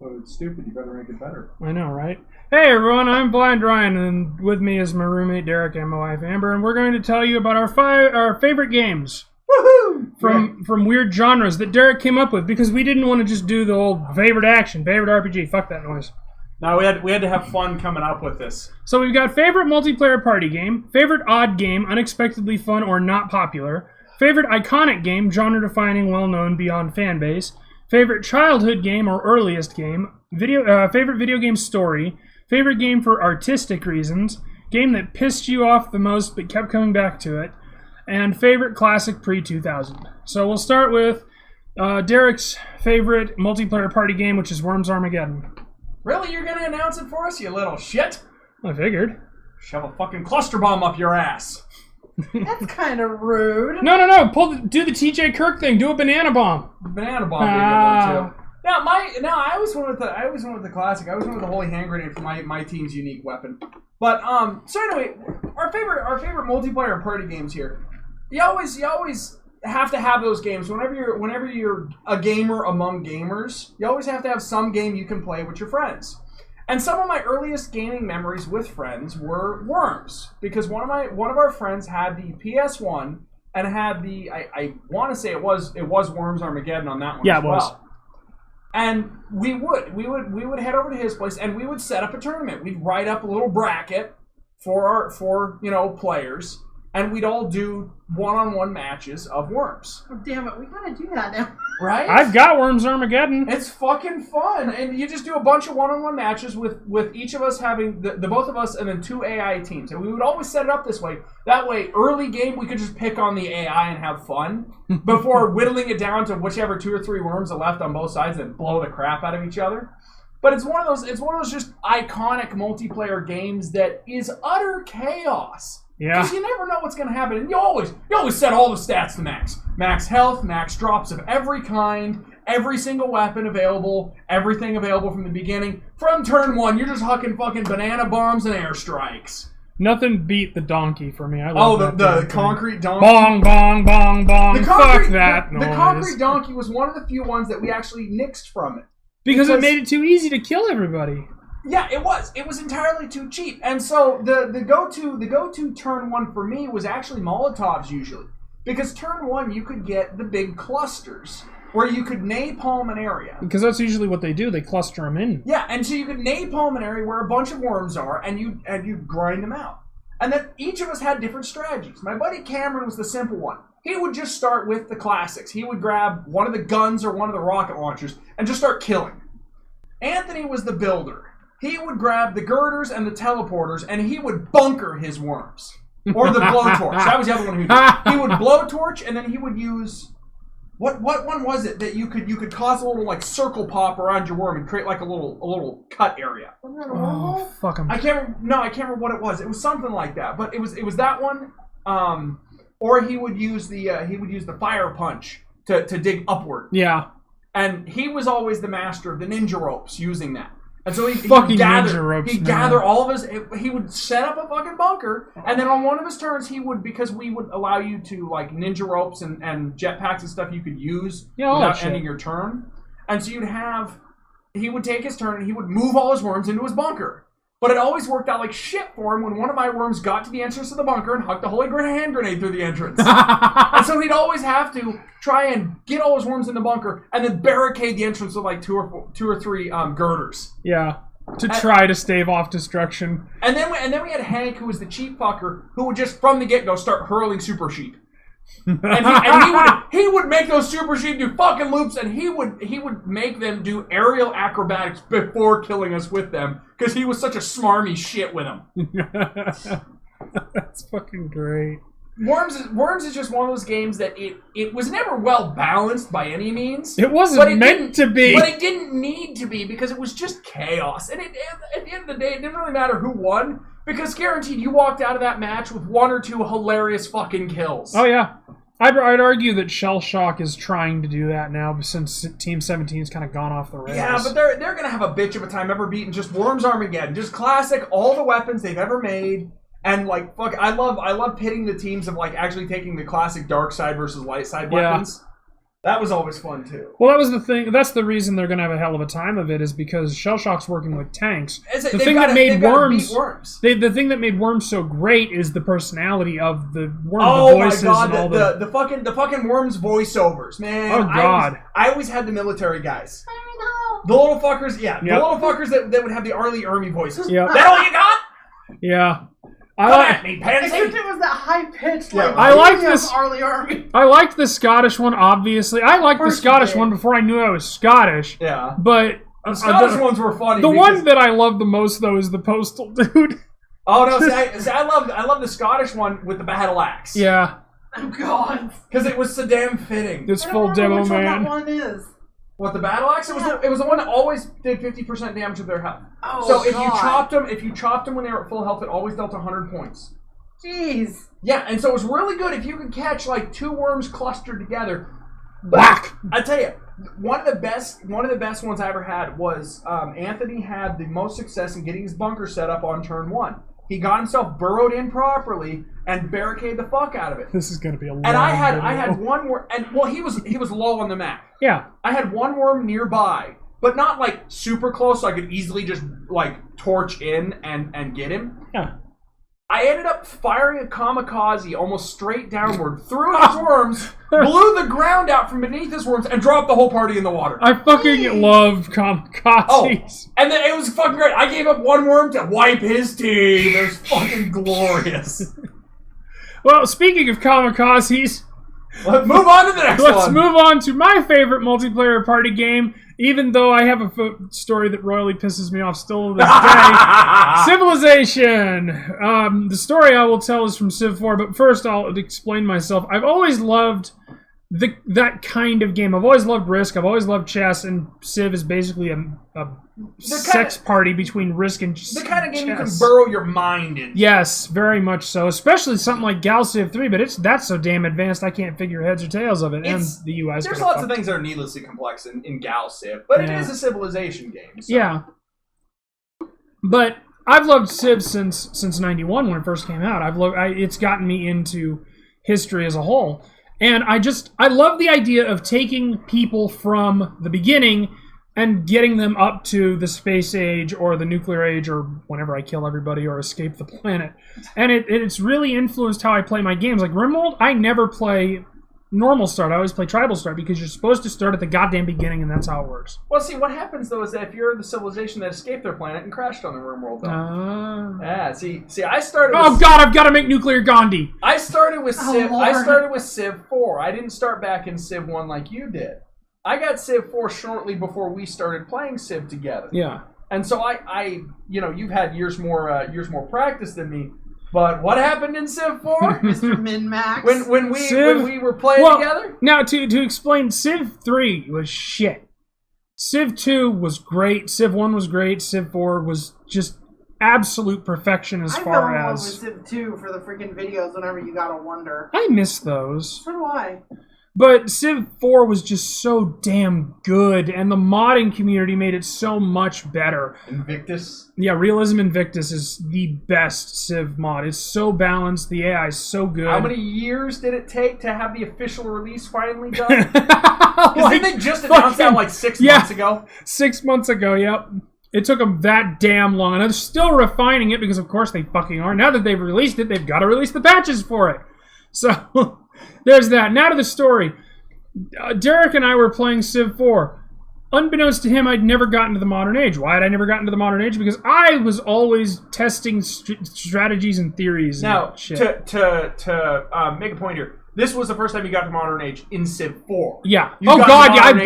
But it's stupid. You better make it better. I know, right? Hey everyone, I'm Blind Ryan, and with me is my roommate Derek and my wife Amber, and we're going to tell you about our favorite games. Woohoo! From weird genres that Derek came up with, because we didn't want to just do the old favorite action, favorite RPG. Fuck that noise. No, we had to have fun coming up with this. So we've got favorite multiplayer party game, favorite odd game, unexpectedly fun or not popular, favorite iconic game, genre-defining, well-known, beyond fan base, favorite childhood game or earliest game, favorite video game story, favorite game for artistic reasons, game that pissed you off the most but kept coming back to it, and favorite classic pre-2000. So we'll start with Derek's favorite multiplayer party game, which is Worms Armageddon. Really? You're gonna announce it for us, you little shit? I figured. Shove a fucking cluster bomb up your ass. That's kind of rude. No. Do the TJ Kirk thing. Do a banana bomb. Banana bomb would be a good one too. I always went with the classic. I always went with the holy hand grenade for my team's unique weapon. But so anyway, our favorite multiplayer party games here. You always have to have those games whenever you're a gamer among gamers. You always have to have some game you can play with your friends. And some of my earliest gaming memories with friends were Worms, because one of our friends had the PS1 and had the I want to say it was Worms Armageddon on that one. Yeah, as it was. well. And we would head over to his place and we would set up a tournament. We'd write up a little bracket for players, and we'd all do one-on-one matches of Worms. Oh, damn it, we gotta do that now. Right? I've got Worms Armageddon. It's fucking fun, and you just do a bunch of one-on-one matches with each of us having the both of us and then two AI teams, and we would always set it up this way. That way, early game we could just pick on the AI and have fun before whittling it down to whichever 2 or 3 worms are left on both sides and blow the crap out of each other. But it's one of those just iconic multiplayer games that is utter chaos. Yeah. Because you never know what's going to happen. And you always set all the stats to max. Max health, max drops of every kind, every single weapon available, everything available from the beginning. From turn 1, you're just hucking fucking banana bombs and airstrikes. Nothing beat the donkey for me. I love the concrete donkey. Bong, bong, bong, bong. Fuck that noise. The concrete donkey was one of the few ones that we actually nixed from it. Because it made it too easy to kill everybody. Yeah, it was. It was entirely too cheap. And so the go-to turn 1 for me was actually Molotovs usually. Because turn 1 you could get the big clusters where you could napalm an area. Because that's usually what they do. They cluster them in. Yeah, and so you could napalm an area where a bunch of worms are, and you grind them out. And then each of us had different strategies. My buddy Cameron was the simple one. He would just start with the classics. He would grab one of the guns or one of the rocket launchers and just start killing. Anthony was the builder. He would grab the girders and the teleporters, and he would bunker his worms. Or the blowtorch. That was the other one who did it. He would blowtorch, and then he would use... What one was it that you could cause a little like circle pop around your worm and create like a little cut area? Oh, fuck him. I can't remember what it was. It was something like that, but it was that one. Or he would use the fire punch to dig upward. Yeah. And he was always the master of the ninja ropes using that. And so he'd gather all of his... He would set up a fucking bunker, and then on one of his turns, because we would allow you to, like, ninja ropes and jetpacks and stuff you could use without ending your turn. And so he would take his turn, and he would move all his worms into his bunker. But it always worked out like shit for him when one of my worms got to the entrance of the bunker and hucked a holy hand grenade through the entrance. And so he'd always have to try and get all his worms in the bunker and then barricade the entrance with like two or three girders. Yeah, try to stave off destruction. And then we had Hank, who was the cheap fucker, who would just from the get-go start hurling super sheep. And he would make those super sheep do fucking loops, and he would make them do aerial acrobatics before killing us with them, because he was such a smarmy shit with them. That's fucking great. Worms is just one of those games that it was never well balanced by any means. It wasn't meant to be. But it didn't need to be, because it was just chaos. And at the end of the day, it didn't really matter who won, because guaranteed you walked out of that match with 1 or 2 hilarious fucking kills. Oh yeah. I'd argue that Shell Shock is trying to do that now since Team 17's kind of gone off the rails. Yeah, but they're going to have a bitch of a time ever beating just Worms Armageddon. Just classic, all the weapons they've ever made. And like, fuck, I love pitting the teams of like actually taking the classic dark side versus light side weapons. That was always fun too. Well, that was the thing. That's the reason they're going to have a hell of a time of it, is because Shell Shock's working with tanks. The thing that made worms. The thing that made Worms so great is the personality of the worm. Oh the voices my god! And all the fucking Worms voiceovers, man. Oh god! I always had the military guys. The little fuckers, yeah. Yep. The little fuckers that would have the Arlie Ermy voices. Yep. That all you got? Yeah. Come at me, pansy. Except it was that high-pitched, I like this. Arlie Ermy. I liked the Scottish one, obviously. I liked the Scottish one before I knew I was Scottish. Yeah. But... The Scottish ones were funny. The one that I love the most, though, is the Postal Dude. Oh, no, I love the Scottish one with the battle axe. Yeah. Oh, God. Because it was so damn fitting. It's full demo, man. What that one is. What, the battle axe? It was the one that always did 50% damage to their health. Oh, so if you chopped them when they were at full health, it always dealt 100 points. Jeez. Yeah, and so it was really good if you could catch like 2 worms clustered together. Whack! I tell you, one of the best ones I ever had was Anthony had the most success in getting his bunker set up on turn 1. He got himself burrowed in properly and barricaded the fuck out of it. This is gonna be a long And I had one worm, and well, he was low on the map. Yeah. I had one worm nearby, but not like super close, so I could easily just like torch in and get him. Yeah. I ended up firing a kamikaze almost straight downward through his worms, blew the ground out from beneath his worms, and dropped the whole party in the water. I fucking love kamikazes. Oh, and then it was fucking great. I gave up one worm to wipe his team. It was fucking glorious. Well, speaking of kamikazes, let's move on to the next one. Let's move on to my favorite multiplayer party game, even though I have a story that royally pisses me off still to this day. Civilization! The story I will tell is from Civ 4, but first I'll explain myself. I've always loved that kind of game. I've always loved Risk, I've always loved chess, and Civ is basically a sex party between Risk and chess. The kind of game you can burrow your mind in. Yes, very much so. Especially something like Gal Civ 3, but that's so damn advanced I can't figure heads or tails of it. And the UI. There's lots of things that are needlessly complex in Gal Civ, but it is a civilization game. So. Yeah. But I've loved Civ since '91 when it first came out. It's gotten me into history as a whole. And I love the idea of taking people from the beginning and getting them up to the space age or the nuclear age or whenever I kill everybody or escape the planet. And it's really influenced how I play my games. Like RimWorld, I never play normal start. I always play tribal start because you're supposed to start at the goddamn beginning, and that's how it works. Well, see, what happens, though, is that if you're the civilization that escaped their planet and crashed on the RimWorld, though. Yeah, see, I started with... Oh, God, I've got to make nuclear Gandhi! I started with Civ 4. I didn't start back in Civ 1 like you did. I got Civ 4 shortly before we started playing Civ together. Yeah. And so I you've had years more practice than me. But what happened in Civ 4? Mr. Min-Max. When we were playing together? Now, to explain, Civ 3 was shit. Civ 2 was great. Civ 1 was great. Civ 4 was just absolute perfection as far as... I fell in love with Civ 2 for the freaking videos whenever you gotta wonder. I miss those. So do I. But Civ 4 was just so damn good, and the modding community made it so much better. Invictus? Yeah, Realism Invictus is the best Civ mod. It's so balanced, the AI is so good. How many years did it take to have the official release finally done? Because didn't they just announce that like 6 months ago? 6 months ago, yep. It took them that damn long, and they're still refining it because of course they fucking are. Now that they've released it, they've got to release the patches for it. So... there's that. Now to the story. Derek and I were playing Civ 4. Unbeknownst to him, I'd never gotten to the modern age. Why had I never gotten to the modern age? Because I was always testing strategies and theories. Now, and shit. to make a point here, this was the first time you got to modern age in Civ 4. Yeah. I've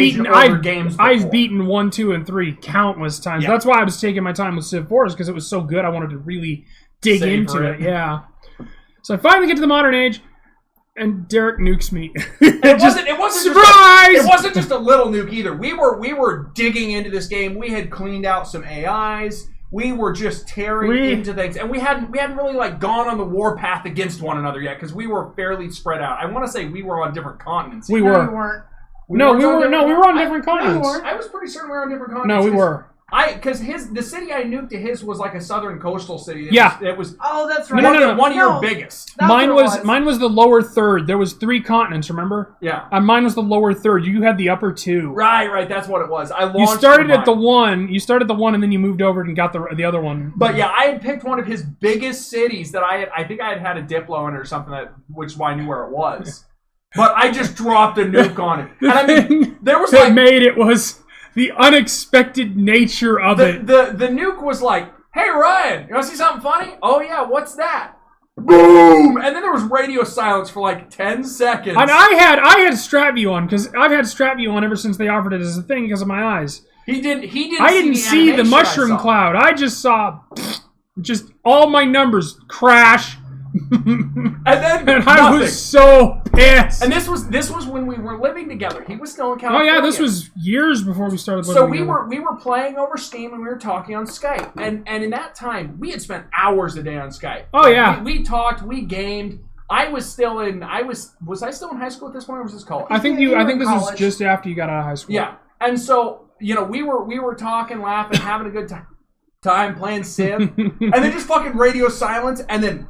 beaten 1, 2, and 3 countless times. Yeah. That's why I was taking my time with Civ 4, is because it was so good. I wanted to really dig into it. Yeah. So I finally get to the modern age. And Derek nukes me. It wasn't surprise! It wasn't just a little nuke either. We were digging into this game. We had cleaned out some AIs. We were just tearing into things, and we hadn't really like gone on the warpath against one another yet because we were fairly spread out. I want to say we were on different continents. We were. No, we weren't. We were on different continents. I was pretty certain we were on different continents. No, we were. Because the city I nuked to his was like a southern coastal city. It was Oh, that's right. No. one year biggest. Mine was the lower third. There was 3 continents, remember? Yeah. And mine was the lower third. You had the upper 2. Right. That's what it was. You started at the 1. You started the 1, and then you moved over and got the other one. But yeah, I had picked one of his biggest cities that I think I had a Diplo in it or something, which is why I knew where it was. But I just dropped a nuke on it. And I mean, there was that made it was the unexpected nature of it. The nuke was like, hey, Ryan, you want to see something funny? Oh, yeah, what's that? Boom! And then there was radio silence for like 10 seconds. And I had strap view on, because I've had strap view on ever since they offered it as a thing because of my eyes. He didn't I didn't see the mushroom cloud. I just saw just all my numbers crash. And then I was so pissed. And this was when we were living together. He was still in California. Oh yeah, this was years before we started living together. So we were playing over Steam and we were talking on Skype. And in that time, we had spent hours a day on Skype. Oh yeah. We talked, we gamed. I was still in was I still in high school at this point, or was this college? I think this was just after you got out of high school. Yeah. And so, we were talking, laughing, having a good time playing Civ. And then just fucking radio silence, and then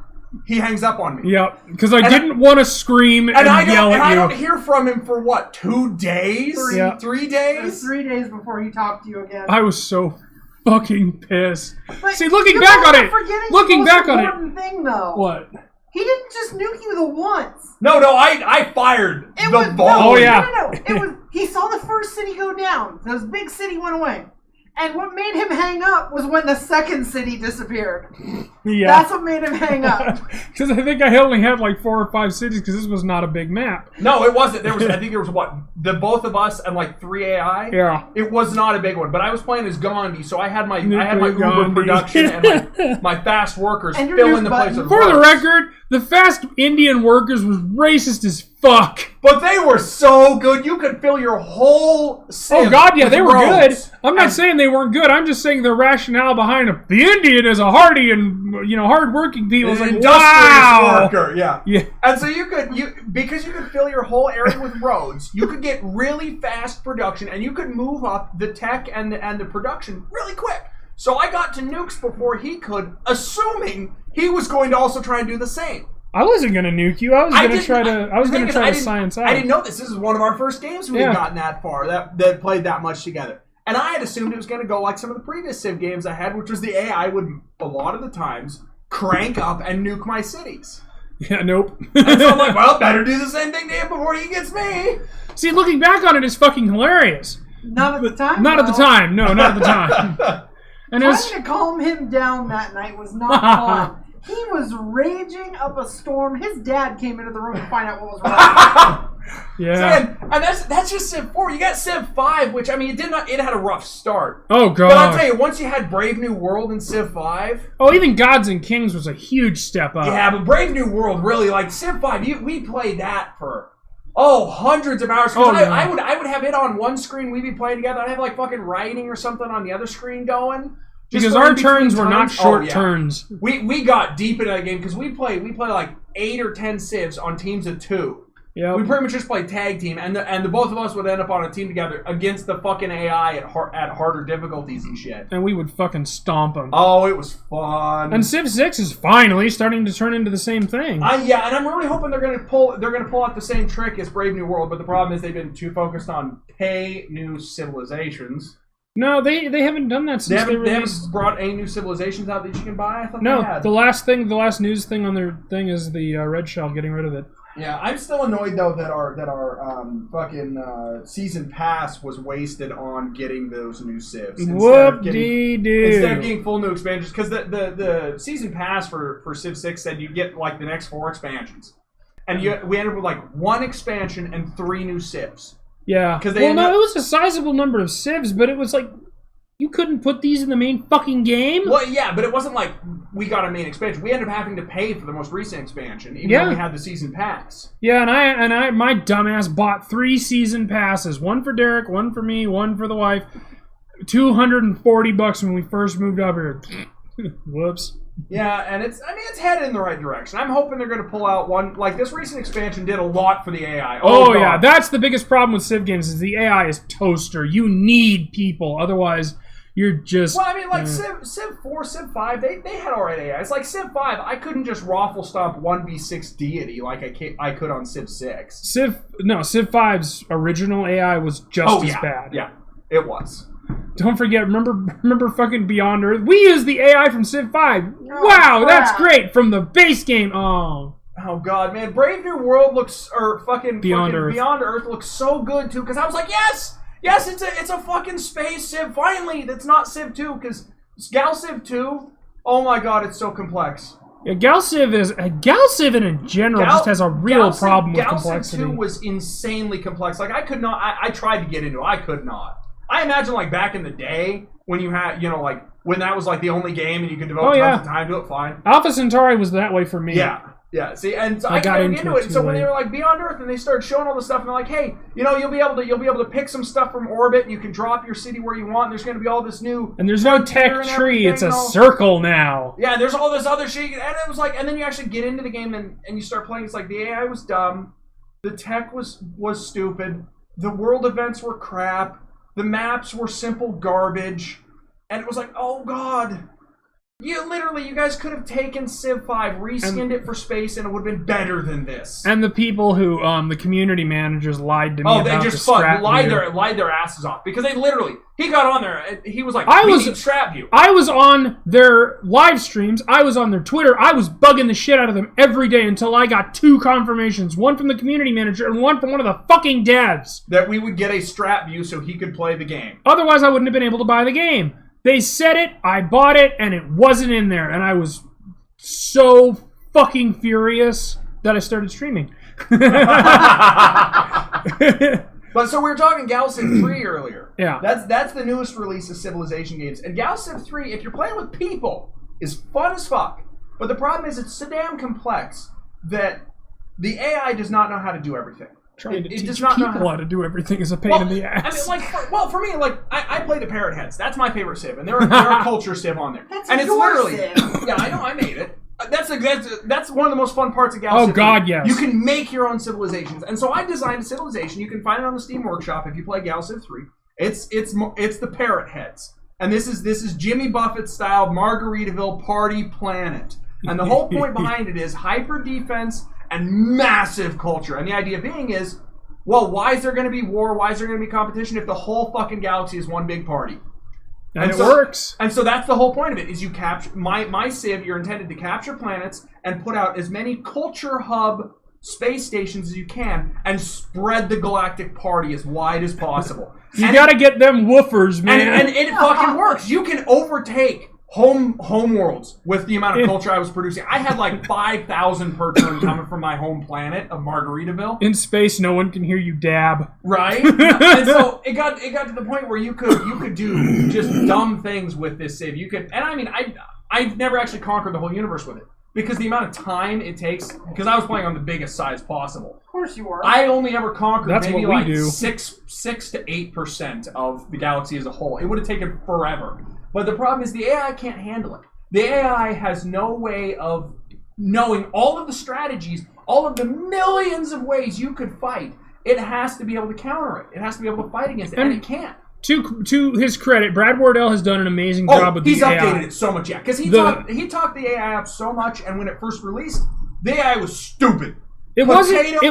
he hangs up on me. Yep, because I didn't want to scream and yell at you. I don't hear from him for what, 2 days? 3 days? It was 3 days before he talked to you again. I was so fucking pissed. But see, looking back on it, thing, though. What? He didn't just nuke you the once. No, I fired the ball. Oh yeah. No. It was he saw the first city go down. This big city went away. And what made him hang up was when the second city disappeared. Yeah. That's what made him hang up. Because I think I only had like 4 or 5 cities because this was not a big map. No, it wasn't. I think there was the both of us and like 3 AI. Yeah. It was not a big one, but I was playing as Gandhi, so I had my Uber production and my fast workers fill in the place of For the record, the fast Indian workers was racist as fuck. But they were so good. You could fill your whole Civ. Oh god, yeah, they were good. I'm not saying they weren't good. I'm just saying the rationale behind it. The Indian is a hardy and hard-working people. It's like, industrious worker, yeah. Yeah. And so because you could fill your whole area with roads, you could get really fast production, and you could move up the tech and the production really quick. So I got to nukes before he could, assuming he was going to also try and do the same. I wasn't going to nuke you. I was going to try to science out. I didn't know this. This is one of our first games we've gotten that far, that played that much together. And I had assumed it was going to go like some of the previous Civ games I had, which was the AI would, a lot of the times, crank up and nuke my cities. Yeah, nope. And so I'm like, well, better do the same thing to him before he gets me. See, looking back on it is fucking hilarious. Not at the time. Not at the time. No, not at the time. And trying to calm him down that night was not fun. He was raging up a storm. His dad came into the room to find out what was wrong. Yeah. And that's just Civ 4. You got Civ 5, which, I mean, it had a rough start. Oh, God. But I'll tell you, once you had Brave New World in Civ 5... Oh, even Gods and Kings was a huge step up. Yeah, but Brave New World, really, like, Civ 5, we played that for... Oh, hundreds of hours. I would have it on one screen, we'd be playing together. I'd have, like, fucking writing or something on the other screen going. Because our turns were not short turns. We got deep into that game because we play like 8 or 10 civs on teams of 2. Yeah. We pretty much just play tag team, and the both of us would end up on a team together against the fucking AI at harder difficulties and shit. And we would fucking stomp them. Oh, it was fun. And Civ 6 is finally starting to turn into the same thing. Yeah, and I'm really hoping they're gonna pull out the same trick as Brave New World, but the problem is they've been too focused on pay new civilizations. No, they haven't done that since they haven't brought any new civilizations out that you can buy. I thought no, they had. the last news thing on their thing is the Red Shell getting rid of it. Yeah, I'm still annoyed though that our fucking season pass was wasted on getting those new civs instead of getting full new expansions, because the season pass for Civ 6 said you get like the next 4 expansions, and we ended up with like 1 expansion and 3 new civs. Yeah. It was a sizable number of civs, but it was like, you couldn't put these in the main fucking game? Well, yeah, but it wasn't like we got a main expansion. We ended up having to pay for the most recent expansion, even though we had the season pass. Yeah, and I my dumbass bought 3 season passes. One for Derek, one for me, one for the wife. $240 when we first moved up here. Whoops. Yeah, and it's headed in the right direction. I'm hoping they're going to pull out one. Like, this recent expansion did a lot for the AI. Oh yeah, that's the biggest problem with Civ games is the AI is toaster. You need people, otherwise you're just... Well, I mean, like, Civ 4, Civ 5, they had already AI. It's like Civ 5, I couldn't just raffle stomp 1v6 deity like I could on Civ 6. Civ 5's original AI was just as bad. Yeah, it was. Don't forget, remember fucking Beyond Earth? We used the AI from Civ 5. Wow, that's great. From the base game. Oh god, man. Brave New World looks, or Beyond Earth looks so good too, because I was like, yes, it's a fucking space Civ. Finally, that's not Civ 2, because Gal Civ 2, oh my god, it's so complex. Yeah, Gal Civ in general just has a real problem with complexity. Gal Civ 2 was insanely complex. Like, I could not, I tried to get into it, I could not. I imagine, like, back in the day, when you had, like, when that was, like, the only game and you could devote tons of time to it, fine. Alpha Centauri was that way for me. Yeah, see, and so I got into it. So when they were, like, Beyond Earth, and they started showing all this stuff, and they're like, hey, you'll be able to pick some stuff from orbit, and you can drop your city where you want, and there's going to be all this new... And there's no tech tree, it's a circle now. Yeah, there's all this other shit, and it was like, and then you actually get into the game, and you start playing, it's like, the AI was dumb, the tech was stupid, the world events were crap, the maps were simple garbage, and it was like, oh god, you guys could have taken Civ 5, reskinned it for space, and it would have been better than this. And the people who, the community managers lied to me about they just lied their asses off, because he got on there, he was like, we need strap view. I was on their live streams, I was on their Twitter, I was bugging the shit out of them every day until I got 2 confirmations, one from the community manager and one from one of the fucking devs. That we would get a strap view so he could play the game. Otherwise I wouldn't have been able to buy the game. They said it, I bought it, and it wasn't in there, and I was so fucking furious that I started streaming. But so we were talking Gal Civ 3 earlier. Yeah. That's the newest release of Civilization games. And Gal Civ 3, if you're playing with people, is fun as fuck. But the problem is it's so damn complex that the AI does not know how to do everything. Trying to teach people how to do everything is a pain in the ass. I mean, for me, I play the Parrot Heads. That's my favorite Civ, and there are culture Civ on there. That's and it's literally, Civ. Yeah, I know, I made it. That's one of the most fun parts of Gal Civ. Oh god, yes. You can make your own civilizations, and so I designed a civilization. You can find it on the Steam Workshop if you play Gal Civ 3. It's the Parrot Heads, and this is Jimmy Buffett style Margaritaville party planet, and the whole point behind it is hyper defense and massive culture. And the idea being is, well, why is there going to be war? Why is there going to be competition if the whole fucking galaxy is one big party? And it works. And so that's the whole point of it, is you capture... My Civ, you're intended to capture planets and put out as many culture hub space stations as you can and spread the galactic party as wide as possible. You gotta get them woofers, man. And it fucking works. You can overtake home worlds with the amount of culture I was producing. I had like 5,000 per turn coming from my home planet of Margaritaville. In space, no one can hear you dab. Right? And so it got to the point where you could do just dumb things with this Civ. You could, and I mean, I've never actually conquered the whole universe with it, because the amount of time it takes, because I was playing on the biggest size possible. Of course you were. I only ever conquered maybe like do. 6 to 8% of the galaxy as a whole. It would have taken forever. But the problem is the AI can't handle it. The AI has no way of knowing all of the strategies, all of the millions of ways you could fight. It has to be able to counter it. It has to be able to fight against it, and it can't. To his credit, Brad Wardell has done an amazing job with the AI. He's updated it so much, yeah. Because he talked the AI up so much, and when it first released, the AI was stupid. It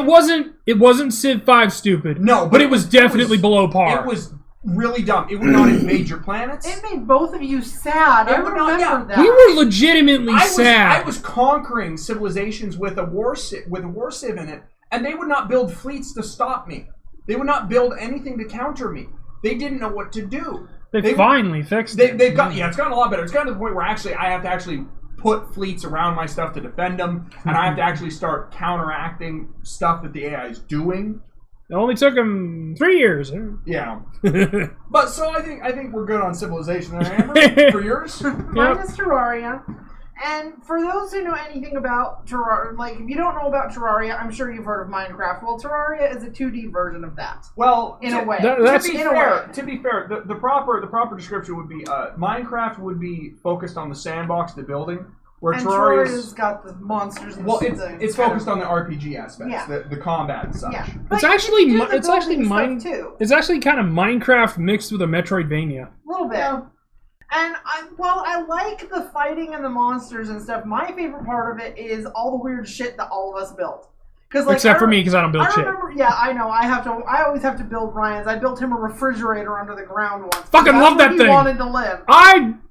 wasn't Civ 5 stupid. No, but it was definitely below par. It was really dumb. It would not invade your planets. It made both of you sad. I remember that. We were legitimately sad. I was conquering civilizations with a war civ in it, and they would not build fleets to stop me. They would not build anything to counter me. They didn't know what to do. They finally fixed it. It's gotten a lot better. It's gotten to the point where I have to actually put fleets around my stuff to defend them, and I have to actually start counteracting stuff that the AI is doing. It only took him 3 years. Yeah. But so I think we're good on Civilization there, Amber. For yours? Mine is Terraria. And for those who know anything about Terraria, like if you don't know about Terraria, I'm sure you've heard of Minecraft. Well, Terraria is a 2D version of that. Well, in a way. To be fair, the proper description would be Minecraft would be focused on the sandbox, the building. Where Terraria's got the monsters and it's focused on the RPG aspects, the combat and such. Yeah. It's actually kind of Minecraft mixed with a Metroidvania. A little bit. Yeah. And I like the fighting and the monsters and stuff. My favorite part of it is all the weird shit that all of us built. Like, except for me, because I don't build shit. Yeah, I know. I always have to build Ryan's. I built him a refrigerator under the ground once. Fucking love that thing. He wanted to live. I'm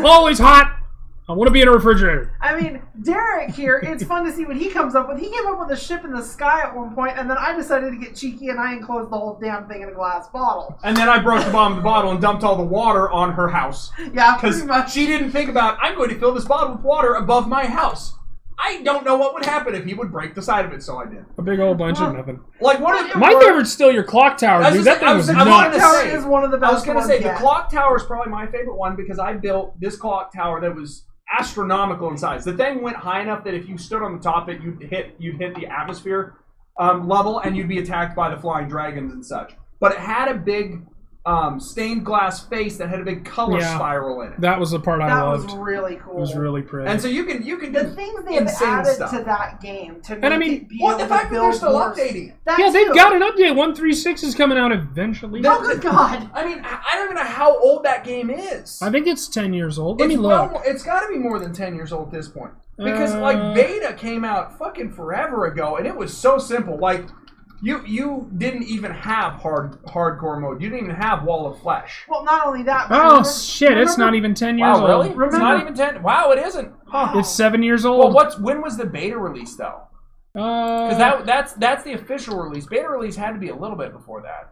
always hot. I want to be in a refrigerator. I mean, Derek here, it's fun to see what he comes up with. He came up with a ship in the sky at one point, and then I decided to get cheeky, and I enclosed the whole damn thing in a glass bottle. And then I broke the bottom of the bottle and dumped all the water on her house. Yeah, pretty much. She didn't think about, I'm going to fill this bottle with water above my house. I don't know what would happen if he would break the side of it, so I did. A big old bunch of nothing. Like my favorite's still your clock tower, dude. That thing was nuts. The clock tower is one of the best. I was going to say, yet. the clock tower is probably my favorite one because I built this clock tower that was astronomical in size. The thing went high enough that if you stood on the top of it, you'd hit the atmosphere level, and you'd be attacked by the flying dragons and such. But it had a big stained glass face that had a big color spiral in it. That was the part I loved. That was really cool. It was really pretty. And so you can do the things they've added to that game to make it be able the fact to that they're build still more. updating it. Yeah, they've got an update. 1.36 is coming out eventually. Oh, good God. I mean, I don't even know how old that game is. I think it's 10 years old. Let me look. It's got to be more than 10 years old at this point. Because, beta came out fucking forever ago, and it was so simple. Like, you didn't even have hardcore mode. You didn't even have Wall of Flesh. Well, not only that. But it's not even 10 years old. Really? It's not even 10? Wow, it isn't. Huh. It's 7 years old. Well, when was the beta release, though? Because that's the official release. Beta release had to be a little bit before that.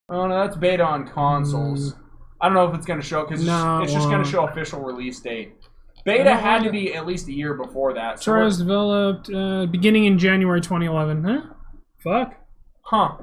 Oh, no, that's beta on consoles. I don't know if it's going to show, because it's just going to show official release date. Beta had to be at least a year before that. So was developed beginning in January 2011. Huh? Fuck. Huh.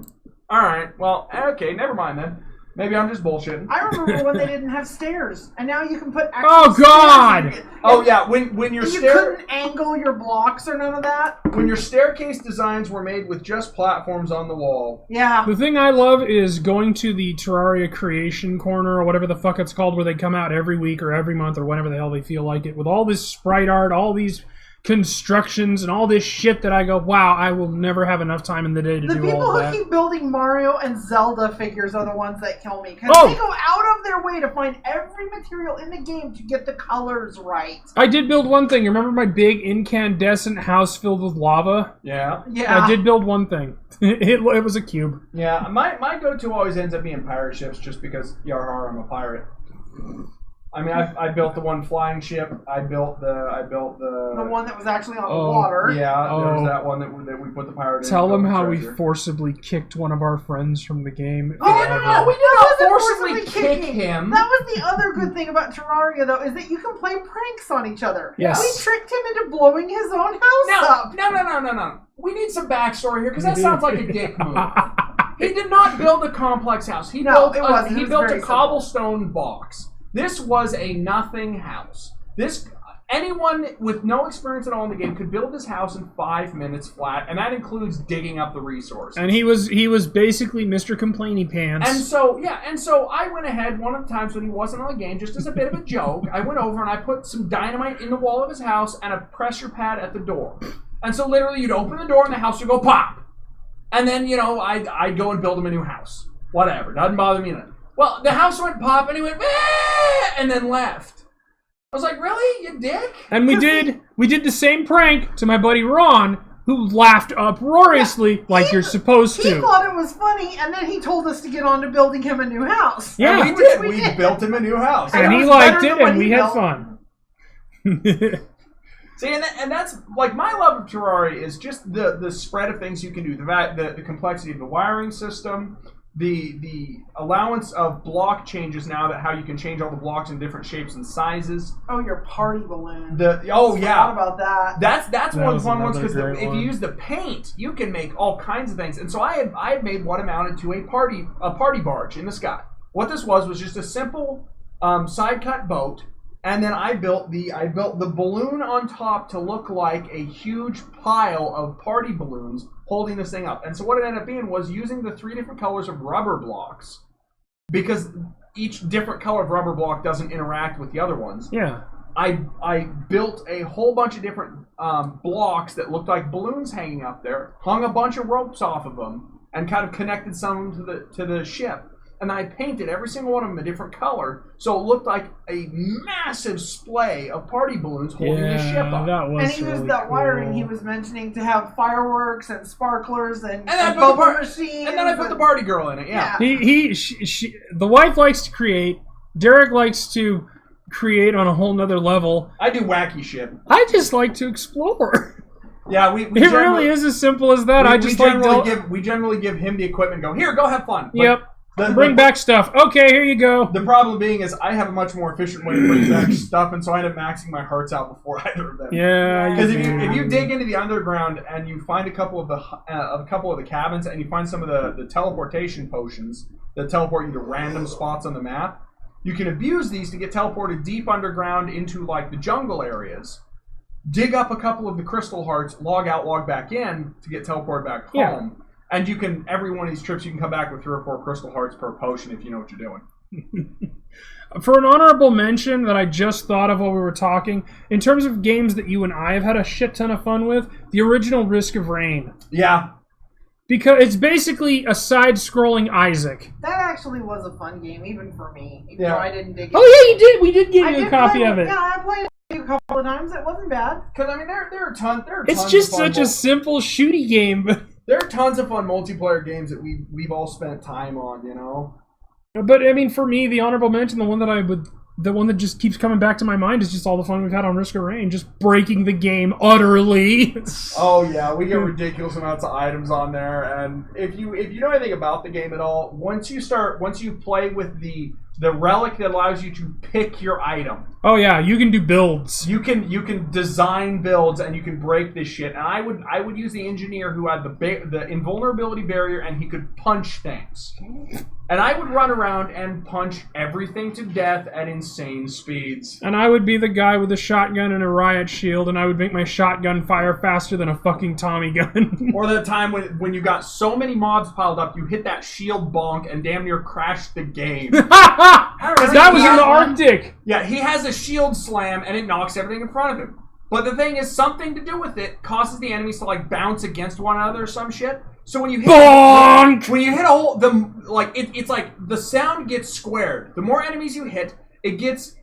Alright, well, okay, never mind then. Maybe I'm just bullshitting. I remember when they didn't have stairs, and now you can put Oh, God! Oh, yeah, when your you couldn't angle your blocks or none of that? When your staircase designs were made with just platforms on the wall. Yeah. The thing I love is going to the Terraria Creation Corner, or whatever the fuck it's called, where they come out every week or every month or whenever the hell they feel like it, with all this sprite art, all these constructions, and all this shit that I go, wow, I will never have enough time in the day to do all that. The people who keep building Mario and Zelda figures are the ones that kill me. Because they go out of their way to find every material in the game to get the colors right. I did build one thing. You remember my big incandescent house filled with lava? Yeah. I did build one thing. It was a cube. Yeah, my go-to always ends up being pirate ships just because, yarhar, I'm a pirate. I mean, I built the one flying ship. I built the one that was actually on the water. Yeah, there was that one that we put the pirate in. Tell them how we forcibly kicked one of our friends from the game. Oh, no, we did not forcibly kick him. That was the other good thing about Terraria, though, is that you can play pranks on each other. Yes. We tricked him into blowing his own house up. No. We need some backstory here, because that sounds like a dick move. He did not build a complex house. He built a cobblestone box. This was a nothing house. Anyone with no experience at all in the game could build this house in 5 minutes flat, and that includes digging up the resources. And he was basically Mr. Complainy Pants. And so I went ahead one of the times when he wasn't on the game, just as a bit of a joke, I went over and I put some dynamite in the wall of his house and a pressure pad at the door. And so literally you'd open the door and the house would go pop. And then, I'd go and build him a new house. Whatever, doesn't bother me none. Well, the house went pop and he went, and then left. I was like, really? You dick? And we did the same prank to my buddy Ron, who laughed uproariously like you're supposed to. He thought it was funny, and then he told us to get on to building him a new house. Yeah, and we did. We built him a new house. And he liked it, and we had fun. See, and that's, like, my love of Terraria is just the spread of things you can do. The complexity of the wiring system, the allowance of block changes now, that how you can change all the blocks in different shapes and sizes. Oh, your party balloon. Yeah. Forgot about that. That's one of the fun ones, because if you use the paint, you can make all kinds of things. And so I had made what amounted to a party barge in the sky. What this was just a simple side cut boat. And then I built the balloon on top to look like a huge pile of party balloons holding this thing up. And so what it ended up being was using the 3 different colors of rubber blocks, because each different color of rubber block doesn't interact with the other ones. Yeah. I built a whole bunch of different blocks that looked like balloons hanging up there, hung a bunch of ropes off of them, and kind of connected some to the ship. and I painted every single one of them a different color, so it looked like a massive splay of party balloons holding the ship up. That was and he really used that cool. wiring he was mentioning to have fireworks and sparklers and bubble machines. And then I put the party girl in it, yeah. The wife likes to create. Derek likes to create on a whole nother level. I do wacky shit. I just like to explore. Yeah, it really is as simple as that. We generally give him the equipment and go, here, go have fun. Yep. Bring back stuff. Okay, here you go. The problem being is I have a much more efficient way to bring back stuff, and so I end up maxing my hearts out before either of them. Yeah. Because if you dig into the underground and you find a couple of the cabins and you find some of the teleportation potions that teleport you to random spots on the map, you can abuse these to get teleported deep underground into like the jungle areas. Dig up a couple of the crystal hearts, log out, log back in to get teleported back home. Yeah. And you can, every one of these trips, you can come back with 3 or 4 crystal hearts per potion if you know what you're doing. For an honorable mention that I just thought of while we were talking, in terms of games that you and I have had a shit ton of fun with, the original Risk of Rain. Yeah. Because it's basically a side-scrolling Isaac. That actually was a fun game, even for me. Even though I didn't dig it. Oh yeah, you did. We did give you a copy of it. Yeah, I played it a couple of times. It wasn't bad. Because I mean, there are tons. It's just such a simple shooty game. There are tons of fun multiplayer games that we've all spent time on, you know. But I mean, for me, the honorable mention, the one that just keeps coming back to my mind is just all the fun we've had on Risk of Rain, just breaking the game utterly. Oh yeah, we get ridiculous amounts of items on there, and if you know anything about the game at all, once you play with the relic that allows you to pick your item. Oh yeah, you can do builds. You can design builds and you can break this shit. And I would use the engineer who had the invulnerability barrier and he could punch things. And I would run around and punch everything to death at insane speeds. And I would be the guy with a shotgun and a riot shield, and I would make my shotgun fire faster than a fucking Tommy gun. Or the time when you got so many mobs piled up, you hit that shield bonk and damn near crashed the game. That was in the Arctic. Yeah, he has a shield slam and it knocks everything in front of him. But the thing is, something to do with it causes the enemies to like bounce against one another or some shit. So when you hit a hole, it's like the sound gets squared. The more enemies you hit, it gets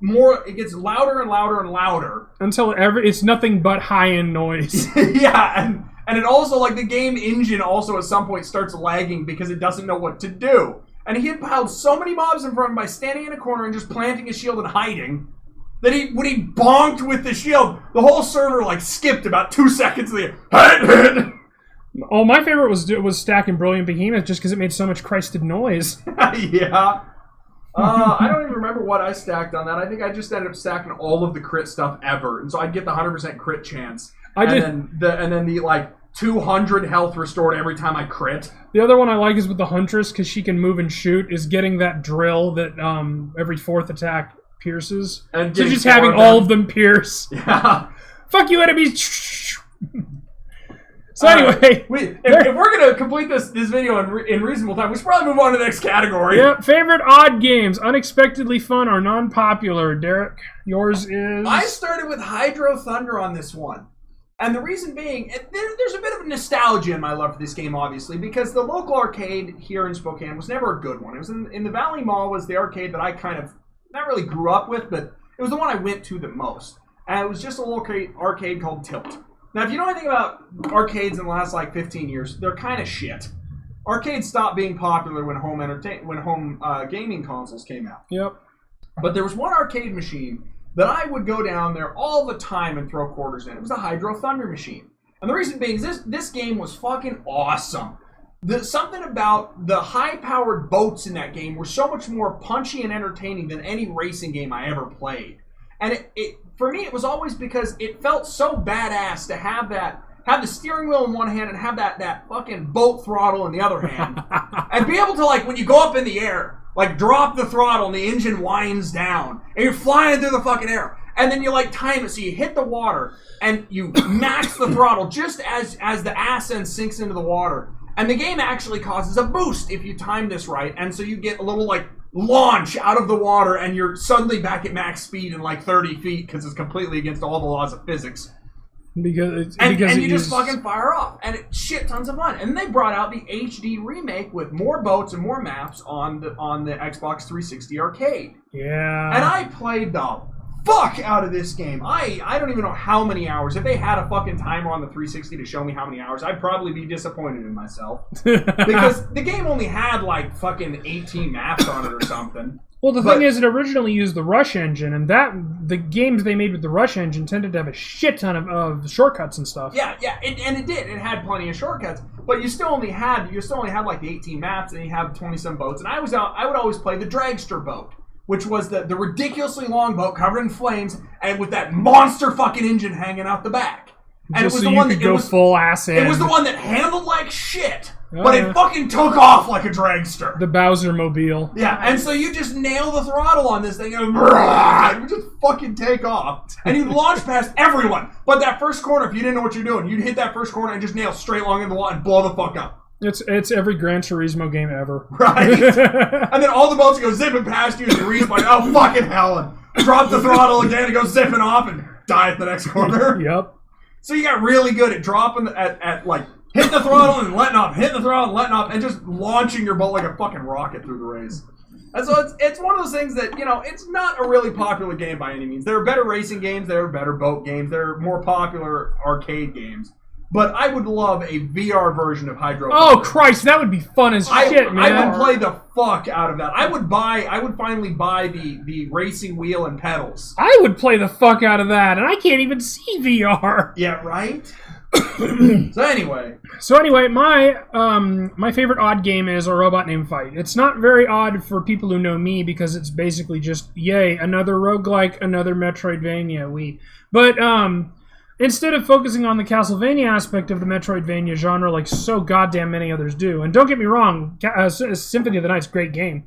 louder and louder and louder until it's nothing but high-end noise. Yeah, and it also like the game engine also at some point starts lagging because it doesn't know what to do. And he had piled so many mobs in front of him by standing in a corner and just planting his shield and hiding that when he bonked with the shield, the whole server like skipped about 2 seconds there. Oh, my favorite was stacking Brilliant Behemoth just because it made so much Christed noise. Yeah. I don't even remember what I stacked on that. I think I just ended up stacking all of the crit stuff ever, and so I'd get the 100% crit chance. And then the like 200 health restored every time I crit. The other one I like is with the Huntress because she can move and shoot. Is getting that drill that every 4th attack pierces. And so just having all of them pierce. Yeah. Fuck you, enemies. So anyway, if we're going to complete this video in reasonable time, we should probably move on to the next category. Yep, favorite odd games, unexpectedly fun or non-popular. Derek, yours is... I started with Hydro Thunder on this one. And the reason being, there's a bit of nostalgia in my love for this game, obviously, because the local arcade here in Spokane was never a good one. It was in the Valley Mall was the arcade that I kind of not really grew up with, but it was the one I went to the most. And it was just a little arcade called Tilt. Now, if you know anything about arcades in the last, 15 years, they're kind of shit. Arcades stopped being popular when home gaming consoles came out. Yep. But there was one arcade machine that I would go down there all the time and throw quarters in. It was the Hydro Thunder machine. And the reason being is this game was fucking awesome. Something about the high-powered boats in that game were so much more punchy and entertaining than any racing game I ever played. And for me, it was always because it felt so badass to have the steering wheel in one hand and have that fucking boat throttle in the other hand. And be able to, when you go up in the air, drop the throttle and the engine winds down. And you're flying through the fucking air. And then you, time it so you hit the water and you max the throttle just as the ass end sinks into the water. And the game actually causes a boost if you time this right. And so you get a little, launch out of the water and you're suddenly back at max speed in 30 feet because it's completely against all the laws of physics. Because you just fucking fire off, and it's shit tons of fun. And they brought out the HD remake with more boats and more maps on the Xbox 360 arcade. Yeah. And I played the fuck out of this game. I don't even know how many hours. If they had a fucking timer on the 360 to show me how many hours, I'd probably be disappointed in myself. Because the game only had like fucking 18 maps on it or something. Well, the thing is, it originally used the Rush engine, and the games they made with the Rush engine tended to have a shit ton of shortcuts and stuff. Yeah, and it did. It had plenty of shortcuts, but you still only had like the 18 maps, and you have 20-some boats. And I would always play the dragster boat, which was the ridiculously long boat covered in flames, and with that monster fucking engine hanging out the back. And Just it was so the you one could that go full ass in. It was the one that handled like shit. But it fucking took off like a dragster. The Bowser Mobile. Yeah, and so you just nail the throttle on this thing, and it would just fucking take off. And you'd launch past everyone. But that first corner, if you didn't know what you're doing, you'd hit that first corner and just nail straight along in the wall and blow the fuck up. It's every Gran Turismo game ever. Right? And then all the boats go zipping past you, and you reach like, oh, fucking hell. And drop the throttle again and go zipping off and die at the next corner. Yep. So you got really good at dropping at like, hitting the throttle and letting off, hitting the throttle and letting off, and just launching your boat like a fucking rocket through the race. And so it's one of those things that, it's not a really popular game by any means. There are better racing games, there are better boat games, there are more popular arcade games. But I would love a VR version of Hydro. Oh, Christ, that would be fun as shit, man. I would play the fuck out of that. I would finally buy the racing wheel and pedals. I would play the fuck out of that, and I can't even see VR. Yeah, right? So anyway, my favorite odd game is A Robot Named Fight. It's not very odd for people who know me because it's basically just, yay, another roguelike, another Metroidvania. But instead of focusing on the Castlevania aspect of the Metroidvania genre like so goddamn many others do, and don't get me wrong, Symphony of the Night's a great game,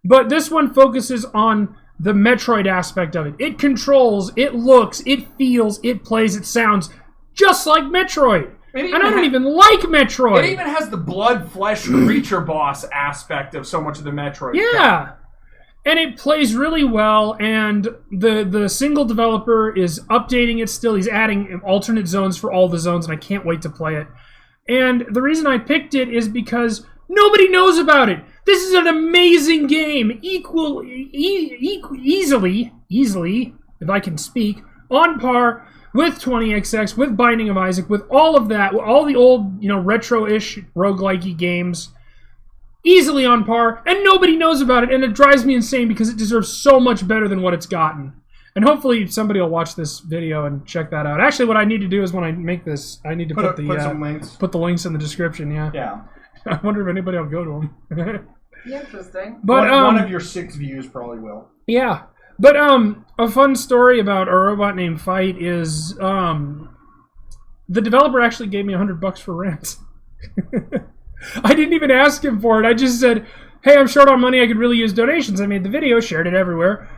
but this one focuses on the Metroid aspect of it. It controls, it looks, it feels, it plays, it sounds just like Metroid. And I don't even like Metroid. It even has the blood, flesh, creature boss aspect of so much of the Metroid. Yeah. And it plays really well, and the single developer is updating it still. He's adding alternate zones for all the zones, and I can't wait to play it. And the reason I picked it is because nobody knows about it. This is an amazing game. Easily, if I can speak, on par with 20XX, with Binding of Isaac, with all of that, with all the old, retro-ish roguelike-y games, easily on par, and nobody knows about it, and it drives me insane because it deserves so much better than what it's gotten. And hopefully somebody will watch this video and check that out. Actually, what I need to do is when I make this, I need to put some links. Put the links in the description, yeah. Yeah. I wonder if anybody will go to them. Interesting. But one of your 6 views probably will. Yeah. But a fun story about A Robot Named Fight is the developer actually gave me $100 for rent. I didn't even ask him for it. I just said, hey, I'm short on money. I could really use donations. I made the video, shared it everywhere.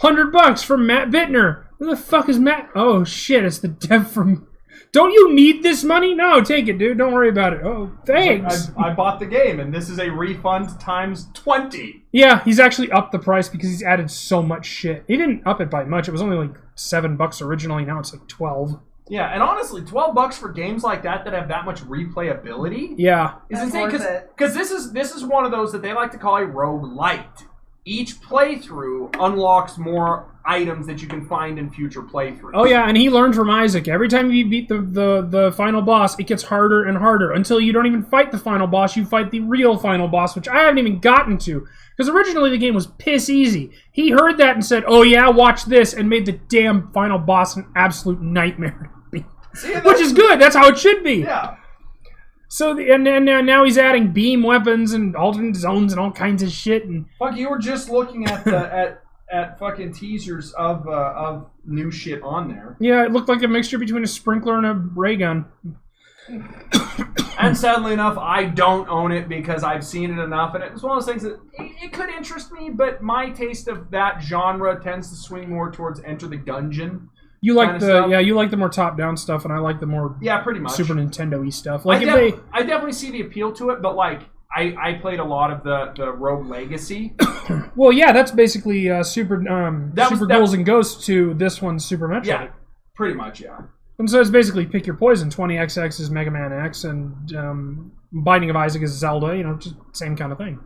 $100 from Matt Bittner. Who the fuck is Matt? Oh, shit. It's the dev from... Don't you need this money? No, take it, dude. Don't worry about it. Oh, thanks. I bought the game, and this is a refund times 20. Yeah, he's actually upped the price because he's added so much shit. He didn't up it by much. It was only like $7 originally. Now it's like 12. Yeah, and honestly, $12 for games like that have that much replayability. Yeah, is insane because this is one of those that they like to call a roguelite. Each playthrough unlocks more items that you can find in future playthroughs. Oh yeah, and he learned from Isaac. Every time you beat the final boss, it gets harder and harder until you don't even fight the final boss. You fight the real final boss, which I haven't even gotten to. Because originally the game was piss easy. He heard that and said, oh yeah, watch this, and made the damn final boss an absolute nightmare. Which is good. That's how it should be. Yeah. So and now he's adding beam weapons and alternate zones and all kinds of shit. And fuck, you were just looking at the at fucking teasers of new shit on there. Yeah, it looked like a mixture between a sprinkler and a ray gun. And sadly enough, I don't own it because I've seen it enough, and it's one of those things that it could interest me, but my taste of that genre tends to swing more towards Enter the Gungeon. You like you like the more top-down stuff, and I like the more pretty much Super Nintendo-y stuff. Like I definitely see the appeal to it, but like I played a lot of the Rogue Legacy. Well, yeah, that's basically Super Ghouls and Ghosts to this one's Super Metroid. Yeah, pretty much, yeah. And so it's basically pick your poison. 20XX is Mega Man X, and Binding of Isaac is Zelda. You know, just same kind of thing.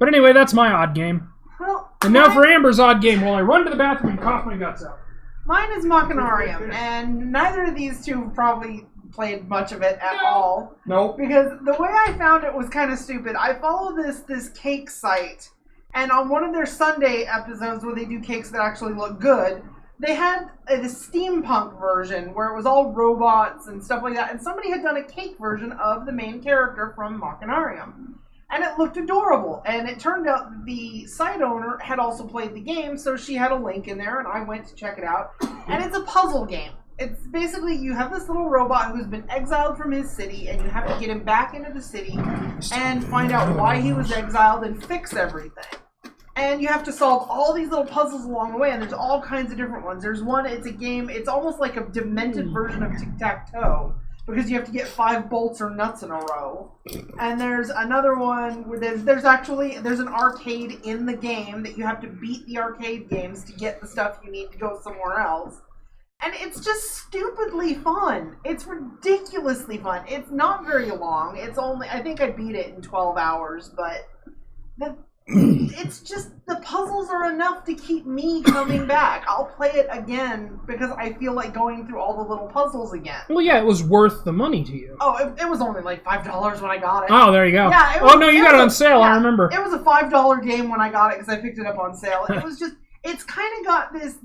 But anyway, that's my odd game. Well, and now for Amber's odd game, while I run to the bathroom and cough my guts out. Mine is Machinarium, and neither of these two probably played much of it at all. Nope. Because the way I found it was kind of stupid. I follow this cake site, and on one of their Sunday episodes where they do cakes that actually look good, they had the steampunk version where it was all robots and stuff like that, and somebody had done a cake version of the main character from Machinarium. And it looked adorable, and it turned out the site owner had also played the game, so she had a link in there, and I went to check it out. And it's a puzzle game. It's basically, you have this little robot who's been exiled from his city, and you have to get him back into the city and find out why he was exiled and fix everything. And you have to solve all these little puzzles along the way, and there's all kinds of different ones. There's one, it's a game, it's almost like a demented version of tic-tac-toe, because you have to get 5 bolts or nuts in a row. And there's another one where there's an arcade in the game that you have to beat the arcade games to get the stuff you need to go somewhere else. And it's just stupidly fun. It's ridiculously fun. It's not very long. It's only, I think I beat it in 12 hours, but it's just, the puzzles are enough to keep me coming back. I'll play it again because I feel like going through all the little puzzles again. Well, yeah, it was worth the money to you. Oh, it was only like $5 when I got it. Oh, there you go. Yeah, you got it on sale, I remember. It was a $5 game when I got it because I picked it up on sale. It was just, it's kind of got this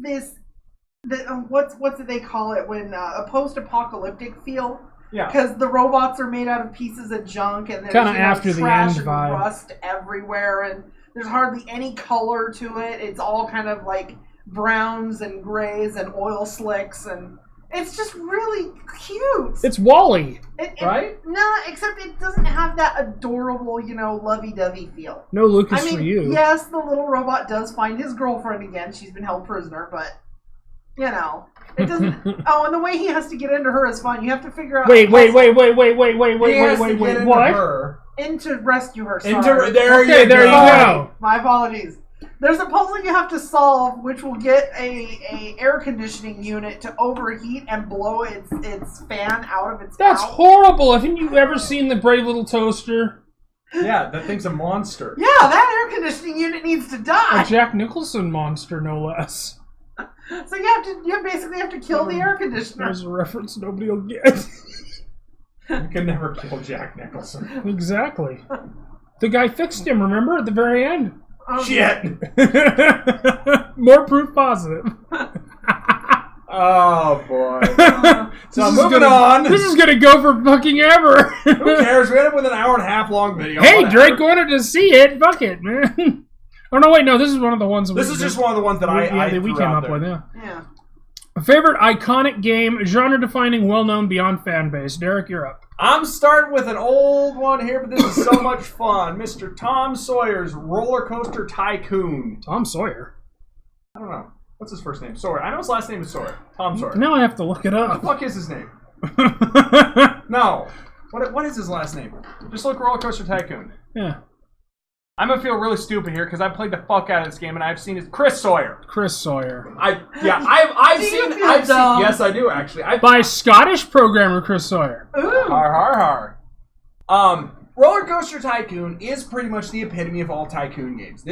what's it they call it when a post-apocalyptic feel. Yeah. Because the robots are made out of pieces of junk, and there's kind of after the trash end and vibe. rust everywhere, and there's hardly any color to it. It's all kind of like browns and grays and oil slicks, and it's just really cute. It's Wall-E, right? No, except it doesn't have that adorable, lovey-dovey feel. No Lucas for you. Yes, the little robot does find his girlfriend again. She's been held prisoner, but it doesn't. Oh, and the way he has to get into her is fun. You have to figure out. Wait. What? To rescue her. There you go. My apologies. There's a puzzle you have to solve, which will get a air conditioning unit to overheat and blow its fan out of its That's mouth. horrible. Haven't you ever seen The Brave Little Toaster? Yeah, that thing's a monster. Yeah, that air conditioning unit needs to die. A Jack Nicholson monster, no less. So you basically have to kill the air conditioner. There's a reference nobody will get. You can never kill Jack Nicholson. Exactly. The guy fixed him, remember, at the very end. Shit! More proof positive. Oh, boy. So moving on. This is going to go for fucking ever. Who cares? We end up with an hour and a half long video. Hey, Drake wanted to see it. Fuck it, man. Oh, no, wait, no, this is one of the ones... This is just one of the ones that we came up with, Yeah. Favorite iconic game, genre-defining, well-known, beyond fan base. Derek, you're up. I'm starting with an old one here, but this is so much fun. Mr. Tom Sawyer's Roller Coaster Tycoon. Tom Sawyer? I don't know. What's his first name? Sawyer. I know his last name is Sawyer. Tom Sawyer. Now I have to look it up. What the fuck is his name? No. What is his last name? Just look Roller Coaster Tycoon. Yeah. I'm gonna feel really stupid here because I played the fuck out of this game and I've seen it. Chris Sawyer. Chris Sawyer. I've seen. dumb? Yes, I do actually. By Scottish programmer Chris Sawyer. Ooh. Har. Roller Coaster Tycoon is pretty much the epitome of all tycoon games.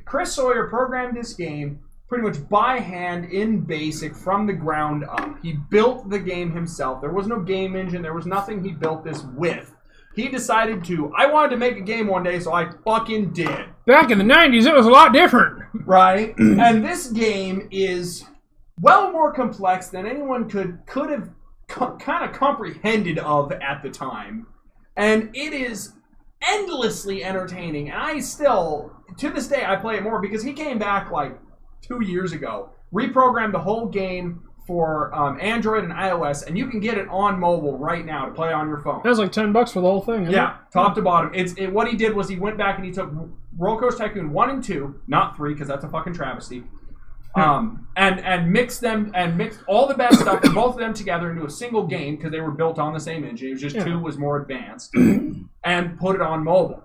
Chris Sawyer programmed this game pretty much by hand in BASIC from the ground up. He built the game himself. There was no game engine. There was nothing he built this with. He decided I wanted to make a game one day, so I fucking did. Back in the 90s, it was a lot different. Right? And this game is well more complex than anyone could have kind of comprehended of at the time. And it is endlessly entertaining. And I still, to this day, I play it more because he came back like 2 years ago, reprogrammed the whole game for Android and iOS, and you can get it on mobile right now to play on your phone. That was like $10 for the whole thing. Yeah, top to bottom. What he did was he went back and he took Roller Coaster Tycoon 1 and 2, not 3, because that's a fucking travesty, and mixed all the best stuff and both of them together into a single game because they were built on the same engine. It was just 2 was more advanced, and put it on mobile.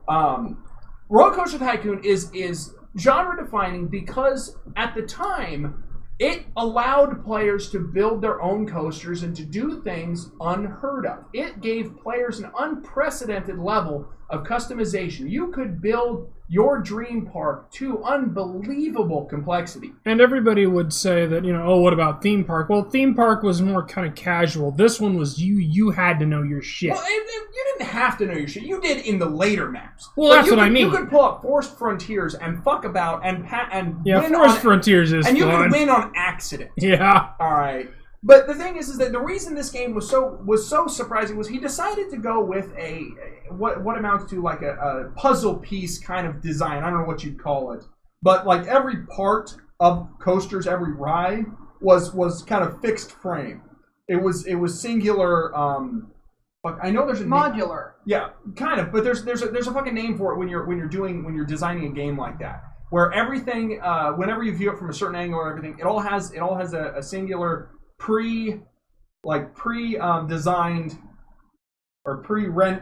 Roller Coaster Tycoon is genre defining because at the time It allowed players to build their own coasters and to do things unheard of. It gave players an unprecedented level of customization. You could build your dream park to unbelievable complexity. And everybody would say that, what about theme park? Well, theme park was more kind of casual. This one was you had to know your shit. Well, you didn't have to know your shit. You did in the later maps. Well, that's what I mean. You could pull up Forced Frontiers and fuck about and Forced Frontiers is and fun. You could win on accident. Yeah. All right. But the thing is that the reason this game was so surprising was he decided to go with what amounts to like a puzzle piece kind of design. I don't know what you'd call it, but like every part of coasters, every ride was kind of fixed frame. It was singular. I know there's a modular. Yeah, kind of. But there's a fucking name for it when you're designing a game like that, where everything whenever you view it from a certain angle or everything, it all has a singular designed or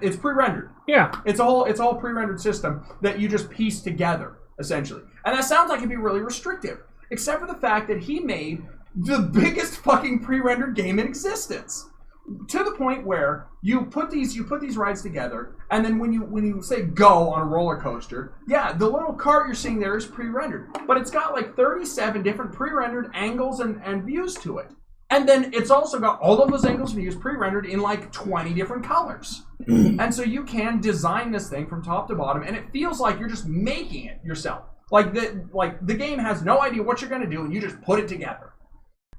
it's pre-rendered. Yeah. It's all pre-rendered system that you just piece together, essentially. And that sounds like it'd be really restrictive. Except for the fact that he made the biggest fucking pre-rendered game in existence. To the point where you put these rides together, and then when you say go on a roller coaster, yeah, the little cart you're seeing there is pre-rendered. But it's got like 37 different pre-rendered angles and views to it. And then it's also got all of those angles and views pre-rendered in like 20 different colors. And so you can design this thing from top to bottom, and it feels like you're just making it yourself. Like the game has no idea what you're going to do, and you just put it together.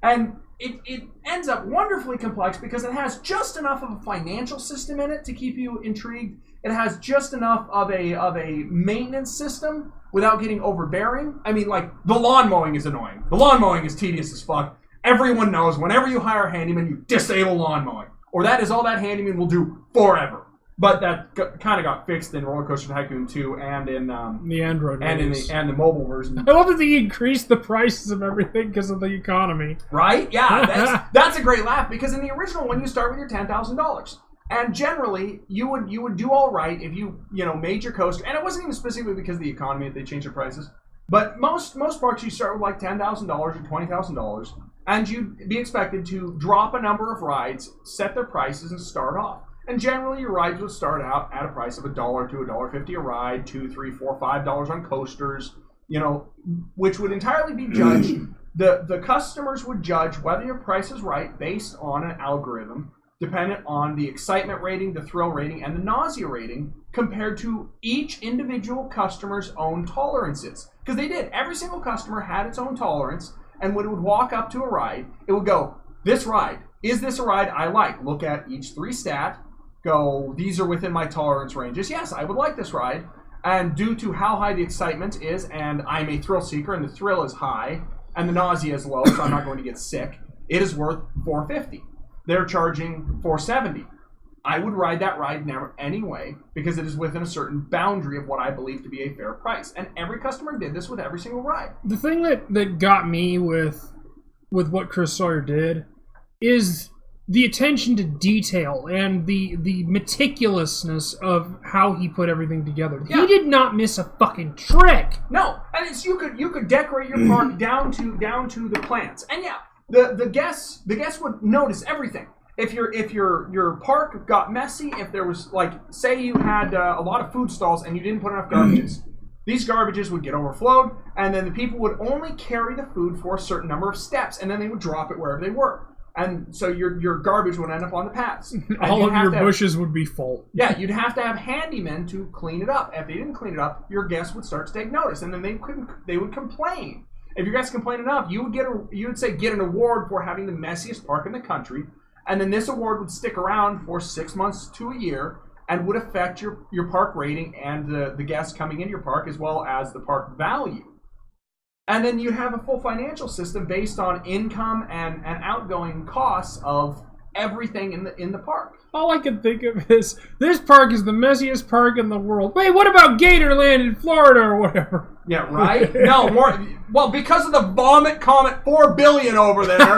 And it ends up wonderfully complex because it has just enough of a financial system in it to keep you intrigued. It has just enough of a maintenance system without getting overbearing. I mean, like, the lawn mowing is annoying. The lawn mowing is tedious as fuck. Everyone knows whenever you hire a handyman, you disable lawn mowing. Or that is all that handyman will do forever. But that kind of got fixed in Roller Coaster Tycoon 2 and in the Android release. and the mobile version. I love that they increased the prices of everything because of the economy. Right? Yeah, that's a great laugh because in the original one you start with your $10,000. And generally you would do all right if you made your coaster, and it wasn't even specifically because of the economy that they changed their prices. But most parks you start with like $10,000 or $20,000, and you'd be expected to drop a number of rides, set their prices, and start off. And generally, your rides would start out at a price of $1 to $1.50 a ride, $2, $3, $4, $5 on coasters, which would entirely be judged. The customers would judge whether your price is right based on an algorithm dependent on the excitement rating, the thrill rating, and the nausea rating compared to each individual customer's own tolerances. Because they did. Every single customer had its own tolerance, and when it would walk up to a ride, it would go, this ride, is this a ride I like? Look at each 3 stat. Go, these are within my tolerance ranges. Yes, I would like this ride. And due to how high the excitement is, and I'm a thrill seeker, and the thrill is high, and the nausea is low, so I'm not going to get sick, it is worth $450. They're charging $470. I would ride that ride never anyway, because it is within a certain boundary of what I believe to be a fair price. And every customer did this with every single ride. The thing that got me with what Chris Sawyer did is the attention to detail and the meticulousness of how he put everything together. Yeah. He did not miss a fucking trick. No, and it's you could decorate your park down to the plants. And yeah, the guests would notice everything. If your park got messy, if there was, like, say you had a lot of food stalls and you didn't put enough garbages, these garbages would get overflowed, and then the people would only carry the food for a certain number of steps, and then they would drop it wherever they were. And so your garbage would end up on the paths. All of your bushes would be full. Yeah, you'd have to have handymen to clean it up. If they didn't clean it up, your guests would start to take notice, and then they would complain. If your guests complained enough, you would say get an award for having the messiest park in the country, and then this award would stick around for 6 months to a year and would affect your park rating and the guests coming into your park as well as the park value. And then you have a full financial system based on income and outgoing costs of everything in the park. All I can think of is, this park is the messiest park in the world. Wait, what about Gatorland in Florida or whatever? Yeah, right? No, more. Well, because of the Vomit Comet 4 billion over there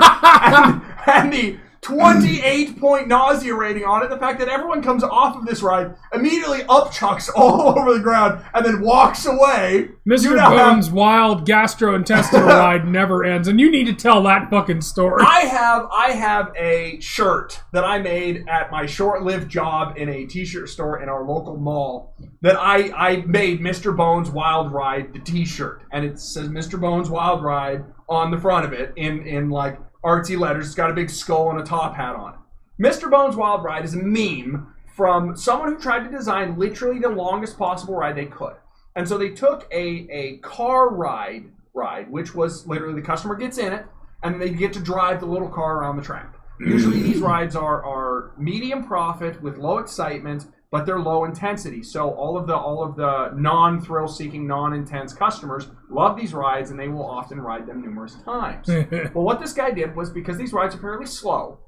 and the 28-point nausea rating on it. The fact that everyone comes off of this ride, immediately upchucks all over the ground, and then walks away. Mr. Bones' wild gastrointestinal ride never ends, and you need to tell that fucking story. I have a shirt that I made at my short-lived job in a t-shirt store in our local mall that I made Mr. Bones' Wild Ride, the t-shirt. And it says Mr. Bones' Wild Ride on the front of it in like artsy letters. It's got a big skull and a top hat on it. Mr. Bones' Wild Ride is a meme from someone who tried to design literally the longest possible ride they could. And so they took a car ride, which was literally the customer gets in it, and they get to drive the little car around the track. Usually these rides are medium profit with low excitement, but they're low intensity. So all of the non-thrill seeking, non-intense customers love these rides, and they will often ride them numerous times. Well, what this guy did was, because these rides are fairly slow,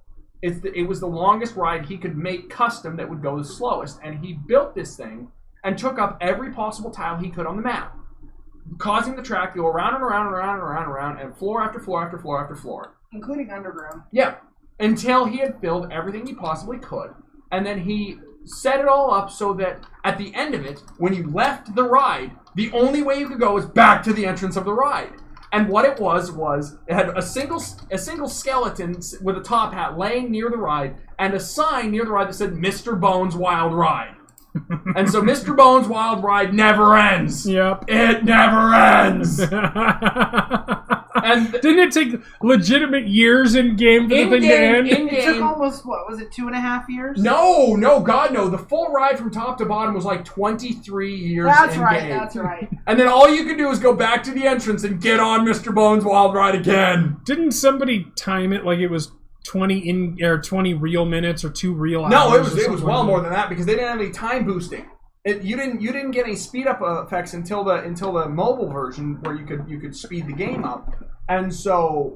it was the longest ride he could make custom that would go the slowest, and he built this thing and took up every possible tile he could on the map, causing the track to go around and around and around and around and around, and floor after floor after floor after floor. Including underground. Yeah. Until he had filled everything he possibly could. And then he set it all up so that at the end of it, when you left the ride, the only way you could go was back to the entrance of the ride. And what it was it had a single skeleton with a top hat laying near the ride, and a sign near the ride that said Mr. Bones' Wild Ride. And so Mr. Bones' Wild Ride never ends. Yep. It never ends. And didn't it take legitimate years in game for the thing to end? It took almost, what, was it 2.5 years? No, God, no. The full ride from top to bottom was like 23 years That's in right, game. that's right. And then all you could do is go back to the entrance and get on Mr. Bones' Wild Ride again. Didn't somebody time it like it was 20 real minutes or 2 real hours? No, it was well more than that, because they didn't have any time boosting. You didn't get any speed up effects until the mobile version, where you could speed the game up, and so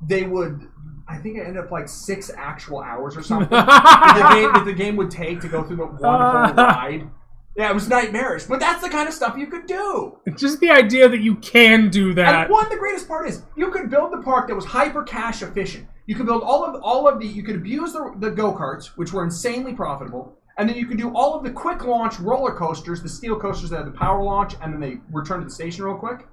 they would. I think it ended up like 6 actual hours or something that the game would take to go through the one whole ride. Yeah, it was nightmarish, but that's the kind of stuff you could do. Just the idea that you can do that. And the greatest part is you could build the park that was hyper cash efficient. You could build you could abuse the go-karts, which were insanely profitable. And then you can do all of the quick launch roller coasters, the steel coasters that had the power launch, and then they return to the station real quick.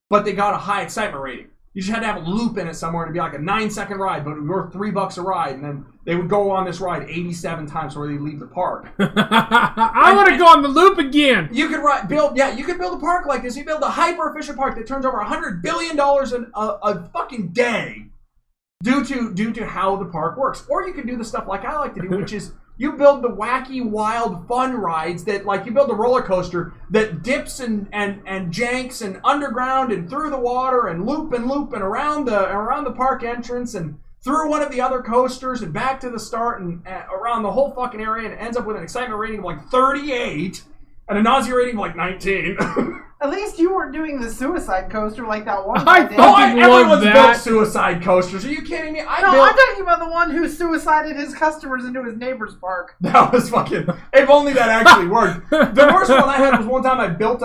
But they got a high excitement rating. You just had to have a loop in it somewhere to be like a 9-second ride, but it was worth $3 a ride. And then they would go on this ride 87 times before they leave the park. I want to go on the loop again. You could build a park like this. You build a hyper efficient park that turns over $100 billion in a fucking day, due to how the park works. Or you can do the stuff like I like to do, which is you build the wacky, wild, fun rides that, like, you build a roller coaster that dips and janks and underground and through the water and loop and around the park entrance and through one of the other coasters and back to the start and around the whole fucking area, and it ends up with an excitement rating of like 38 and a nausea rating of like 19. At least you weren't doing the suicide coaster like that one I guy did. fucking love Everyone's that. built suicide coasters. Are you kidding me? I'm talking about the one who suicided his customers into his neighbor's park. That was fucking. If only that actually worked. The worst one I had was one time I built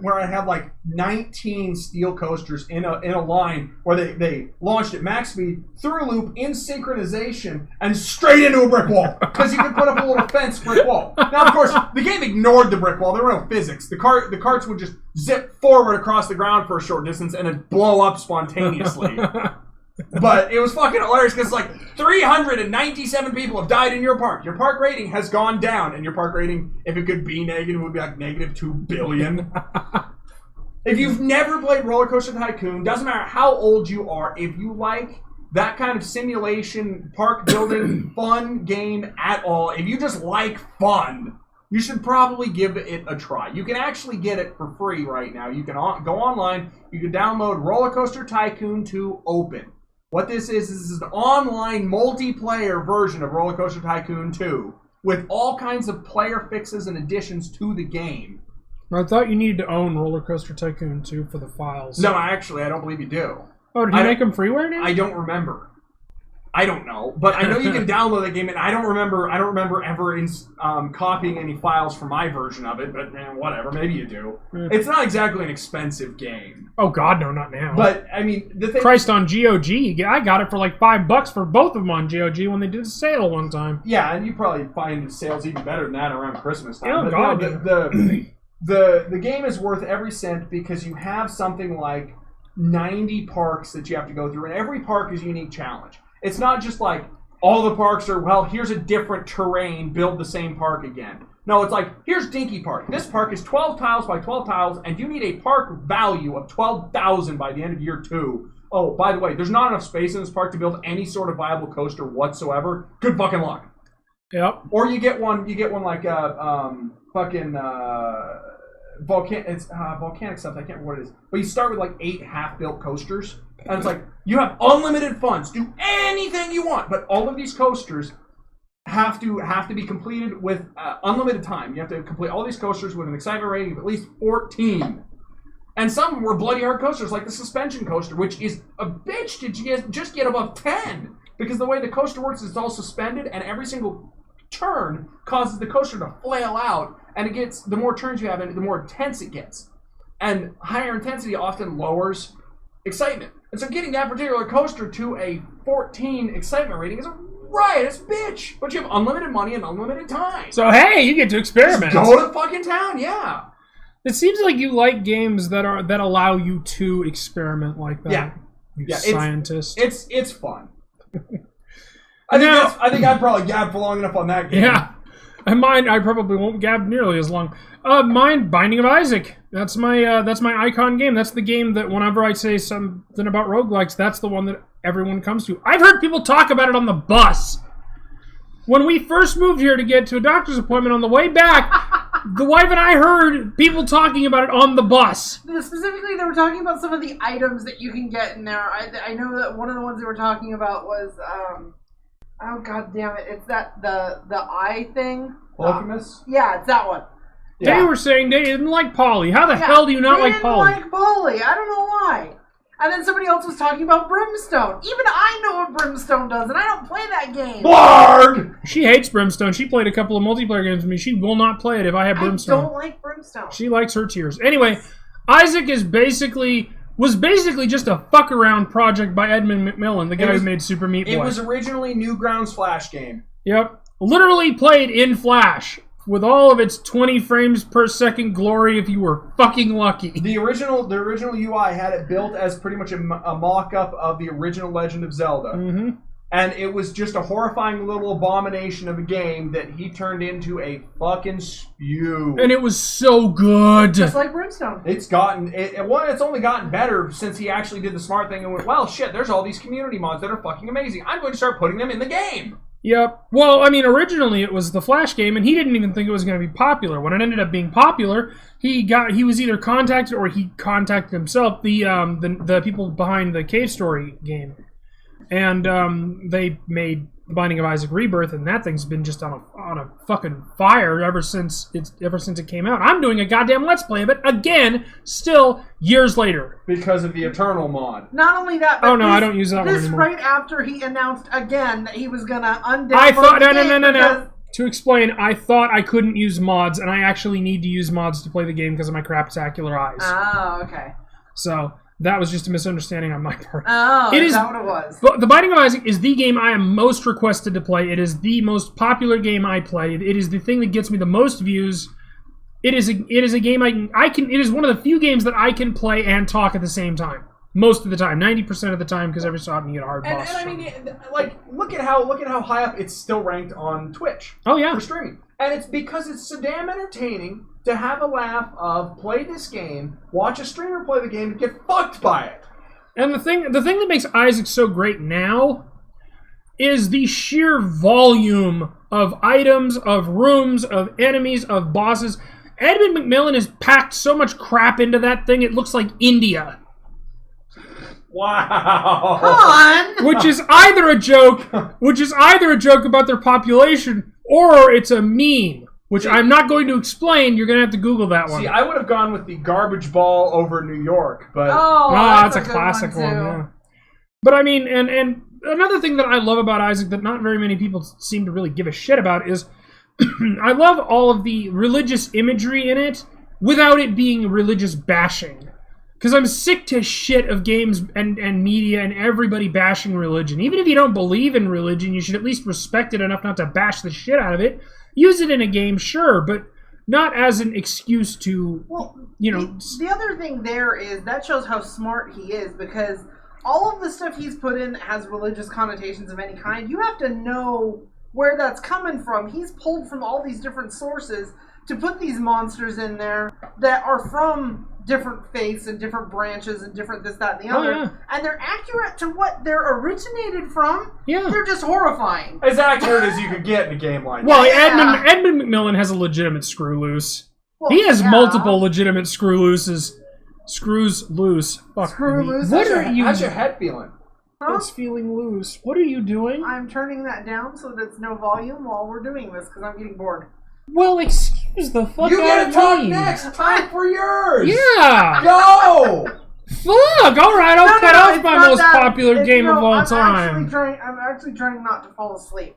where I had like 19 steel coasters in a line where they launched at max speed through a loop in synchronization and straight into a brick wall, because you could put up a little fence brick wall. Now, of course, the game ignored the brick wall. There were no physics. The carts would just zip forward across the ground for a short distance and then blow up spontaneously. But it was fucking hilarious, because like 397 people have died in your park. Your park rating has gone down, and your park rating, if it could be negative, would be like negative 2 billion. If you've never played Roller Coaster Tycoon, doesn't matter how old you are, if you like that kind of simulation, park building, fun game at all, if you just like fun, you should probably give it a try. You can actually get it for free right now. You can go online. You can download Roller Coaster Tycoon 2 Open. What this is an online multiplayer version of Roller Coaster Tycoon 2 with all kinds of player fixes and additions to the game. I thought you needed to own Roller Coaster Tycoon 2 for the files. No, actually, I don't believe you do. Oh, did you make them freeware now? I don't remember. I don't know, but I know you can download that game, and I don't remember ever copying any files for my version of it. But whatever, maybe you do. It's not exactly an expensive game. Oh God, no, not now. But I mean, the thing. Christ, on GOG, I got it for like $5 for both of them on GOG when they did a sale one time. Yeah, and you probably find sales even better than that around Christmas time. Oh God, the game is worth every cent because you have something like 90 parks that you have to go through, and every park is a unique challenge. It's not just like all the parks are, well, here's a different terrain, build the same park again. No, it's like, here's Dinky Park. This park is 12 tiles by 12 tiles, and you need a park value of 12,000 by the end of year 2. Oh, by the way, there's not enough space in this park to build any sort of viable coaster whatsoever. Good fucking luck. Yep. Or you get one like volcanic stuff. I can't remember what it is. But you start with like 8 half-built coasters. And it's like, you have unlimited funds. Do anything you want. But all of these coasters have to be completed with unlimited time. You have to complete all these coasters with an excitement rating of at least 14. And some were bloody hard coasters, like the suspension coaster, which is a bitch to just get above 10. Because the way the coaster works is it's all suspended, and every single turn causes the coaster to flail out. And it gets, the more turns you have in it, the more intense it gets. And higher intensity often lowers excitement. And so getting that particular coaster to a 14 excitement rating is a riotous bitch. But you have unlimited money and unlimited time. So hey, you get to experiment. Just go to fucking town, yeah. It seems like you like games that allow you to experiment like that. Yeah. You scientist. It's fun. I think I'd probably gab for long enough on that game. Yeah. And mine, I probably won't gab nearly as long. Mine, Binding of Isaac. That's my icon game. That's the game that whenever I say something about roguelikes, that's the one that everyone comes to. I've heard people talk about it on the bus. When we first moved here to get to a doctor's appointment on the way back, the wife and I heard people talking about it on the bus. Specifically, they were talking about some of the items that you can get in there. I know that one of the ones they were talking about was... oh god damn it! It's that the eye thing. Polyphemus? Yeah, it's that one. Yeah. They were saying they didn't like Polly. How the hell do you not like Polly? They didn't like Polly. I don't know why. And then somebody else was talking about Brimstone. Even I know what Brimstone does, and I don't play that game. Blarg! She hates Brimstone. She played a couple of multiplayer games with me. She will not play it if I have Brimstone. I don't like Brimstone. She likes her tears. Anyway, Isaac was basically just a fuck around project by Edmund McMillan, the guy who made Super Meat Boy. It was originally Newgrounds Flash game. Yep. Literally played in Flash with all of its 20 frames per second glory if you were fucking lucky. The original UI had it built as pretty much a mock-up of the original Legend of Zelda. Mm-hmm. And it was just a horrifying little abomination of a game that he turned into a fucking spew. And it was so good. Just like Brimstone. It's only gotten better since he actually did the smart thing and went, well, shit, there's all these community mods that are fucking amazing. I'm going to start putting them in the game. Yep. Well, I mean, originally it was the Flash game, and he didn't even think it was going to be popular. When it ended up being popular, he was either contacted or he contacted himself, the people behind the Cave Story game. And they made The Binding of Isaac Rebirth, and that thing's been just on a fucking fire ever since it came out. I'm doing a goddamn Let's Play of it again, still years later. Because of the Eternal mod. Not only that, but I don't use that one anymore. Right after he announced again that he was gonna undownload No. To explain, I thought I couldn't use mods, and I actually need to use mods to play the game because of my craptacular eyes. Oh, okay. So... that was just a misunderstanding on my part. Oh, is that what it was? But The Binding of Isaac is the game I am most requested to play. It is the most popular game I play. It is the thing that gets me the most views. It is a game it is one of the few games that I can play and talk at the same time. Most of the time, 90% of the time, because every so often you get a hard boss. And I mean, like, look at how high up it's still ranked on Twitch. Oh yeah, for streaming, and it's because it's so damn entertaining to have a laugh of play this game, watch a streamer play the game, and get fucked by it. And the thing that makes Isaac so great now is the sheer volume of items, of rooms, of enemies, of bosses. Edmund McMillan has packed so much crap into that thing, it looks like India. Wow. Come on. Which is either a joke about their population, or it's a meme, which I'm not going to explain. You're going to have to Google that one. See, I would have gone with the garbage ball over New York, but that's a classic one. Yeah. But I mean, and another thing that I love about Isaac that not very many people seem to really give a shit about is I love all of the religious imagery in it without it being religious bashing. Because I'm sick to shit of games and media and everybody bashing religion. Even if you don't believe in religion, you should at least respect it enough not to bash the shit out of it. Use it in a game, sure, but not as an excuse to, The other thing there is that shows how smart he is, because all of the stuff he's put in that has religious connotations of any kind, you have to know where that's coming from. He's pulled from all these different sources to put these monsters in there that are from different faiths and different branches and different this, that, and the other. Yeah. And they're accurate to what they're originated from. Yeah. They're just horrifying. As accurate as you could get in a game like that. Well, Edmund McMillen has a legitimate screw loose. Well, he has multiple legitimate screw looses. Screws loose. Fuck screw me. loose? How's your head feeling? Huh? It's feeling loose. What are you doing? I'm turning that down so that it's no volume while we're doing this because I'm getting bored. Well, excuse the fuck you out of me. You gotta talk next. Time for yours. Yeah. Go. Fuck. All right, I'll cut off my most popular game of all time. I'm actually trying not to fall asleep.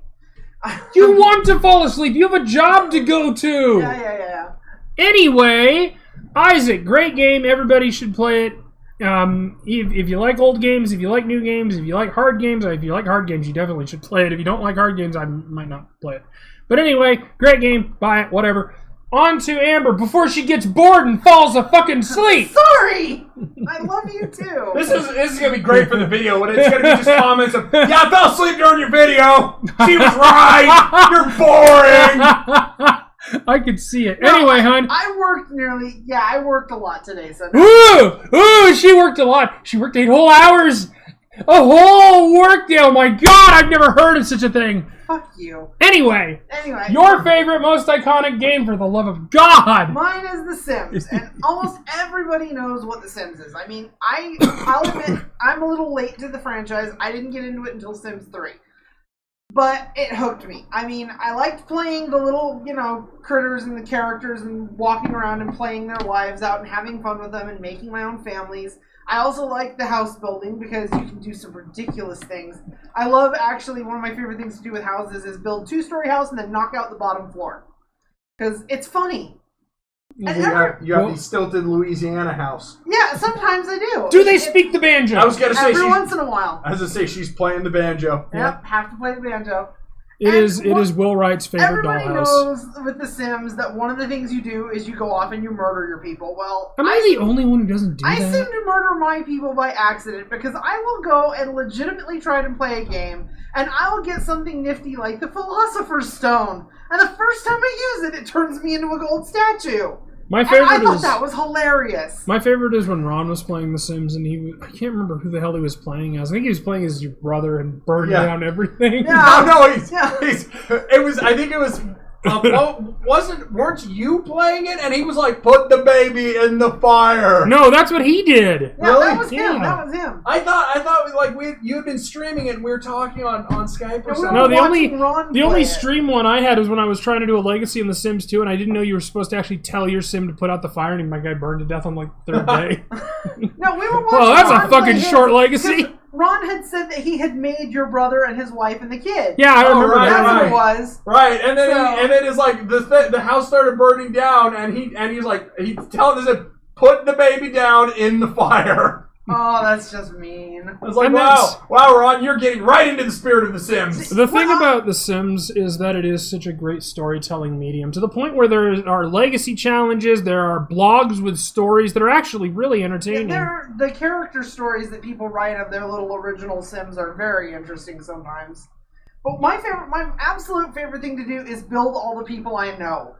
You want to fall asleep. You have a job to go to. Yeah. Anyway, Isaac, great game. Everybody should play it. If you like old games, if you like new games, if you like hard games, if you like hard games, you definitely should play it. If you don't like hard games, I might not play it. But anyway, great game. Buy it, whatever. On to Amber before she gets bored and falls asleep. Sorry! I love you too. This is going to be great for the video, but it's going to be just comments of, yeah, I fell asleep during your video. She was right. You're boring. I could see it. Anyway, hon. I worked a lot today. So Ooh, she worked a lot. She worked 8 whole hours. A whole work day. Oh my god, I've never heard of such a thing. Fuck you. Anyway, your favorite, most iconic game, for the love of God. Mine is The Sims, and almost everybody knows what The Sims is. I mean, I'll admit, I'm a little late to the franchise. I didn't get into it until Sims 3. But it hooked me. I mean, I liked playing the little, critters and the characters and walking around and playing their lives out and having fun with them and making my own families. I also like the house building because you can do some ridiculous things. I love, actually, one of my favorite things to do with houses is build 2-story house and then knock out the bottom floor. Because it's funny. You have the stilted Louisiana house. Yeah, sometimes I do. Do they speak the banjo? I was going to say every once in a while. I was going to say she's playing the banjo. Yep, have to play the banjo. It is Will Wright's favorite dollhouse. Everybody knows with The Sims that one of the things you do is you go off and you murder your people. Well, am I the only one who doesn't do that? I seem to murder my people by accident because I will go and legitimately try to play a game and I will get something nifty like the Philosopher's Stone. And the first time I use it, it turns me into a gold statue. My favorite I thought that was hilarious. My favorite is when Ron was playing The Sims and I can't remember who the hell he was playing as. I think he was playing as your brother and burned down everything. Yeah. I think it was weren't you playing it? And he was like, put the baby in the fire. No, that's what he did. Yeah, really? That was him. That was him. I thought like you had been streaming it and we were talking on Skype or something. No, the only stream one I had was when I was trying to do a legacy in The Sims 2 and I didn't know you were supposed to actually tell your sim to put out the fire and my guy burned to death on like the 3rd day. No, we were watching. Well, that's a fucking short legacy. Ron had said that he had made your brother and his wife and the kid. Yeah, I remember that. That's what it was. Right, and then it's like the house started burning down, and he's like telling us to put the baby down in the fire. Oh, that's just mean. I was like, wow, Ron, you're getting right into the spirit of The Sims. The thing about The Sims is that it is such a great storytelling medium, to the point where there are legacy challenges, there are blogs with stories that are actually really entertaining. Yeah, the character stories that people write of their little original Sims are very interesting sometimes. But my absolute favorite thing to do is build all the people I know.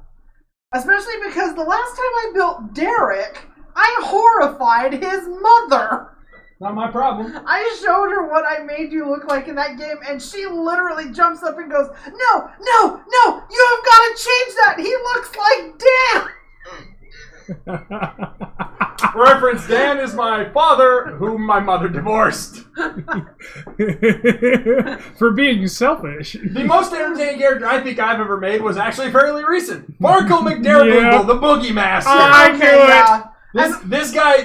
Especially because the last time I built Derek, I horrified his mother. Not my problem. I showed her what I made you look like in that game, and she literally jumps up and goes, No, you have got to change that. He looks like Dan. Reference, Dan is my father, whom my mother divorced. For being selfish. The most entertaining character I think I've ever made was actually fairly recent. Barkle McDaraboogle, the Boogie Master. I knew it. This guy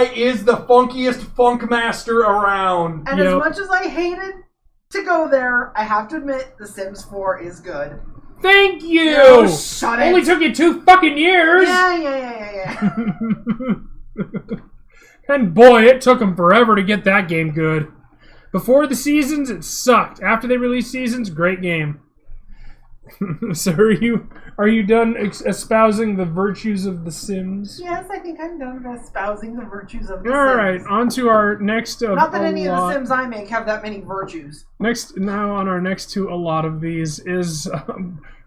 is the funkiest funk master around. And as much as I hated to go there, I have to admit, The Sims 4 is good. Thank you! No, shut it. Only took you 2 fucking years! Yeah. And boy, it took them forever to get that game good. Before the seasons, it sucked. After they released seasons, great game. So are you done espousing the virtues of The Sims? Yes, I think I'm done espousing the virtues of The Sims. Alright, on to our next of Not that any of the Sims I make have that many virtues. Now on our next to a lot of these is...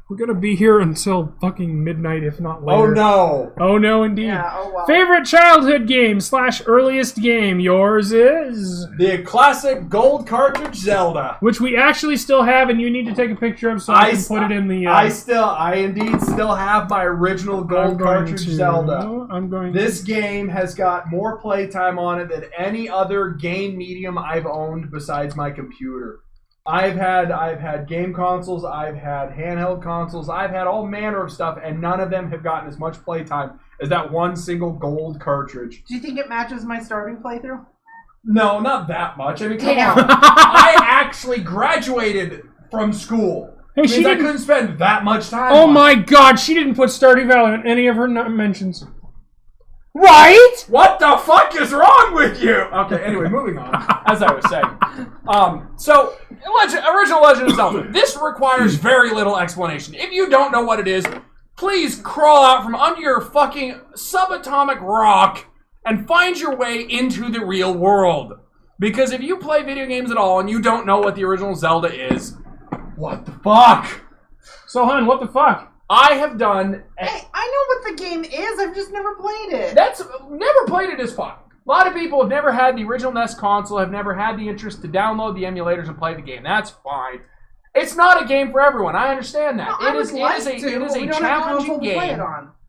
we're gonna be here until fucking midnight, if not later. Oh no! Oh no, indeed. Yeah, oh well. Favorite childhood game / earliest game? Yours is... The classic gold cartridge Zelda. Which we actually still have, and you need to take a picture of so I can put it in the... I indeed still have my original gold cartridge Zelda. This game has got more playtime on it than any other game medium I've owned besides my computer. I've had game consoles, I've had handheld consoles, I've had all manner of stuff, and none of them have gotten as much playtime as that one single gold cartridge. Do you think it matches my starting playthrough? No, not that much. I mean, come on. I actually graduated from school. Hey, I couldn't spend that much time Oh on my god, she didn't put Stardew Valley on any of her mentions. Right? What the fuck is wrong with you? Okay, anyway, moving on. As I was saying. So, original Legend of Zelda. This requires very little explanation. If you don't know what it is, please crawl out from under your fucking subatomic rock and find your way into the real world. Because if you play video games at all and you don't know what the original Zelda is, what the fuck? So, hun, what the fuck? I have done... Hey, I know what the game is, I've just never played it. Never played it is fun. A lot of people have never had the original NES console, have never had the interest to download the emulators and play the game. That's fine. It's not a game for everyone. I understand that. No, It is a challenging game.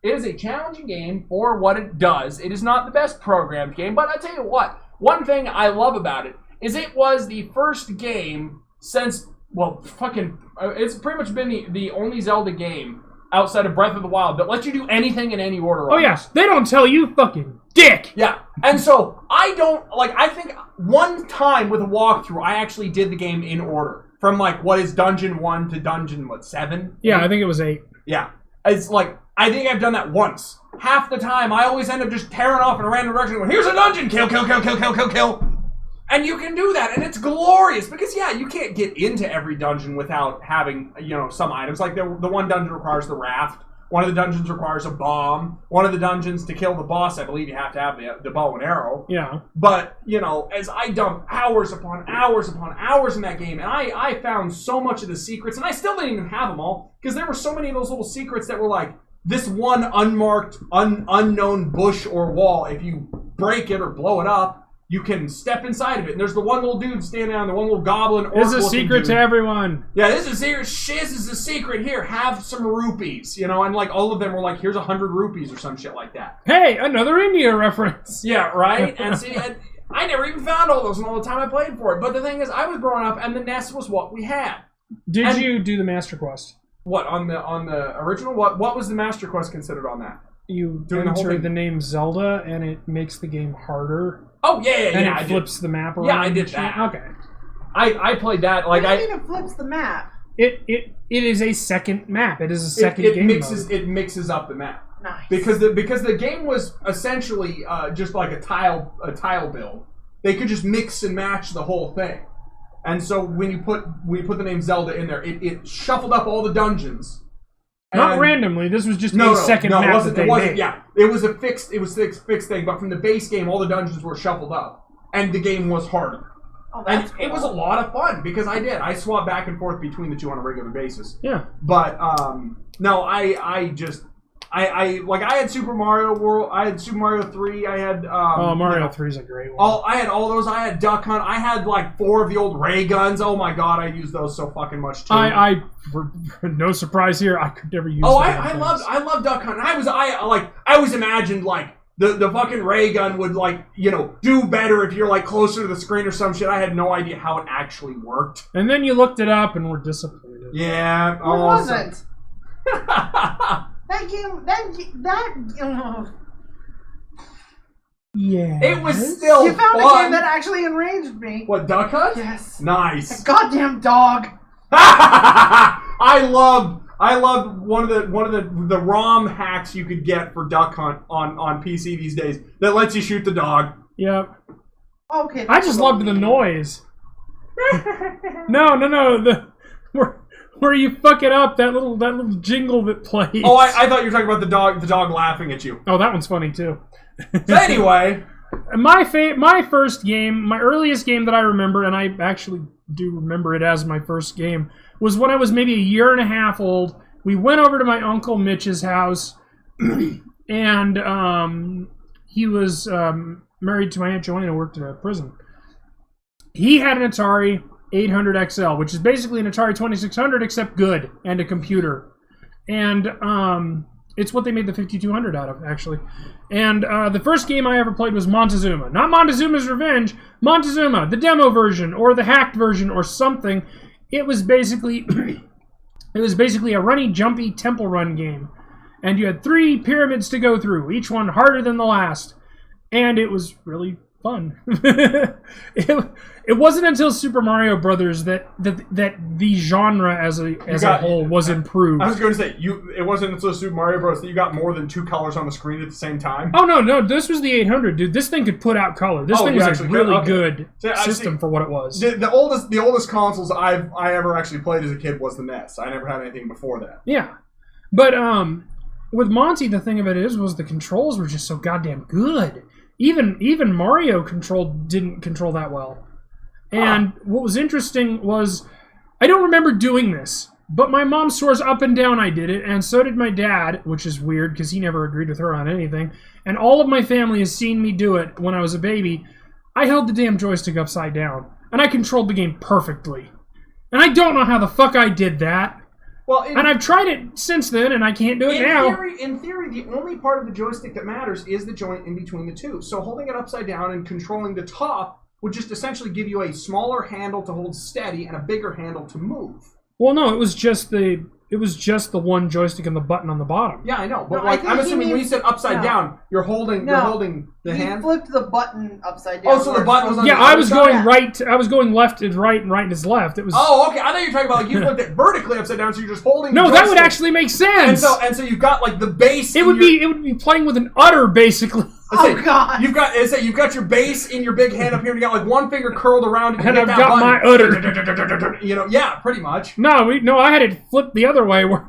It is a challenging game for what it does. It is not the best programmed game, but I tell you what, one thing I love about it is it was the first game since, well, it's pretty much been the only Zelda game outside of Breath of the Wild that lets you do anything in any order. Oh, yes. They don't tell you fucking dick. Yeah. And so, I think one time with a walkthrough, I actually did the game in order. From, what is Dungeon 1 to Dungeon, 7? Yeah, I think it was 8. Yeah. It's I think I've done that once. Half the time, I always end up just tearing off in a random direction going, here's a dungeon! Kill, kill, kill, kill, kill, kill, kill! And you can do that, and it's glorious, because, yeah, you can't get into every dungeon without having, some items. Like, the one dungeon requires the raft. One of the dungeons requires a bomb. One of the dungeons, to kill the boss, I believe you have to have the bow and arrow. Yeah. But, as I dumped hours upon hours upon hours in that game, and I found so much of the secrets, and I still didn't even have them all, because there were so many of those little secrets that were like, this one unmarked, unknown bush or wall, if you break it or blow it up, you can step inside of it, and there's the one little dude standing on the one little goblin. It's a secret to everyone. Yeah, this is a secret. Shiz is a secret. Here, have some rupees, and all of them were like, here's 100 rupees or some shit like that. Hey, another India reference. Yeah, right. And see, I never even found all those in all the time I played for it. But the thing is, I was growing up, and the NES was what we had. Did you do the Master Quest? What on the original? What was the Master Quest considered on that? You enter the name Zelda, and it makes the game harder. Oh, yeah. And it flips the map around. Yeah, I did that. Okay. I played that. What do you mean it flips the map? It is a second map. It is a second game mode. It mixes up the map. Nice. Because the game was essentially just like a tile build. They could just mix and match the whole thing. And so when you put the name Zelda in there, it shuffled up all the dungeons. Not randomly. This was just a second map. It wasn't. Yeah, it was a fixed thing. But from the base game, all the dungeons were shuffled up, and the game was harder. Oh, that's cool. It was a lot of fun because I swapped back and forth between the two on a regular basis. Yeah. But no, I had Super Mario World. I had Super Mario 3. I had Mario 3 is a great one. I had all those. I had Duck Hunt. I had 4 of the old ray guns. Oh my god, I used those so fucking much too. No surprise here. I could never use. I loved Duck Hunt. I always imagined the fucking ray gun would do better if you're closer to the screen or some shit. I had no idea how it actually worked. And then you looked it up and were disappointed. Yeah, it wasn't. That game. Yeah. It was still You found fun. a game that actually enraged me. What, Duck Hunt? Yes. Nice. That goddamn dog. I loved one of the ROM hacks you could get for Duck Hunt on PC these days that lets you shoot the dog. Yep. Okay. I just loved the noise. No. Where you fuck it up, that little jingle that plays. Oh, I thought you were talking about the dog laughing at you. Oh, that one's funny too. So anyway, my first game, my earliest game that I remember, and I actually do remember it as my first game, was when I was maybe a year and a half old. We went over to my Uncle Mitch's house, and he was married to my Aunt Joanne and worked at a prison. He had an Atari 800 XL, which is basically an Atari 2600 except good, and a computer. And it's what they made the 5200 out of, actually. And the first game I ever played was Montezuma. Not Montezuma's Revenge, Montezuma, the demo version, or the hacked version, or something. It was basically a runny, jumpy temple run game. And you had 3 pyramids to go through, each one harder than the last. And it was really fun. It wasn't until Super Mario Brothers that the genre as a whole was improved. I was going to say it wasn't until Super Mario Bros. That you got more than 2 colors on the screen at the same time. Oh no! This was the 800, dude. This thing could put out color. This thing was a really good system for what it was. The oldest consoles I ever actually played as a kid was the NES. I never had anything before that. Yeah, but with Monty, the thing of it was the controls were just so goddamn good. Even Mario didn't control that well. And what was interesting was, I don't remember doing this, but my mom swears up and down I did it, and so did my dad, which is weird because he never agreed with her on anything. And all of my family has seen me do it when I was a baby. I held the damn joystick upside down, and I controlled the game perfectly. And I don't know how the fuck I did that. Well, and I've tried it since then, and I can't do it now. In theory, the only part of the joystick that matters is the joint in between the two. So holding it upside down and controlling the top would just essentially give you a smaller handle to hold steady and a bigger handle to move. Well, no, it was just the one joystick and the button on the bottom. Yeah, I know, but I'm assuming when you said upside down, you're holding the hand. You flipped the button upside down. Oh, so the button was on the I was going right. I was going left is right and right is left. It was. Oh, okay. I thought you were talking about you flipped it vertically upside down, so you're just holding. No, that would actually make sense. And so you've got like the base. It would be playing with an udder basically. God! You've got your base in your big hand up here, and you got like one finger curled around it. And I've got my udder. Yeah, pretty much. No, I had it flipped the other way. Well,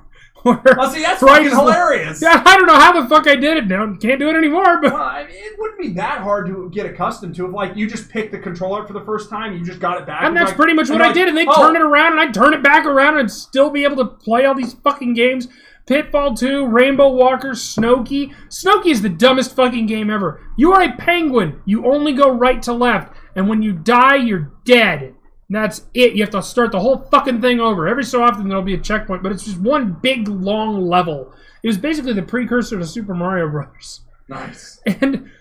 see, that's fucking hilarious. Yeah, I don't know how the fuck I did it now. Can't do it anymore. But well, I mean, it wouldn't be that hard to get accustomed to. If like you just picked the controller up for the first time, you just got it back. And that's pretty much what I did. And they'd turn it around, and I'd turn it back around, and still be able to play all these fucking games. Pitfall 2, Rainbow Walker, Snooki. Snooki is the dumbest fucking game ever. You are a penguin. You only go right to left. And when you die, you're dead. That's it. You have to start the whole fucking thing over. Every so often there'll be a checkpoint, but it's just one big, long level. It was basically the precursor to Super Mario Bros. Nice. And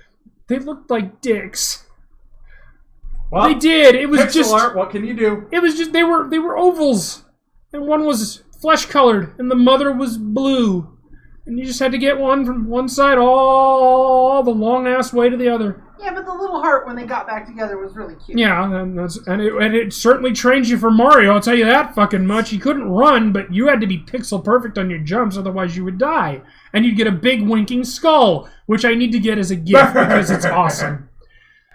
they looked like dicks. Well, they did. It was just... art, what can you do? It was just... They were ovals. And one was flesh-colored, and the mother was blue. And you just had to get one from one side all the long-ass way to the other. Yeah, but the little heart when they got back together was really cute. Yeah, and it certainly trains you for Mario, I'll tell you that fucking much. You couldn't run, but you had to be pixel perfect on your jumps, otherwise you would die. And you'd get a big winking skull, which I need to get as a gift because it's awesome.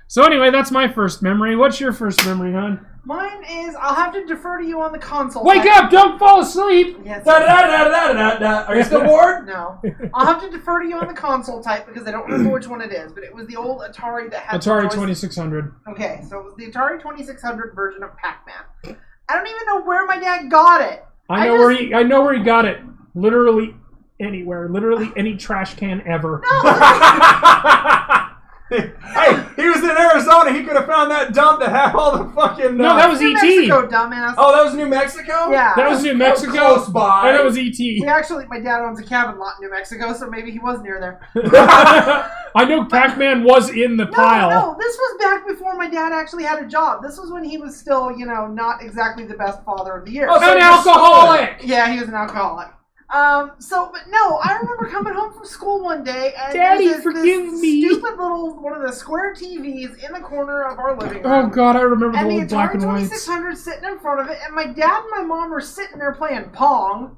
So anyway, that's my first memory. What's your first memory, hon? Mine is, I'll have to defer to you on the console. Wake up! Don't fall asleep! Yes. Are you still bored? No. I'll have to defer to you on the console type because I don't remember which one it is, but it was the old Atari that had Atari 2600. Okay, so it was the Atari 2600 version of Pac-Man. I don't even know where my dad got it. I know where he got it. Literally anywhere. Literally any trash can ever. No. Hey, he was in Arizona. He could have found that dump that had all the fucking... No, that was New E.T. Mexico, dumbass. Oh, that was New Mexico? Yeah. That was New Mexico. Close by. And that was E.T. My dad owns a cabin lot in New Mexico, so maybe he was near there. I know Pac-Man was in the pile. No, this was back before my dad actually had a job. This was when he was still, not exactly the best father of the year. Oh, so an alcoholic! Yeah, he was an alcoholic. But no, I remember coming home from school one day and Daddy, there's forgive this me. stupid little one of the square TVs in the corner of our living room. Oh God, I remember And the the old black Atari and whites. 2600 sitting in front of it, and my dad and my mom were sitting there playing Pong.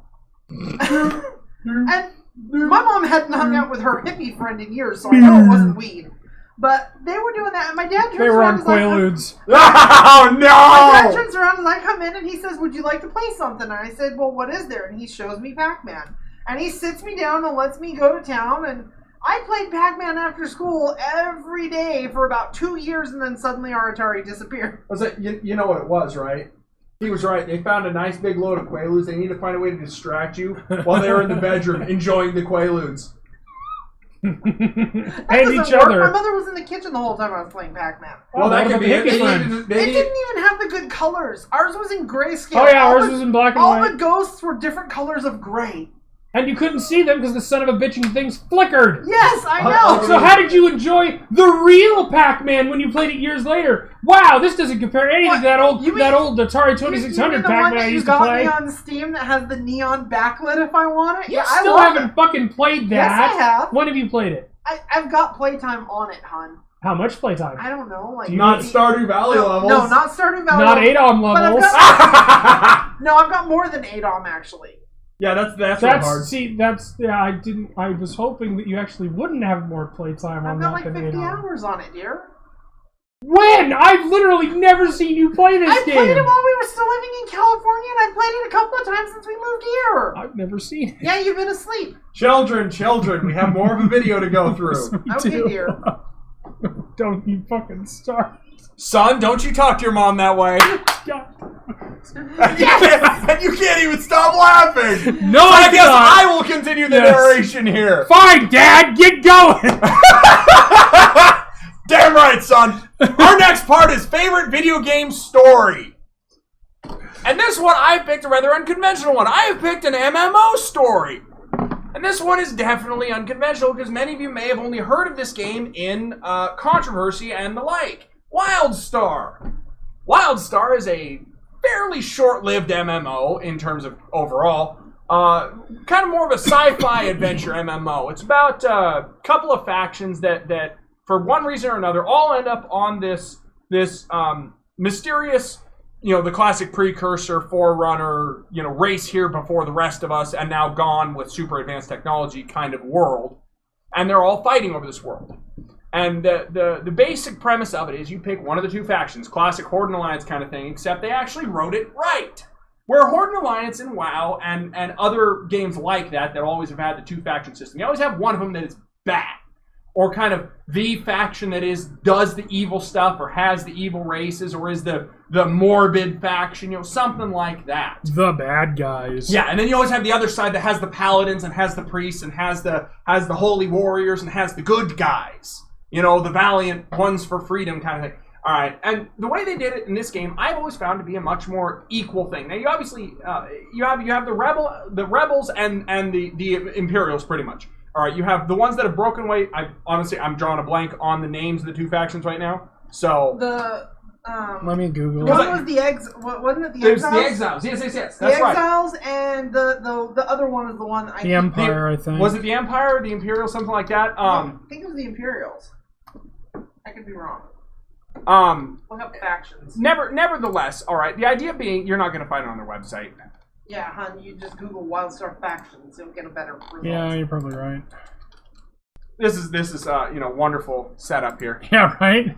And my mom hadn't hung out with her hippie friend in years, so I know it wasn't weed. But they were doing that, and my dad turns They were around on Quaaludes. Oh no! My dad turns around and I come in and he says, "Would you like to play something?" And I said, "Well, what is there?" And he shows me Pac-Man. And he sits me down and lets me go to town, and I played Pac-Man after school every day for about 2 years, and then suddenly our Atari disappeared. Was it, you know what it was, right? He was right. They found a nice big load of Quaaludes. They need to find a way to distract you while they were in the bedroom enjoying the Quaaludes. And each other. My mother was in the kitchen the whole time I was playing Pac-Man. Well, that could be it. It didn't even have the good colors. Ours was in grayscale. Oh yeah, ours was in black and white. All the ghosts were different colors of gray. And you couldn't see them because the son of a bitching things flickered. Yes, I know. So how did you enjoy the real Pac-Man when you played it years later? Wow, this doesn't compare anything to that old Atari 2600 Pac-Man I used to play. You got me on Steam that has the neon backlit if I want it? You still haven't fucking played that. Yes, I have. When have you played it? I've got playtime on it, hon. How much playtime? I don't know. Like not Stardew Valley levels. No, not Stardew Valley. Not ADOM levels. No, I've got more than ADOM actually. Yeah, that's hard. See, I was hoping that you actually wouldn't have more playtime on that than 50 ADOM. hours on it, dear. When? I've literally never seen you play this game. I played it while we were still living in California, and I played it a couple of times since we moved here. I've never seen it. Yeah, you've been asleep. Children, we have more of a video to go through. Okay, dear. Don't you fucking start. Son, don't you talk to your mom that way. And you can't even stop laughing. No, so I guess I will continue the narration here. Fine, Dad, get going. Damn right, son. Our next part is favorite video game story. And this one, I picked a rather unconventional one. I have picked an MMO story. And this one is definitely unconventional because many of you may have only heard of this game in controversy and the like. WildStar. WildStar is a fairly short-lived MMO in terms of overall. Kind of more of a sci-fi adventure MMO. It's about a couple of factions that for one reason or another, all end up on this mysterious, the classic precursor, forerunner, race here before the rest of us and now gone with super advanced technology kind of world. And they're all fighting over this world. And the basic premise of it is you pick one of the two factions, classic Horde and Alliance kind of thing, except they actually wrote it right. Where Horde and Alliance in WoW and other games like that always have had the two-faction system, you always have one of them that is bad. Or kind of the faction that does the evil stuff or has the evil races or is the morbid faction, something like that. The bad guys. Yeah, and then you always have the other side that has the paladins and has the priests and has the holy warriors and has the good guys. The valiant ones for freedom kind of thing. All right, and the way they did it in this game, I've always found to be a much more equal thing. Now, you obviously you have the rebels and the Imperials pretty much. All right, you have the ones that have broken away. I'm drawing a blank on the names of the two factions right now. So let me Google. One was the wasn't it the Exiles? Exiles? The Exiles. Yes. That's the Exiles, right. And the other one is the one. The Empire, I think. Was it the Empire or the Imperial, something like that? I think it was the Imperials. I could be wrong. Look up factions. Nevertheless, all right. The idea being, you're not going to find it on their website. Yeah, hon. You just Google WildStar factions, you'll get a better result. Yeah, you're probably right. This is wonderful setup here. Yeah, right.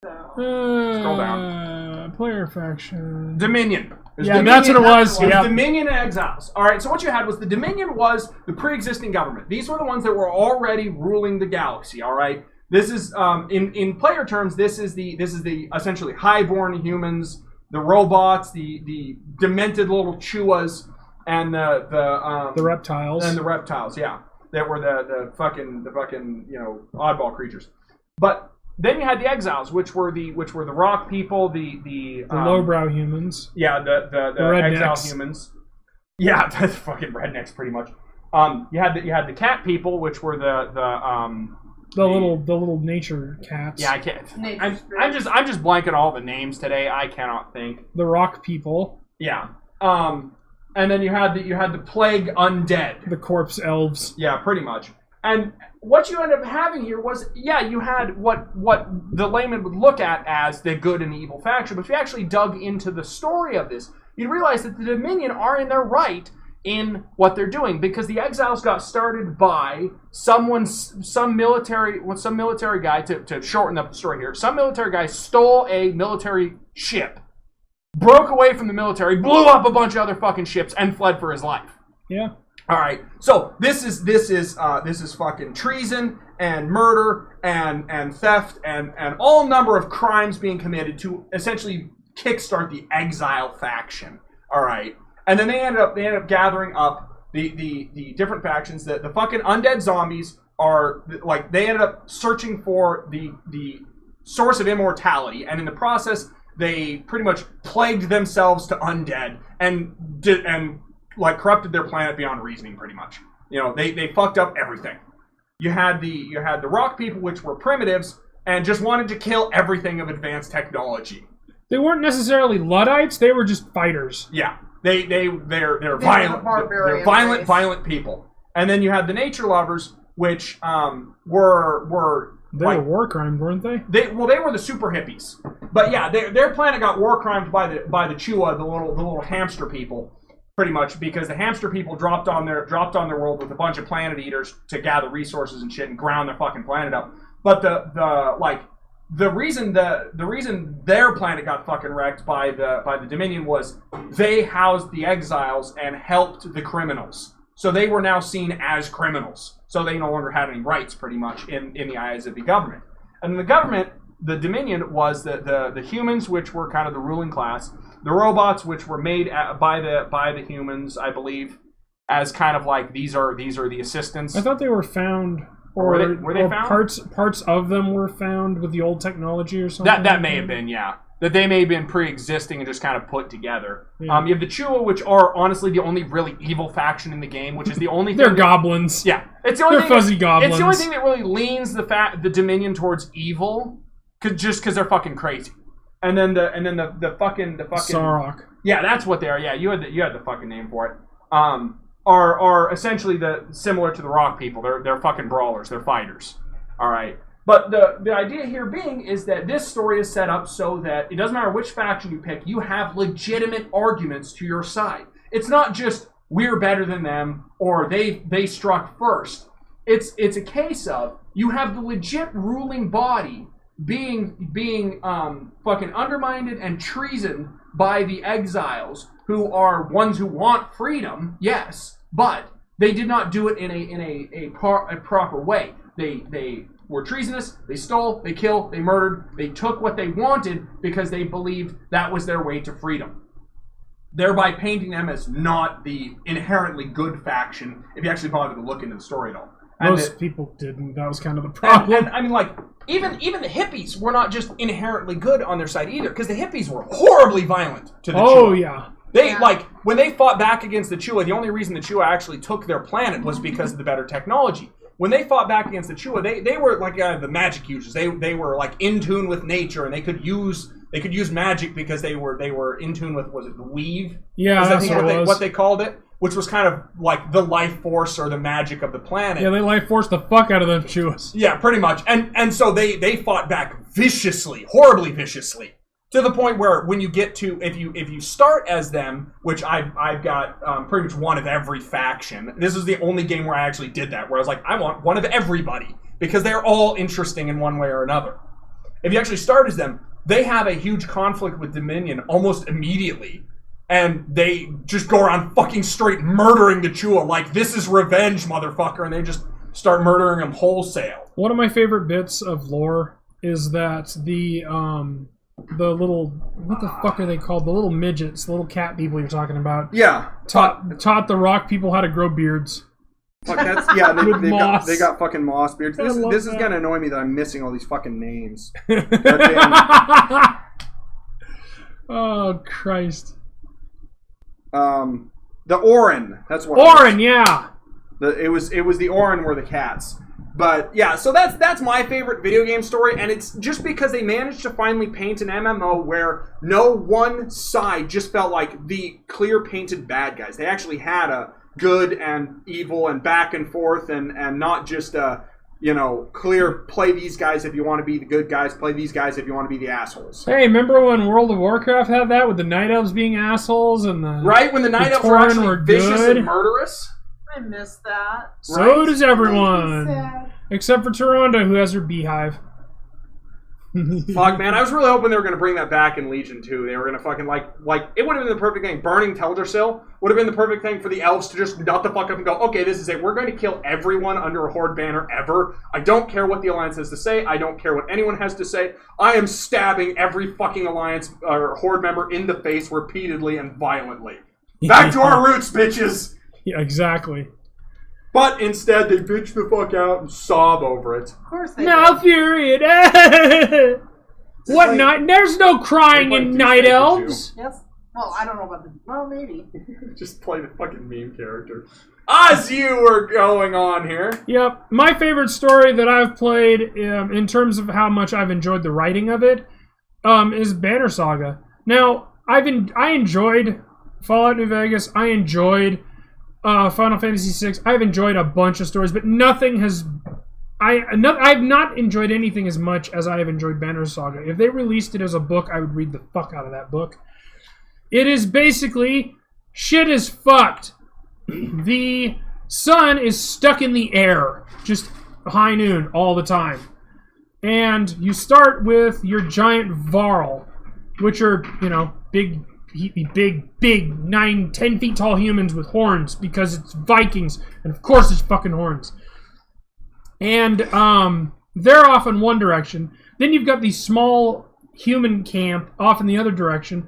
Scroll down. Player faction. Dominion. That's what it was. Yeah. Dominion and Exiles. All right. So what you had was the Dominion was the pre-existing government. These were the ones that were already ruling the galaxy. All right. This is in player terms. This is the essentially highborn humans, the robots, the demented little Chuas, and the reptiles. And the reptiles. Yeah, that were the fucking oddball creatures. But then you had the Exiles, which were the rock people, the lowbrow humans. Yeah, the exile humans. Yeah, that's fucking rednecks, pretty much. You had the cat people, which were the little nature cats. Yeah, I can't. I'm just blanking all the names today. I cannot think. The rock people. Yeah. And And then you had the plague undead. The corpse elves. Yeah, pretty much. And what you end up having here was, you had what the layman would look at as the good and the evil faction, but if you actually dug into the story of this, you'd realize that the Dominion are in their right in what they're doing, because the exiles got started by some military guy, to shorten up the story here, some military guy stole a military ship, broke away from the military, blew up a bunch of other fucking ships, and fled for his life. Yeah. All right, so this is fucking treason and murder and theft and all number of crimes being committed to essentially kickstart the exile faction. All right, and then they ended up gathering up the different factions. The fucking undead zombies are like, they ended up searching for the source of immortality, and in the process they pretty much plagued themselves to undead and corrupted their planet beyond reasoning, pretty much. You know, they fucked up everything. You had the rock people, which were primitives and just wanted to kill everything of advanced technology. They weren't necessarily Luddites, they were just fighters. Yeah. They're violent people. And then you had the nature lovers, which were they were war crimes, weren't they? They were the super hippies. But yeah, their planet got war crimed by the Chua, the little hamster people. Pretty much, because the hamster people dropped on their world with a bunch of planet eaters to gather resources and shit and ground their fucking planet up. But the reason their planet got fucking wrecked by the Dominion was they housed the exiles and helped the criminals. So they were now seen as criminals. So they no longer had any rights, pretty much, in the eyes of the government. And the government, the Dominion, was the humans, which were kind of the ruling class. The robots, which were made by the humans, I believe, as kind of like these are the assistants. I thought they were found, were they found? Parts of them were found with the old technology or something. That may have been, yeah. That they may have been pre-existing and just kind of put together. Yeah. You have the Chua, which are honestly the only really evil faction in the game, which is the only thing. They're goblins. Yeah, it's the only thing. They're fuzzy goblins. It's the only thing that really leans the Dominion towards evil, just because they're fucking crazy. And then the fucking Sarok. Yeah, that's what they are. Yeah, you had the fucking name for it. Are essentially similar to the rock people. They're fucking brawlers. They're fighters. All right. But the idea here being is that this story is set up so that it doesn't matter which faction you pick, you have legitimate arguments to your side. It's not just we're better than them or they struck first. It's a case of you have the legit ruling body being fucking undermined and treasoned by the exiles, who are ones who want freedom, yes, but they did not do it in a proper way. They were treasonous, they stole, they killed, they murdered, they took what they wanted because they believed that was their way to freedom, thereby painting them as not the inherently good faction if you actually bother to look into the story at all. Most people didn't. That was kind of the problem. And I mean, like, even the hippies were not just inherently good on their side either, because the hippies were horribly violent to the Chua. Oh, yeah. Like, when they fought back against the Chua, the only reason the Chua actually took their planet was because of the better technology. When they fought back against the Chua, they were like the magic users. They were like in tune with nature, and they could use magic because they were in tune with, was it the weave? Yeah, that's what they called it. Which was kind of like the life force or the magic of the planet. Yeah, they life forced the fuck out of them Chuas. Yeah, pretty much. And so they fought back viciously, horribly viciously. To the point where when you get to, if you start as them, which I've got pretty much one of every faction. This is the only game where I actually did that, where I was like, I want one of everybody. Because they're all interesting in one way or another. If you actually start as them, they have a huge conflict with Dominion almost immediately. And they just go around fucking straight murdering the Chua like, this is revenge, motherfucker. And they just start murdering them wholesale. One of my favorite bits of lore is that the little, what the fuck are they called? The little midgets, the little cat people you're talking about. Yeah. Taught the rock people how to grow beards. Fuck, that's, yeah, they got fucking moss beards. This is gonna annoy me that I'm missing all these fucking names. Oh, Christ. The Orin. That's what. Orin, yeah. It was the Orin were the cats. But yeah, so that's my favorite video game story, and it's just because they managed to finally paint an MMO where no one side just felt like the clear painted bad guys. They actually had a good and evil and back and forth, and not just clear play these guys if you want to be the good guys, play these guys if you want to be the assholes. Hey, remember when World of Warcraft had that with the Night Elves being assholes and when the Night Elves were actually vicious and murderous? I missed that. So does everyone. Except for Toronto, who has her beehive. Fuck, man. I was really hoping they were going to bring that back in Legion 2. They were going to fucking, like, it would have been the perfect thing. Burning Teldrassil would have been the perfect thing for the elves to just nut the fuck up and go, okay, this is it. We're going to kill everyone under a Horde banner ever. I don't care what the Alliance has to say. I don't care what anyone has to say. I am stabbing every fucking Alliance or Horde member in the face repeatedly and violently. Back to our roots, bitches! Yeah, exactly. But instead, they bitch the fuck out and sob over it. Of course they Malfurion! What night? There's no crying in Night Elves! Yes. Well, I don't know about the... Well, maybe. Just play the fucking meme character. As you were going on here. Yep. My favorite story that I've played, in terms of how much I've enjoyed the writing of it, is Banner Saga. Now, I enjoyed Fallout New Vegas. I enjoyed... Final Fantasy VI. I've enjoyed a bunch of stories, but nothing has... I've not enjoyed anything as much as I have enjoyed Banner Saga. If they released it as a book, I would read the fuck out of that book. It is basically... Shit is fucked. The sun is stuck in the air. Just high noon all the time. And you start with your giant Varl, which are, big... 9-10 feet tall humans with horns because it's Vikings, and of course it's fucking horns. And they're off in one direction. Then you've got these small human camp off in the other direction.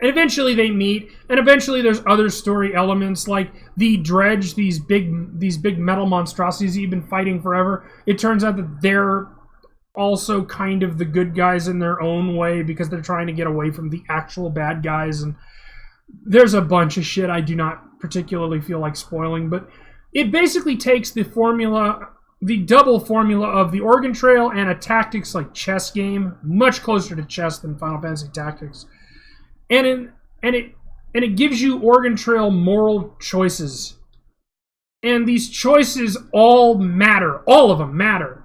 And eventually they meet, and eventually there's other story elements like the Dredge, these big metal monstrosities that you've been fighting forever. It turns out that they're also kind of the good guys in their own way because they're trying to get away from the actual bad guys, and there's a bunch of shit I do not particularly feel like spoiling, but it basically takes the double formula of the Oregon Trail and a tactics like chess game, much closer to chess than Final Fantasy Tactics, and it gives you Oregon Trail moral choices, and these choices all matter, all of them matter,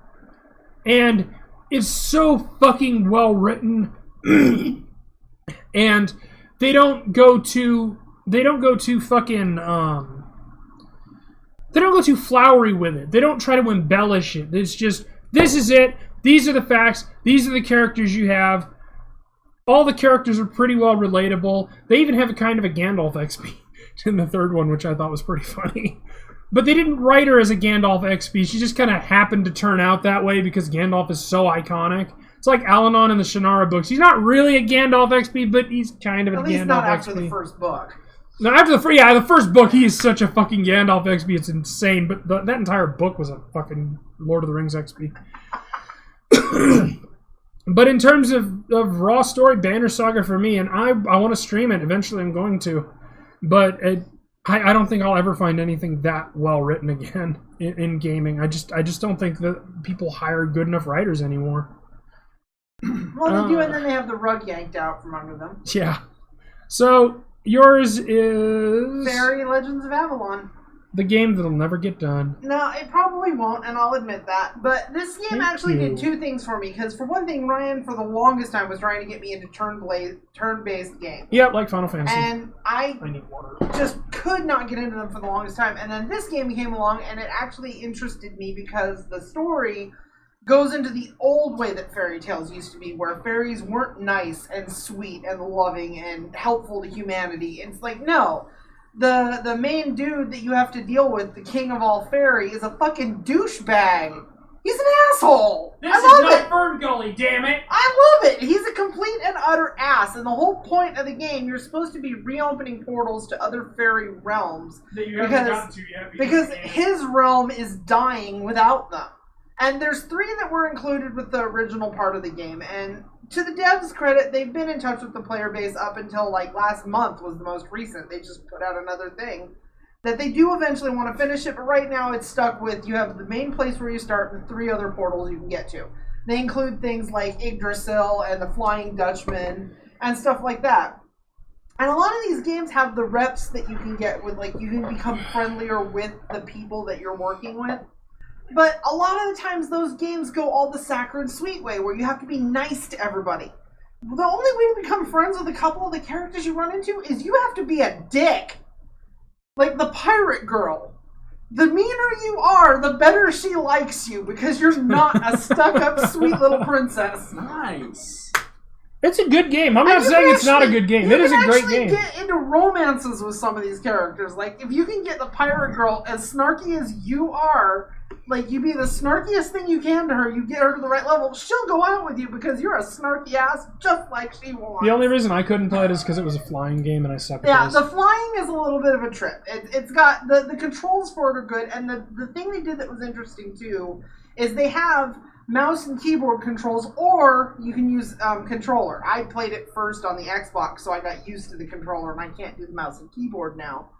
and it's so fucking well written, and they don't go too fucking they don't go too flowery with it. They don't try to embellish it. It's just, this is it. These are the facts. These are the characters you have. All the characters are pretty well relatable. They even have a kind of a Gandalf XP in the third one, which I thought was pretty funny. But they didn't write her as a Gandalf XP. She just kind of happened to turn out that way because Gandalf is so iconic. It's like Alanon in the Shannara books. He's not really a Gandalf XP, but he's kind of a Gandalf XP. At least not after the first book. No, after the first book, he is such a fucking Gandalf XP. It's insane. But that entire book was a fucking Lord of the Rings XP. But in terms of raw story, Banner Saga for me, and I want to stream it. Eventually I'm going to. But I don't think I'll ever find anything that well written again in gaming. I just don't think that people hire good enough writers anymore. Well, they do, and then they have the rug yanked out from under them. Yeah. So yours is Fairy Legends of Avalon. The game that'll never get done. No, it probably won't, and I'll admit that. But this game actually did two things for me. Because for one thing, Ryan, for the longest time, was trying to get me into turn-based games. Yeah, like Final Fantasy. And I need water. Just could not get into them for the longest time. And then this game came along, and it actually interested me because the story goes into the old way that fairy tales used to be, where fairies weren't nice and sweet and loving and helpful to humanity. And it's like, no. The main dude that you have to deal with, the king of all fairy, is a fucking douchebag. He's an asshole. This is not Fern Gully, damn it. I love it. He's a complete and utter ass. And the whole point of the game, you're supposed to be reopening portals to other fairy realms. That you haven't gotten to yet. Because his realm is dying without them. And there's 3 that were included with the original part of the game. And to the devs' credit, they've been in touch with the player base up until, like, last month was the most recent. They just put out another thing. that they do eventually want to finish it, but right now it's stuck with, you have the main place where you start and 3 other portals you can get to. They include things like Yggdrasil and the Flying Dutchman and stuff like that. And a lot of these games have the reps that you can get with, like, you can become friendlier with the people that you're working with. But a lot of the times those games go all the saccharine sweet way, where you have to be nice to everybody. The only way to become friends with a couple of the characters you run into is you have to be a dick. Like the pirate girl. The meaner you are, the better she likes you, because you're not a stuck-up sweet little princess. Nice. It's a good game. I'm not saying it's not a good game. It is a great game. You can actually get into romances with some of these characters. Like, if you can get the pirate girl as snarky as you are, like, you be the snarkiest thing you can to her, you get her to the right level, she'll go out with you because you're a snarky ass just like she wants. The only reason I couldn't play it is because it was a flying game and I suck at Yeah, those. the flying is a little bit of a trip. It's got, the controls for it are good, and the thing they did that was interesting, too, is they have mouse and keyboard controls, or you can use controller. I played it first on the Xbox, so I got used to the controller, and I can't do the mouse and keyboard now.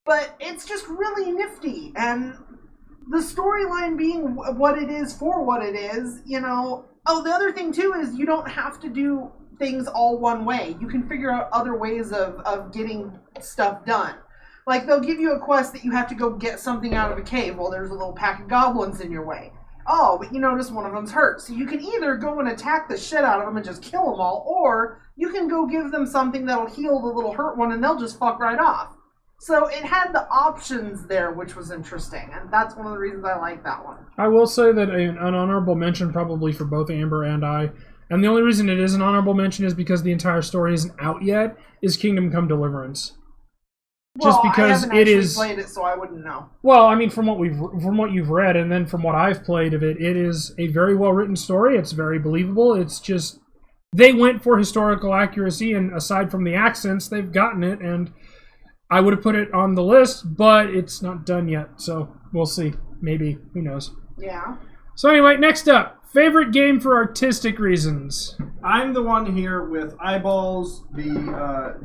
But it's just really nifty, and the storyline being what it is for what it is, you know. Oh, the other thing, too, is you don't have to do things all one way. You can figure out other ways of getting stuff done. Like, they'll give you a quest that you have to go get something out of a cave. Well, there's a little pack of goblins in your way. Oh, but you notice one of them's hurt. So you can either go and attack the shit out of them and just kill them all, or you can go give them something that'll heal the little hurt one and they'll just fuck right off. So it had the options there, which was interesting, and that's one of the reasons I like that one. I will say that an honorable mention probably for both Amber and I, and the only reason it is an honorable mention is because the entire story isn't out yet, is Kingdom Come Deliverance. Just because I haven't played it, so I wouldn't know. Well, I mean, from what you've read, and then from what I've played of it, it is a very well written story. It's very believable. It's just they went for historical accuracy, and aside from the accents, they've gotten it. And I would have put it on the list, but it's not done yet, so we'll see. Maybe, who knows? Yeah. So anyway, next up. Favorite game for artistic reasons? I'm the one here with eyeballs, the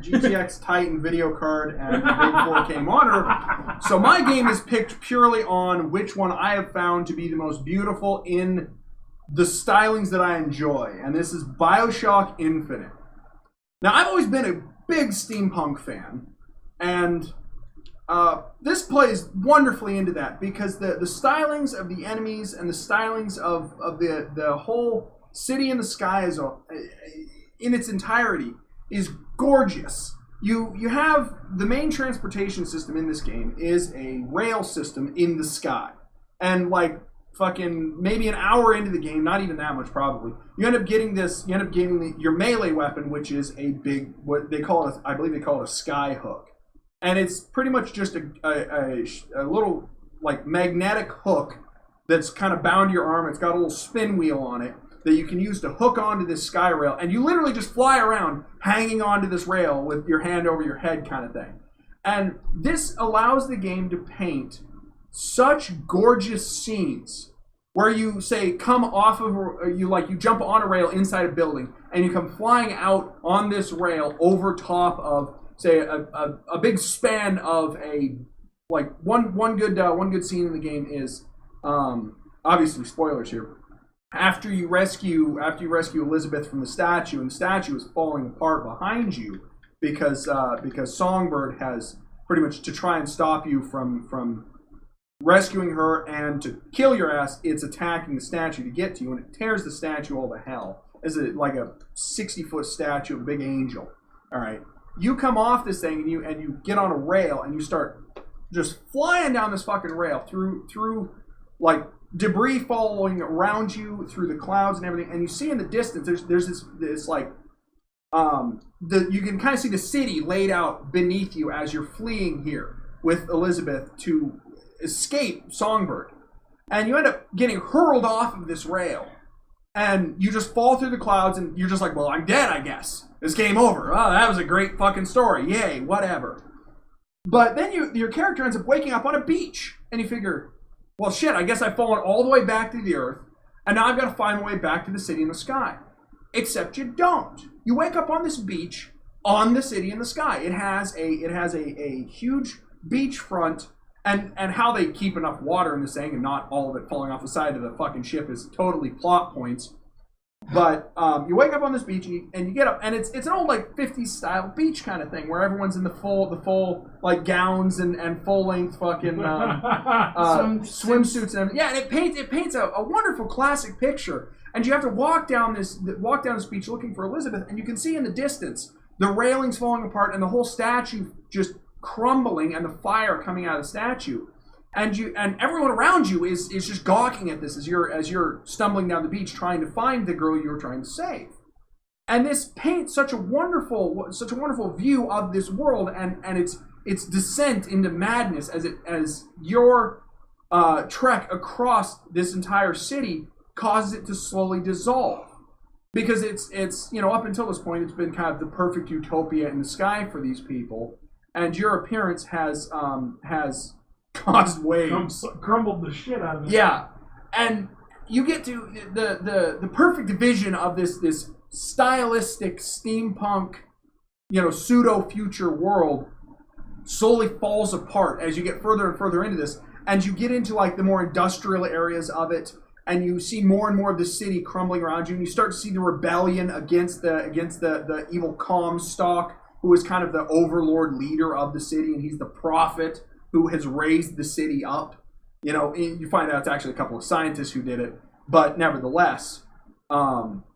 GTX Titan video card, and the big 4K monitor. So my game is picked purely on which one I have found to be the most beautiful in the stylings that I enjoy. And this is BioShock Infinite. Now, I've always been a big steampunk fan. And this plays wonderfully into that because the stylings of the enemies and the stylings of the whole city in the sky is in its entirety is gorgeous. You have the main transportation system in this game is a rail system in the sky, and like fucking maybe an hour into the game, not even that much probably, you end up getting your melee weapon, which is a big, what they call it, I believe they call it a sky hook. And it's pretty much just a little, like, magnetic hook that's kind of bound to your arm. It's got a little spin wheel on it that you can use to hook onto this sky rail. And you literally just fly around hanging onto this rail with your hand over your head kind of thing. And this allows the game to paint such gorgeous scenes where you, say, come off of, you jump on a rail inside a building and you come flying out on this rail over top of, say, a big span of a, like, one good scene in the game is obviously spoilers here. After you rescue Elizabeth from the statue, and the statue is falling apart behind you because Songbird has pretty much, to try and stop you from rescuing her and to kill your ass, it's attacking the statue to get to you, and it tears the statue all to hell. It's like a 60-foot statue of a big angel. All right. You come off this thing and you get on a rail and you start just flying down this fucking rail through like debris falling around you through the clouds and everything, and you see in the distance there's this like you can kind of see the city laid out beneath you as you're fleeing here with Elizabeth to escape Songbird, and you end up getting hurled off of this rail. And you just fall through the clouds, and you're just like, well, I'm dead, I guess. It's game over. Oh, that was a great fucking story. Yay, whatever. But then your character ends up waking up on a beach, and you figure, well, shit, I guess I've fallen all the way back to the earth, and now I've got to find my way back to the city in the sky. Except you don't. You wake up on this beach on the city in the sky. It has a huge beachfront, and how they keep enough water in this thing and not all of it falling off the side of the fucking ship is totally plot points. But you wake up on this beach and you get up, and it's an old like 50s style beach kind of thing where everyone's in the full like gowns and full length fucking swimsuits and everything. Yeah, and it paints a wonderful classic picture. And you have to walk down this beach looking for Elizabeth, and you can see in the distance the railings falling apart and the whole statue just crumbling and the fire coming out of the statue. And everyone around you is just gawking at this as you're stumbling down the beach trying to find the girl you were trying to save. And this paints such a wonderful view of this world and its descent into madness as your trek across this entire city causes it to slowly dissolve. Because it's up until this point it's been kind of the perfect utopia in the sky for these people, and your appearance has caused waves. Crumbled the shit out of it. Yeah. And you get to the perfect vision of this stylistic steampunk, pseudo-future world slowly falls apart as you get further and further into this. And you get into like the more industrial areas of it, and you see more and more of the city crumbling around you, and you start to see the rebellion against the evil Comstock, who is kind of the overlord leader of the city, and he's the prophet who has raised the city up. You find out it's actually a couple of scientists who did it, but nevertheless,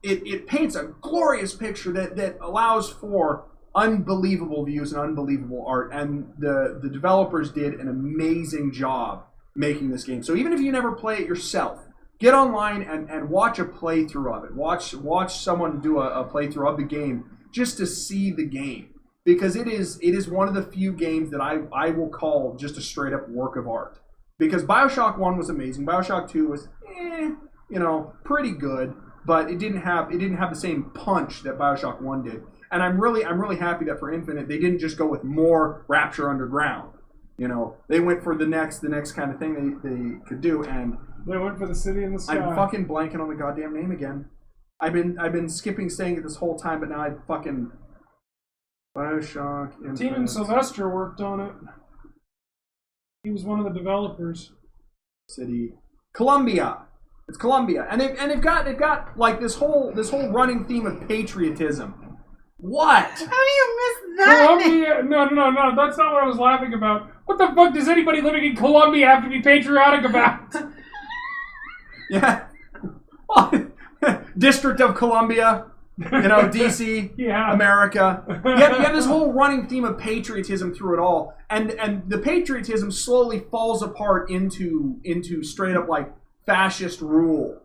it paints a glorious picture that allows for unbelievable views and unbelievable art, and the developers did an amazing job making this game. So even if you never play it yourself, get online and watch a playthrough of it. Watch someone do a playthrough of the game just to see the game. Because it is one of the few games that I will call just a straight up work of art. Because BioShock 1 was amazing. BioShock 2 was pretty good, but it didn't have the same punch that BioShock 1 did. And I'm really happy that for Infinite they didn't just go with more Rapture Underground. They went for the next kind of thing they could do, and they went for the city in the sky. I'm fucking blanking on the goddamn name again. I've been skipping saying it this whole time, but now I fucking BioShock Infinite. Team and Sylvester worked on it. He was one of the developers. City, Columbia. It's Columbia, and they've got like this whole running theme of patriotism. What? How do you miss that? Columbia? No. That's not what I was laughing about. What the fuck does anybody living in Columbia have to be patriotic about? Yeah. District of Columbia. DC, yeah. America. You have this whole running theme of patriotism through it all, and the patriotism slowly falls apart into straight up like fascist rule,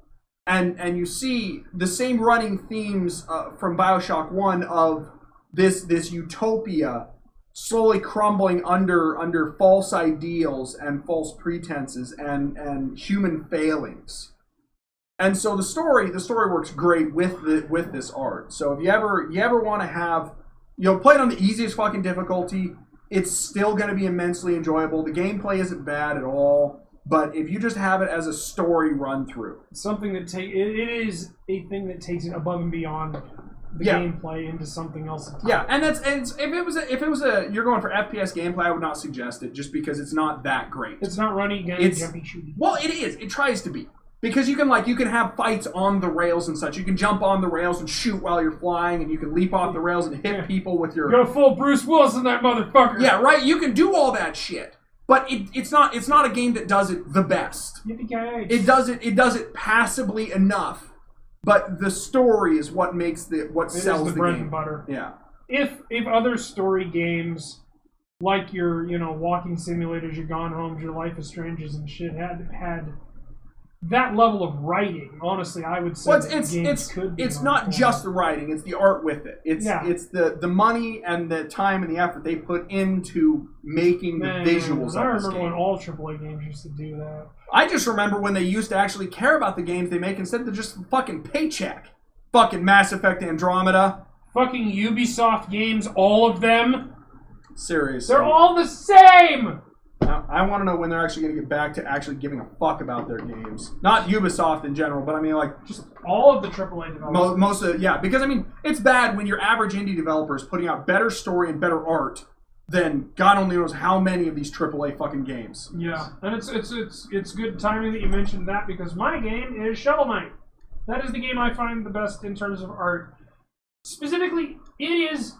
and you see the same running themes from BioShock 1 of this utopia slowly crumbling under false ideals and false pretenses and human failings. And so the story works great with this art. So if you ever want to have, play it on the easiest fucking difficulty, it's still going to be immensely enjoyable. The gameplay isn't bad at all, but if you just have it as a story run through, something that it is a thing that takes it above and beyond the gameplay into something else entirely. Yeah, and if it was a you're going for FPS gameplay, I would not suggest it just because it's not that great. It's not running, gunny, jumpy, shooty. Well, it is. It tries to be. Because you can have fights on the rails and such. You can jump on the rails and shoot while you're flying, and you can leap off the rails and hit people with your... Go full Bruce Willis in that motherfucker. Yeah, right? You can do all that shit. But it's not a game that does it the best. Yippee-ki-yay. It does it passably enough, but the story is what makes sells the bread game. And butter. Yeah. If other story games like your walking simulators, your Gone Homes, your Life is Strange's and shit had that level of writing, honestly, I would say it's not just the writing; it's the art with it. It's the money and the time and the effort they put into making the visuals. I remember when all AAA games used to do that. I just remember when they used to actually care about the games they make instead of just fucking paycheck. Fucking Mass Effect Andromeda. Fucking Ubisoft games, all of them. Seriously, they're all the same. I want to know when they're actually going to get back to actually giving a fuck about their games. Not Ubisoft in general, but I mean, like, just all of the AAA developers. Most of, yeah, because I mean, it's bad when your average indie developer is putting out better story and better art than God only knows how many of these AAA fucking games. Yeah, and it's good timing that you mentioned that because my game is Shovel Knight. That is the game I find the best in terms of art. Specifically, it is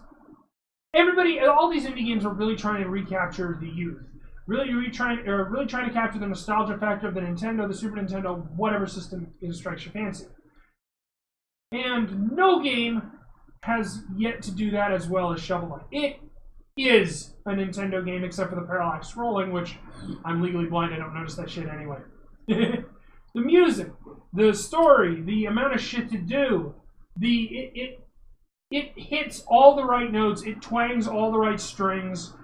all these indie games are really trying to recapture the youth. Really trying to capture the nostalgia factor of the Nintendo, the Super Nintendo, whatever system strikes your fancy. And no game has yet to do that as well as Shovel Knight. It is a Nintendo game except for the parallax scrolling, which I'm legally blind, I don't notice that shit anyway. The music, the story, the amount of shit to do, it hits all the right notes, it twangs all the right strings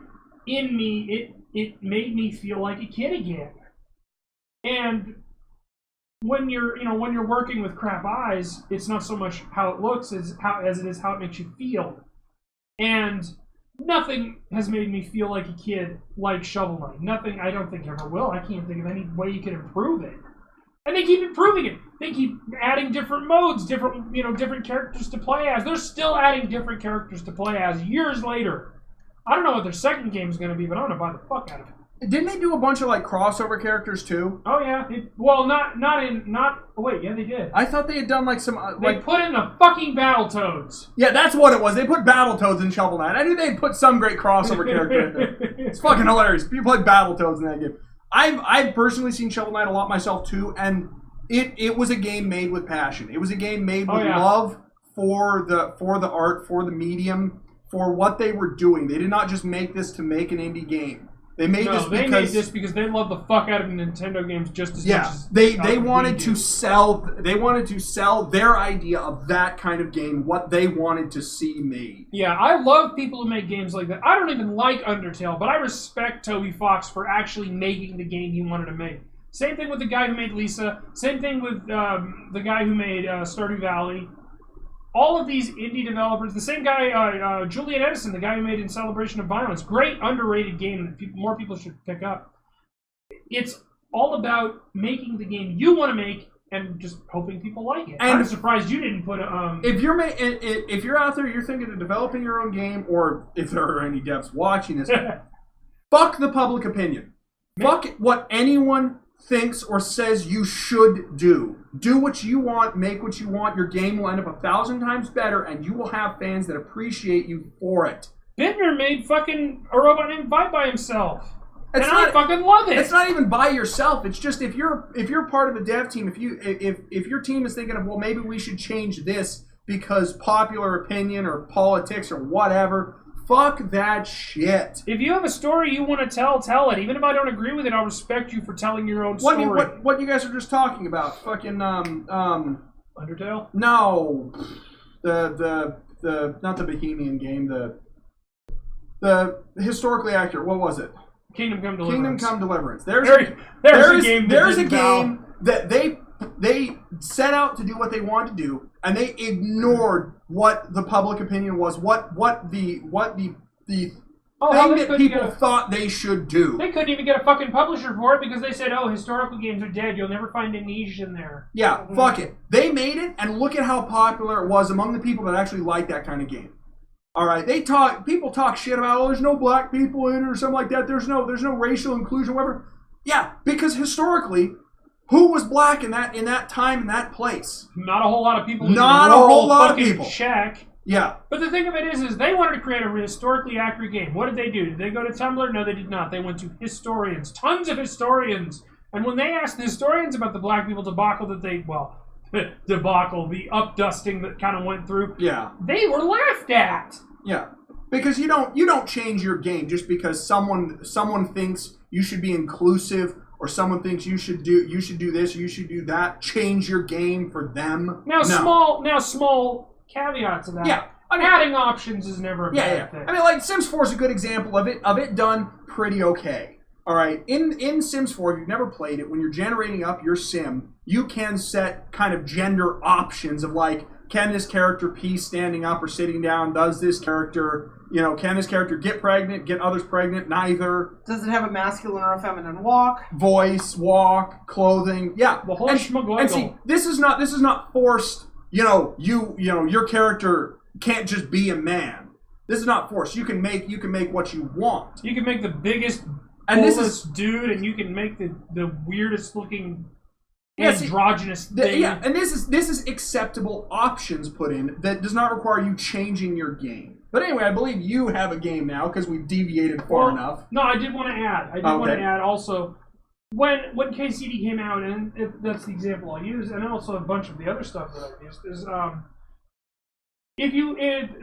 in me. It made me feel like a kid again. And when you're working with crap eyes, it's not so much how it looks as it is how it makes you feel. And nothing has made me feel like a kid like Shovel Knight. Nothing, I don't think ever will. I can't think of any way you can improve it. And they keep improving it. They keep adding different modes, different characters to play as. They're still adding different characters to play as years later. I don't know what their second game is going to be, but I'm going to buy the fuck out of it. Didn't they do a bunch of like crossover characters too? Oh yeah. Yeah, they did. I thought they had done like some They put in the fucking Battletoads. Yeah, that's what it was. They put Battletoads in Shovel Knight. I knew they'd put some great crossover character in there. It's fucking hilarious. People play Battletoads in that game. I've personally seen Shovel Knight a lot myself too, and it was a game made with passion. It was a game made with love for the art, for the medium, for what they were doing. They did not just make this to make an indie game. They made this because they love the fuck out of Nintendo games just as much as they wanted to sell their idea of that kind of game, what they wanted to see made. Yeah, I love people who make games like that. I don't even like Undertale, but I respect Toby Fox for actually making the game he wanted to make. Same thing with the guy who made Lisa. Same thing with the guy who made Stardew Valley. All of these indie developers, the same guy, Julian Edison, the guy who made In Celebration of Violence, great underrated game that more people should pick up. It's all about making the game you want to make and just hoping people like it. And I'm surprised you didn't put a... If you're out there, you're thinking of developing your own game, or if there are any devs watching this, fuck the public opinion. Fuck what anyone thinks or says you should do. Do what you want, make what you want. Your game will end up 1,000 times better, and you will have fans that appreciate you for it. Bidner made fucking a robot named Vi by himself. I fucking love it. It's not even by yourself. It's just if you're part of a dev team, if your team is thinking of, well, maybe we should change this because popular opinion or politics or whatever. Fuck that shit. If you have a story you want to tell it. Even if I don't agree with it, I'll respect you for telling your own story. What you guys are just talking about? Fucking Undertale? No, the not the Bohemian game. The historically accurate. What was it? Kingdom Come Deliverance. There's a game that they set out to do what they wanted to do, and they ignored what the public opinion was, what the thing that people thought they should do. They couldn't even get a fucking publisher for it because they said, "Oh, historical games are dead. You'll never find a niche in there." Yeah, fuck it. They made it, and look at how popular it was among the people that actually like that kind of game. All right, people talk shit about, there's no black people in it or something like that. There's no racial inclusion, whatever. Yeah, because historically, who was black in that time, in that place? Not a whole lot of people. Not a whole lot of people. Shack. Yeah. But the thing of it is they wanted to create a historically accurate game. What did they do? Did they go to Tumblr? No, they did not. They went to historians. Tons of historians. And when they asked the historians about the black people debacle the updusting that kind of went through, they were laughed at. Yeah. Because you don't change your game just because someone thinks you should be inclusive, or someone thinks you should do this, or you should do that. Change your game for them. Small caveat to that. Yeah, adding options is never a bad thing. I mean, like Sims 4 is a good example of it done pretty okay. All right, in Sims 4, if you've never played it, when you're generating up your sim, you can set kind of gender options of like, can this character pee standing up or sitting down? Does this character, can this character get pregnant, get others pregnant? Neither. Does it have a masculine or a feminine walk? Voice, walk, clothing, yeah. The whole schmuggle. And see, this is not forced. Your character can't just be a man. This is not forced. You can make what you want. You can make the biggest, and coolest dude, and you can make the weirdest looking androgynous thing. Yeah, and this is acceptable options put in that does not require you changing your game. But anyway, I believe you have a game now because we've deviated far enough. No, I did want to add. Want to add also, when KCD came out, and that's the example I use, and also a bunch of the other stuff that I used, is if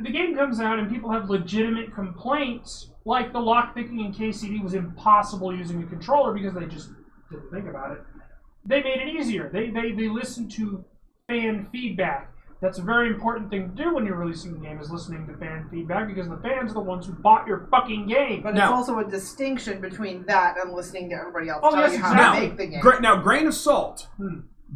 the game comes out and people have legitimate complaints, like the lockpicking in KCD was impossible using a controller because they just didn't think about it, they made it easier. They listened to fan feedback. That's a very important thing to do when you're releasing the game, is listening to fan feedback, because the fans are the ones who bought your fucking game. But it's also a distinction between that and listening to everybody else tell you how to make the game. Now, grain of salt.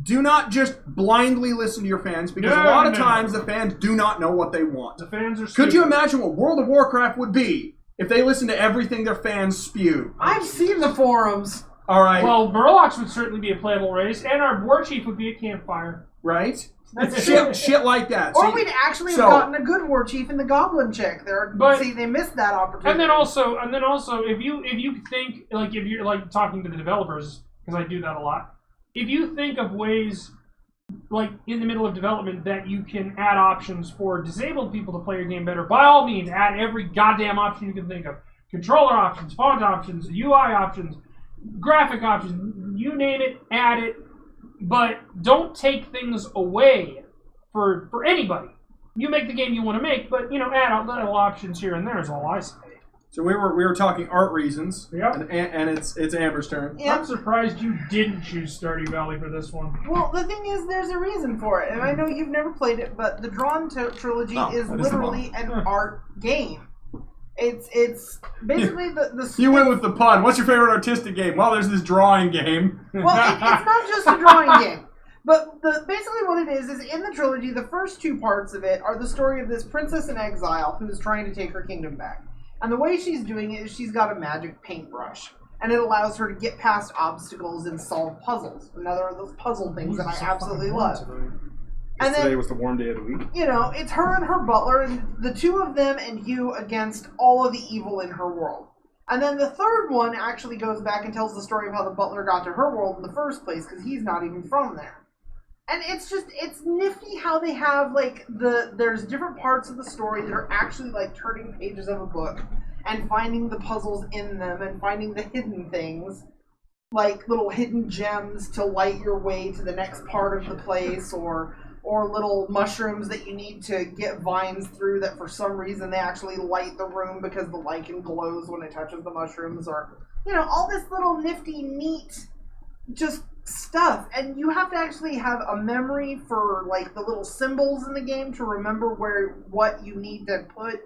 Do not just blindly listen to your fans, because a lot of times the fans do not know what they want. The fans are stupid. Could you imagine what World of Warcraft would be if they listened to everything their fans spew? I've seen the forums. All right. Well, Murlocs would certainly be a playable race, and our war chief would be a campfire. Right? That's shit like that. Or we'd actually have gotten a good war chief in the Goblin Chick. They missed that opportunity. And then also, if you think, like, if you're like talking to the developers, because I do that a lot, if you think of ways, like in the middle of development, that you can add options for disabled people to play your game better, by all means, add every goddamn option you can think of. Controller options, font options, UI options, graphic options, you name it, add it. But don't take things away for anybody. You make the game you want to make, but add little options here and there is all I say. So we were talking art reasons. Yep. And it's Amber's turn. Yep. I'm surprised you didn't choose Stardew Valley for this one. Well, the thing is, there's a reason for it, and I know you've never played it, but the Drawn trilogy is literally an art game. It's basically the You went with the pun. What's your favorite artistic game? Well, there's this drawing game. Well, it's not just a drawing game. But basically what it is in the trilogy, the first two parts of it are the story of this princess in exile who's trying to take her kingdom back. And the way she's doing it is she's got a magic paintbrush. And it allows her to get past obstacles and solve puzzles. Another of those puzzle things that I absolutely love. And Today was the warm day of the week. It's her and her butler, and the two of them and you against all of the evil in her world. And then the third one actually goes back and tells the story of how the butler got to her world in the first place, because he's not even from there. And it's nifty how they have, like, there's different parts of the story that are actually like turning pages of a book and finding the puzzles in them and finding the hidden things, like little hidden gems to light your way to the next part of the place, or little mushrooms that you need to get vines through that for some reason they actually light the room because the lichen glows when it touches the mushrooms, or, all this little nifty, neat, just stuff. And you have to actually have a memory for, like, the little symbols in the game to remember what you need to put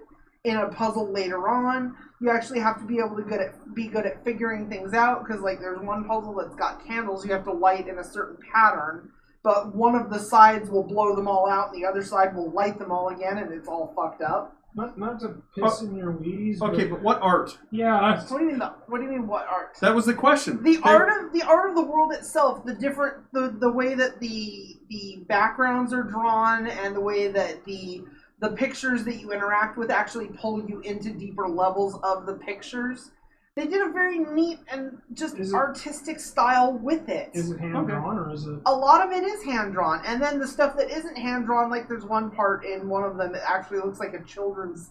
in a puzzle later on. You actually have to be able to be good at figuring things out, because, like, there's one puzzle that's got candles you have to light in a certain pattern, but one of the sides will blow them all out, and the other side will light them all again, and it's all fucked up. Not to piss in your Wheaties. Okay, but what art? Yeah. What do you mean? What art? That was the question. The art of the world itself. The way that the backgrounds are drawn, and the way that the pictures that you interact with actually pull you into deeper levels of the pictures. They did a very neat and just artistic style with it. Is it hand-drawn, or is it... A lot of it is hand-drawn. And then the stuff that isn't hand-drawn, like there's one part in one of them that actually looks like a children's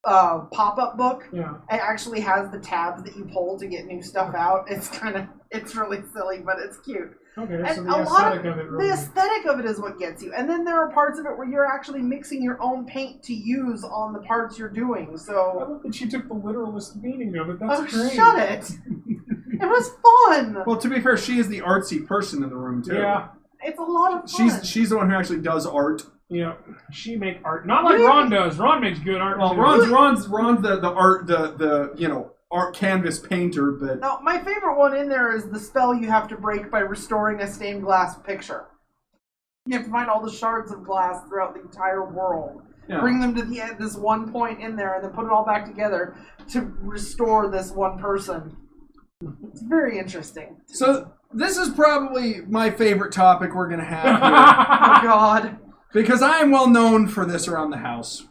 pop-up book. Yeah. It actually has the tabs that you pull to get new stuff out. It's really silly, but it's cute. Okay, and so the aesthetic of it is what gets you. And then there are parts of it where you're actually mixing your own paint to use on the parts you're doing. So I love that she took the literalist meaning of it. That's great. Shut it! It was fun! Well, to be fair, she is the artsy person in the room, too. Yeah. It's a lot of fun. She's the one who actually does art. Yeah, she make art. Not like Ron does. Ron makes good art. Well, too. Ron's the art, the art canvas painter, but... No, my favorite one in there is the spell you have to break by restoring a stained glass picture. You have to find all the shards of glass throughout the entire world. Yeah. Bring them to the end, this one point in there, and then put it all back together to restore this one person. It's very interesting. So, this is probably my favorite topic we're going to have here. Oh, God. Because I am well known for this around the house.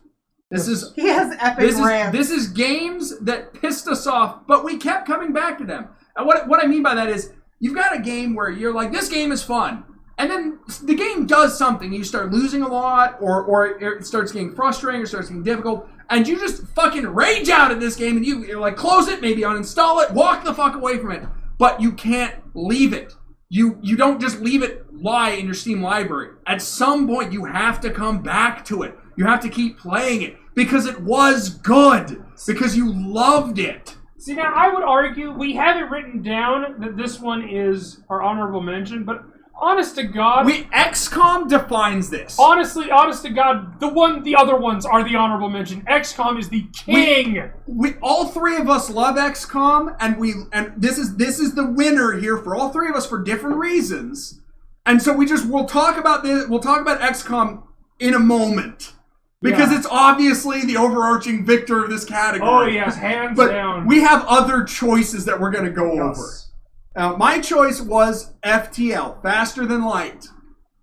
He has epic rants. This is games that pissed us off, but we kept coming back to them. And what I mean by that is, you've got a game where you're like, this game is fun. And then the game does something. You start losing a lot, or it starts getting frustrating, or starts getting difficult, and you just fucking rage out at this game, and you're like, close it, maybe uninstall it, walk the fuck away from it. But you can't leave it. You don't just leave it lie in your Steam library. At some point, you have to come back to it. You have to keep playing it, because it was good, because you loved it. See, now, I would argue, we have it written down that this one is our honorable mention, but honest to God... XCOM defines this. Honest to God, the other ones are the honorable mention. XCOM is the king. We all three of us love XCOM, and this is the winner here for all three of us for different reasons. And so we'll talk about this. We'll talk about XCOM in a moment. Because it's obviously the overarching victor of this category. Oh, yes, hands down. We have other choices that we're going to go over. My choice was FTL, Faster Than Light.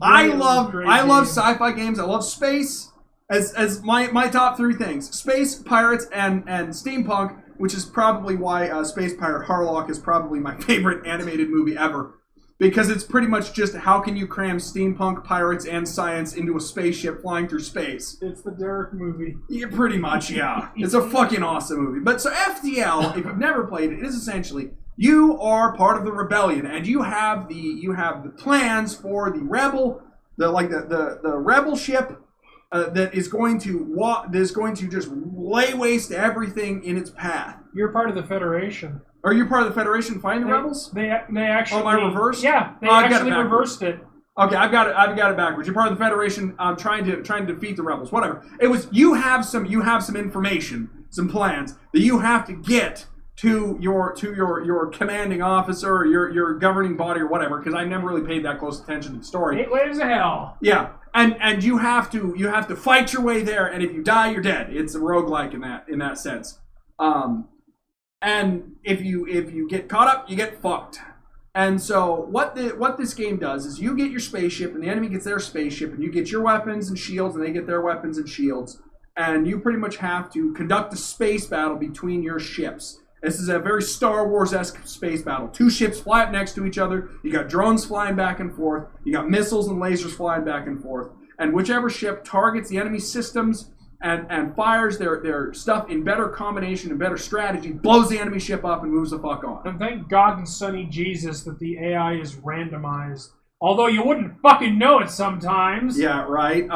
I love sci-fi games. I love space as my top three things. Space, pirates, and steampunk, which is probably why Space Pirate Harlock is probably my favorite animated movie ever. Because it's pretty much just how can you cram steampunk, pirates, and science into a spaceship flying through space. It's the Derek movie. Yeah, pretty much, yeah. It's a fucking awesome movie. But so FTL, if you've never played it, is essentially you are part of the rebellion, and you have the plans for the rebel, the rebel ship that is going to just lay waste to everything in its path. You're part of the Federation. Are you part of the Federation fighting the rebels? They actually. Oh, am I reversed? Yeah, they actually reversed it. Okay, I've got it backwards. You're part of the Federation, trying to defeat the rebels. Whatever. It was you have some information, some plans that you have to get to your commanding officer, or your governing body, or whatever. Because I never really paid that close attention to the story. 8 waves of hell. Yeah, and you have to fight your way there, and if you die, you're dead. It's a roguelike in that sense. And if you get caught up, you get fucked. And so what this game does is you get your spaceship, and the enemy gets their spaceship, and you get your weapons and shields, and they get their weapons and shields, and you pretty much have to conduct a space battle between your ships. This is a very Star Wars-esque space battle. 2 ships fly up next to each other. You got drones flying back and forth. You got missiles and lasers flying back and forth. And whichever ship targets the enemy systems and fires their stuff in better combination and better strategy, blows the enemy ship up and moves the fuck on. And thank God and Sonny Jesus that the AI is randomized. Although you wouldn't fucking know it sometimes. Yeah, right.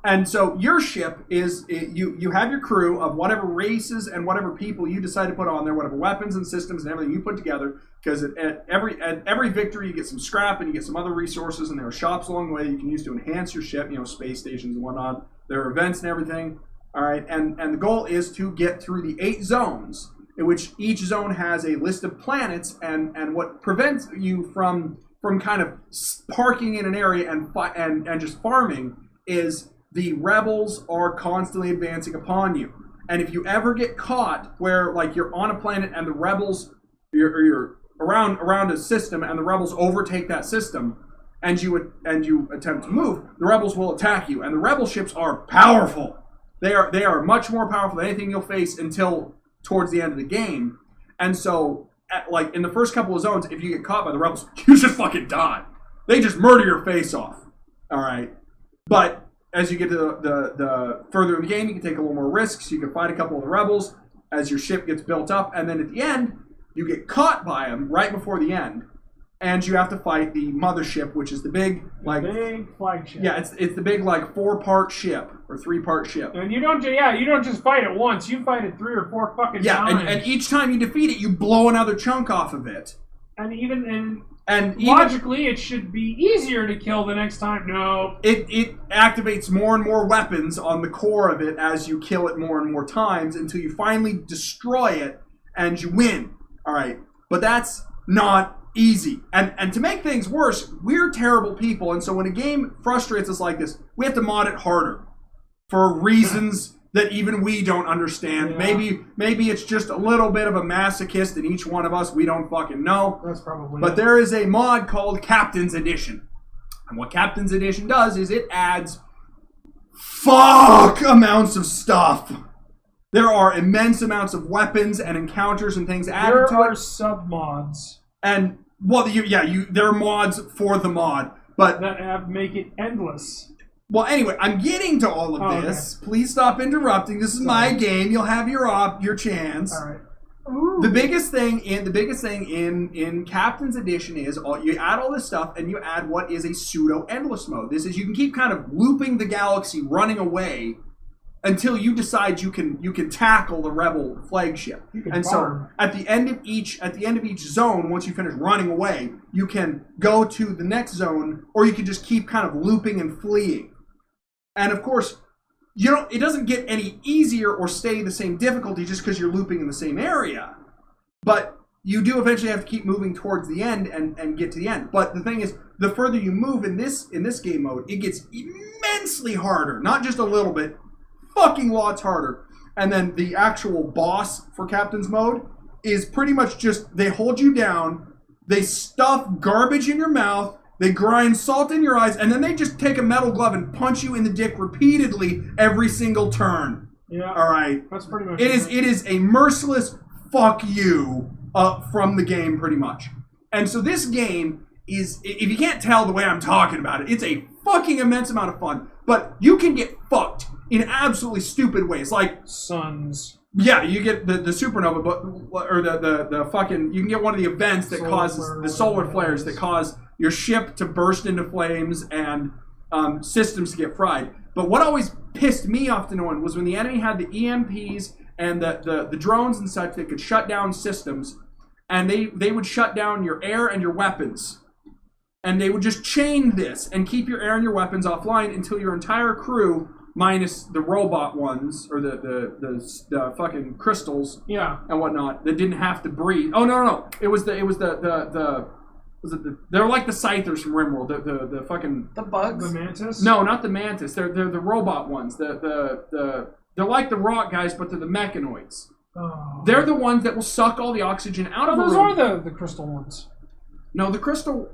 And so your ship is, you have your crew of whatever races and whatever people you decide to put on there, whatever weapons and systems and everything you put together, because at every victory you get some scrap and you get some other resources, and there are shops along the way that you can use to enhance your ship, space stations and whatnot. There are events and everything. All right, and the goal is to get through the 8 zones, in which each zone has a list of planets, and what prevents you from kind of parking in an area and just farming is the rebels are constantly advancing upon you. And if you ever get caught where you're on a planet and the rebels, you're around a system and the rebels overtake that system, and you attempt to move, the rebels will attack you. And the rebel ships are powerful. They are much more powerful than anything you'll face until towards the end of the game. And so, in the first couple of zones, if you get caught by the rebels, you just fucking die. They just murder your face off. All right, but as you get to the further in the game, you can take a little more risks. You can fight a couple of the rebels as your ship gets built up, and then at the end, you get caught by them right before the end. And you have to fight the mothership, which is the big flagship. Yeah, it's the big 4-part ship or 3-part ship. And you don't just fight it once. You fight it 3 or 4 fucking times. Yeah, and each time you defeat it, you blow another chunk off of it. And logically, it should be easier to kill the next time. No, it activates more and more weapons on the core of it as you kill it more and more times until you finally destroy it and you win. All right, but that's not easy. And to make things worse, we're terrible people, and so when a game frustrates us like this, we have to mod it harder for reasons that even we don't understand. Yeah. Maybe it's just a little bit of a masochist in each one of us. We don't fucking know. That's probably But there is a mod called Captain's Edition. And what Captain's Edition does is it adds fuck amounts of stuff. There are immense amounts of weapons and encounters and things added to it. There are sub-mods. And, well, there are mods for the mod. But that make it endless. Well, anyway, I'm getting to all of this. Okay. Please stop interrupting. This is my game. You'll have your chance. All right. Ooh. The biggest thing in Captain's Edition is you add all this stuff and you add what is a pseudo endless mode. This is you can keep kind of looping the galaxy, running away until you decide you can tackle the rebel flagship. And so at the end of each zone, once you finish running away, you can go to the next zone, or you can just keep kind of looping and fleeing. And of course, it doesn't get any easier or stay the same difficulty just because you're looping in the same area. But you do eventually have to keep moving towards the end and get to the end. But the thing is, the further you move in this game mode, it gets immensely harder. Not just a little bit, fucking lots harder. And then the actual boss for Captain's mode is pretty much just, they hold you down, they stuff garbage in your mouth, they grind salt in your eyes, and then they just take a metal glove and punch you in the dick repeatedly every single turn. Yeah. All right. That's pretty much it. It is a merciless fuck you from the game, pretty much. And so this game is, if you can't tell the way I'm talking about it, it's a fucking immense amount of fun. But you can get fucked in absolutely stupid ways, like suns. Yeah, you get the supernova, or the fucking. You can get one of the events that causes the solar flares that cause your ship to burst into flames and systems to get fried. But what always pissed me off to no one was when the enemy had the EMPs and the drones and such that could shut down systems, and they would shut down your air and your weapons. And they would just chain this and keep your air and your weapons offline until your entire crew, minus the robot ones or the fucking crystals, and whatnot, that didn't have to breathe. Oh no! It was the they're like the Scythers from RimWorld. The fucking the bugs. The mantis. No, not the mantis. They're the robot ones. They're like the rock guys, but they're the mechanoids. Oh. They're the ones that will suck all the oxygen out of the room. Those are the crystal ones. No, the crystal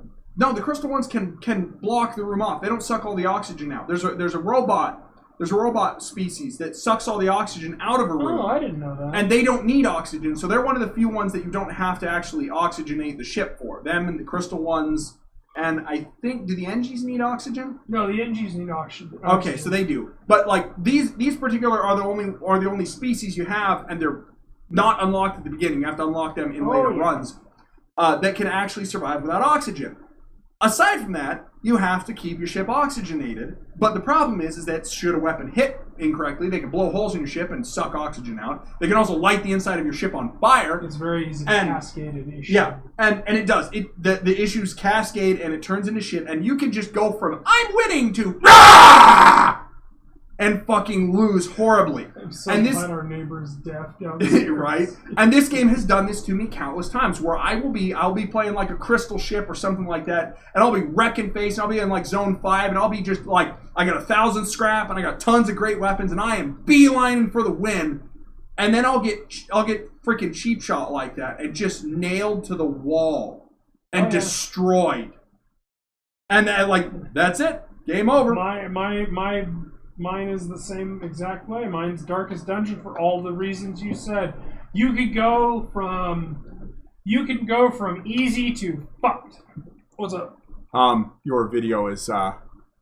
ones can block the room off. They don't suck all the oxygen out. There's a robot species that sucks all the oxygen out of a room. Oh, I didn't know that. And they don't need oxygen, so they're one of the few ones that you don't have to actually oxygenate the ship for. Them and the crystal ones, and I think, do the NGs need oxygen? No, the NGs need oxygen. Okay, so they do. But like these particular are the only species you have, and they're not unlocked at the beginning. You have to unlock them in later runs that can actually survive without oxygen. Aside from that, you have to keep your ship oxygenated. But the problem is that should a weapon hit incorrectly, they can blow holes in your ship and suck oxygen out. They can also light the inside of your ship on fire. It's very easy to cascade an issue. Yeah, and it does. The issues cascade and it turns into shit. And you can just go from I'm winning to Rah! And fucking lose horribly. I'm so glad our neighbor's deaf down there. Right? And this game has done this to me countless times, where I'll be playing like a crystal ship or something like that, and I'll be wrecking face, and I'll be in like zone 5, and I'll be just like, I got 1,000 scrap, and I got tons of great weapons, and I am beelining for the win, and then I'll get freaking cheap shot like that, and just nailed to the wall, and destroyed. And that's it. Game over. Mine is the same exact way. Mine's Darkest Dungeon for all the reasons you said. You can go from easy to fucked. What's up? Your video is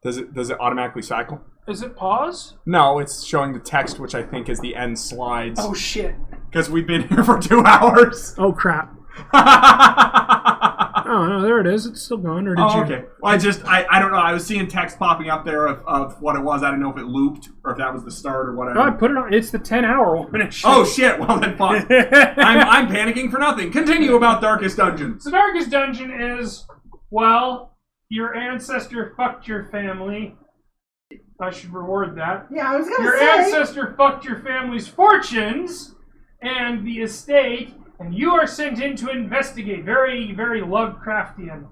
does it automatically cycle? Is it pause? No, it's showing the text, which I think is the end slides. Oh shit. Because we've been here for 2 hours. Oh crap. Oh no, there it is. It's still going. Or did you? Okay. Well, I don't know. I was seeing text popping up there of what it was. I didn't know if it looped or if that was the start or whatever. Oh, I put it on. It's the 10-hour one. Oh shit! Well then, fuck. I'm panicking for nothing. Continue about Darkest Dungeon. So Darkest Dungeon is, well, your ancestor fucked your family. I should reward that. Yeah, I was gonna say. Your ancestor fucked your family's fortunes and the estate. And you are sent in to investigate. Very, very Lovecraftian.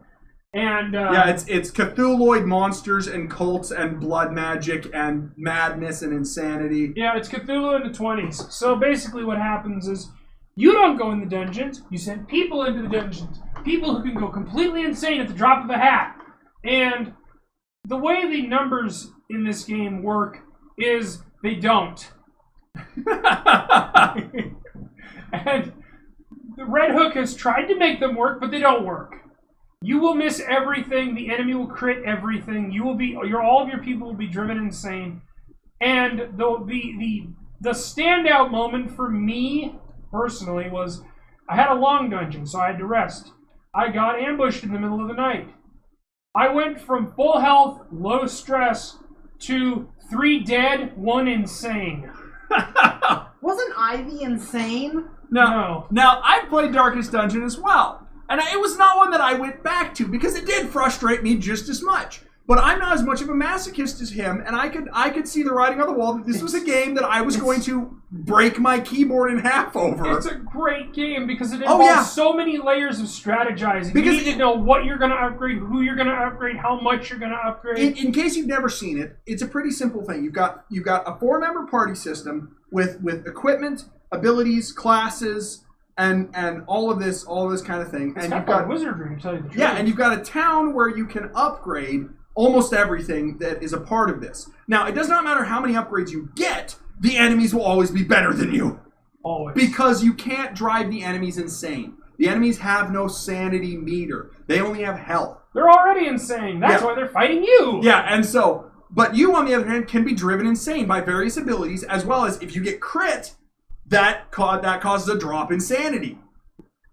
And it's Cthulhuoid monsters and cults and blood magic and madness and insanity. Yeah, it's Cthulhu in the 20s. So basically what happens is you don't go in the dungeons. You send people into the dungeons. People who can go completely insane at the drop of a hat. And the way the numbers in this game work is they don't. And the Red Hook has tried to make them work, but they don't work. You will miss everything. The enemy will crit everything. All of your people will be driven insane. And the standout moment for me personally was I had a long dungeon, so I had to rest. I got ambushed in the middle of the night. I went from full health, low stress, to 3 dead, 1 insane. Wasn't Ivy insane? No. Now, I've played Darkest Dungeon as well. And it was not one that I went back to because it did frustrate me just as much. But I'm not as much of a masochist as him, and I could see the writing on the wall that this was a game that I was going to break my keyboard in half over. It's a great game because it involves so many layers of strategizing. Because you need to know what you're going to upgrade, who you're going to upgrade, how much you're going to upgrade. In case you've never seen it, it's a pretty simple thing. You've got a 4-member party system with equipment, abilities, classes, and all of this kind of thing. It's and you've got wizardry, to tell you the truth. Yeah, and you've got a town where you can upgrade almost everything that is a part of this. Now, it does not matter how many upgrades you get, the enemies will always be better than you. Always. Because you can't drive the enemies insane. The enemies have no sanity meter. They only have health. They're already insane. That's why they're fighting you. Yeah, and so, but you, on the other hand, can be driven insane by various abilities, as well as if you get crit, that causes a drop in sanity.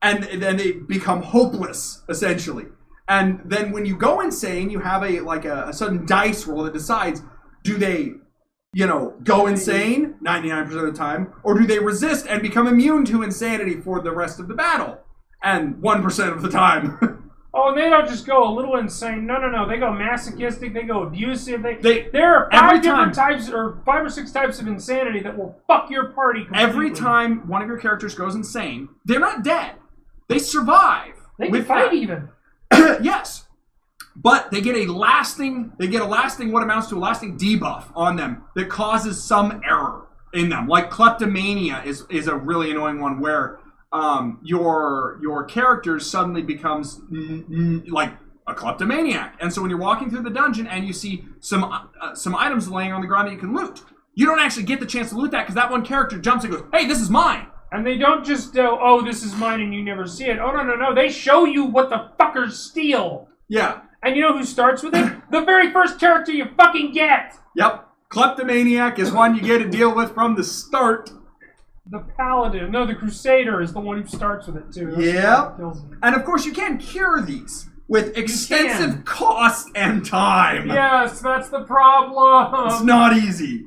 And then they become hopeless, essentially. And then when you go insane, you have a sudden dice roll that decides, do they, go insane 99% of the time, or do they resist and become immune to insanity for the rest of the battle? And 1% of the time. Oh, and they don't just go a little insane. No. They go masochistic. They go abusive. There are 5 or 6 types of insanity that will fuck your party completely. Every time one of your characters goes insane, they're not dead. They survive. They can fight even. Yes, but they get a lasting, what amounts to a lasting debuff on them that causes some error in them. Like kleptomania is a really annoying one where your character suddenly becomes like a kleptomaniac, and so when you're walking through the dungeon and you see some items laying on the ground that you can loot, you don't actually get the chance to loot that because that one character jumps and goes, "Hey, this is mine." And they don't just go, "Oh, this is mine," and you never see it. Oh, no. They show you what the fuckers steal. Yeah. And you know who starts with it? The very first character you fucking get. Yep. Kleptomaniac is one you get to deal with from the start. The Paladin. No, the Crusader is the one who starts with it, too. Yep. And, of course, you can cure these with extensive cost and time. Yes, that's the problem. It's not easy.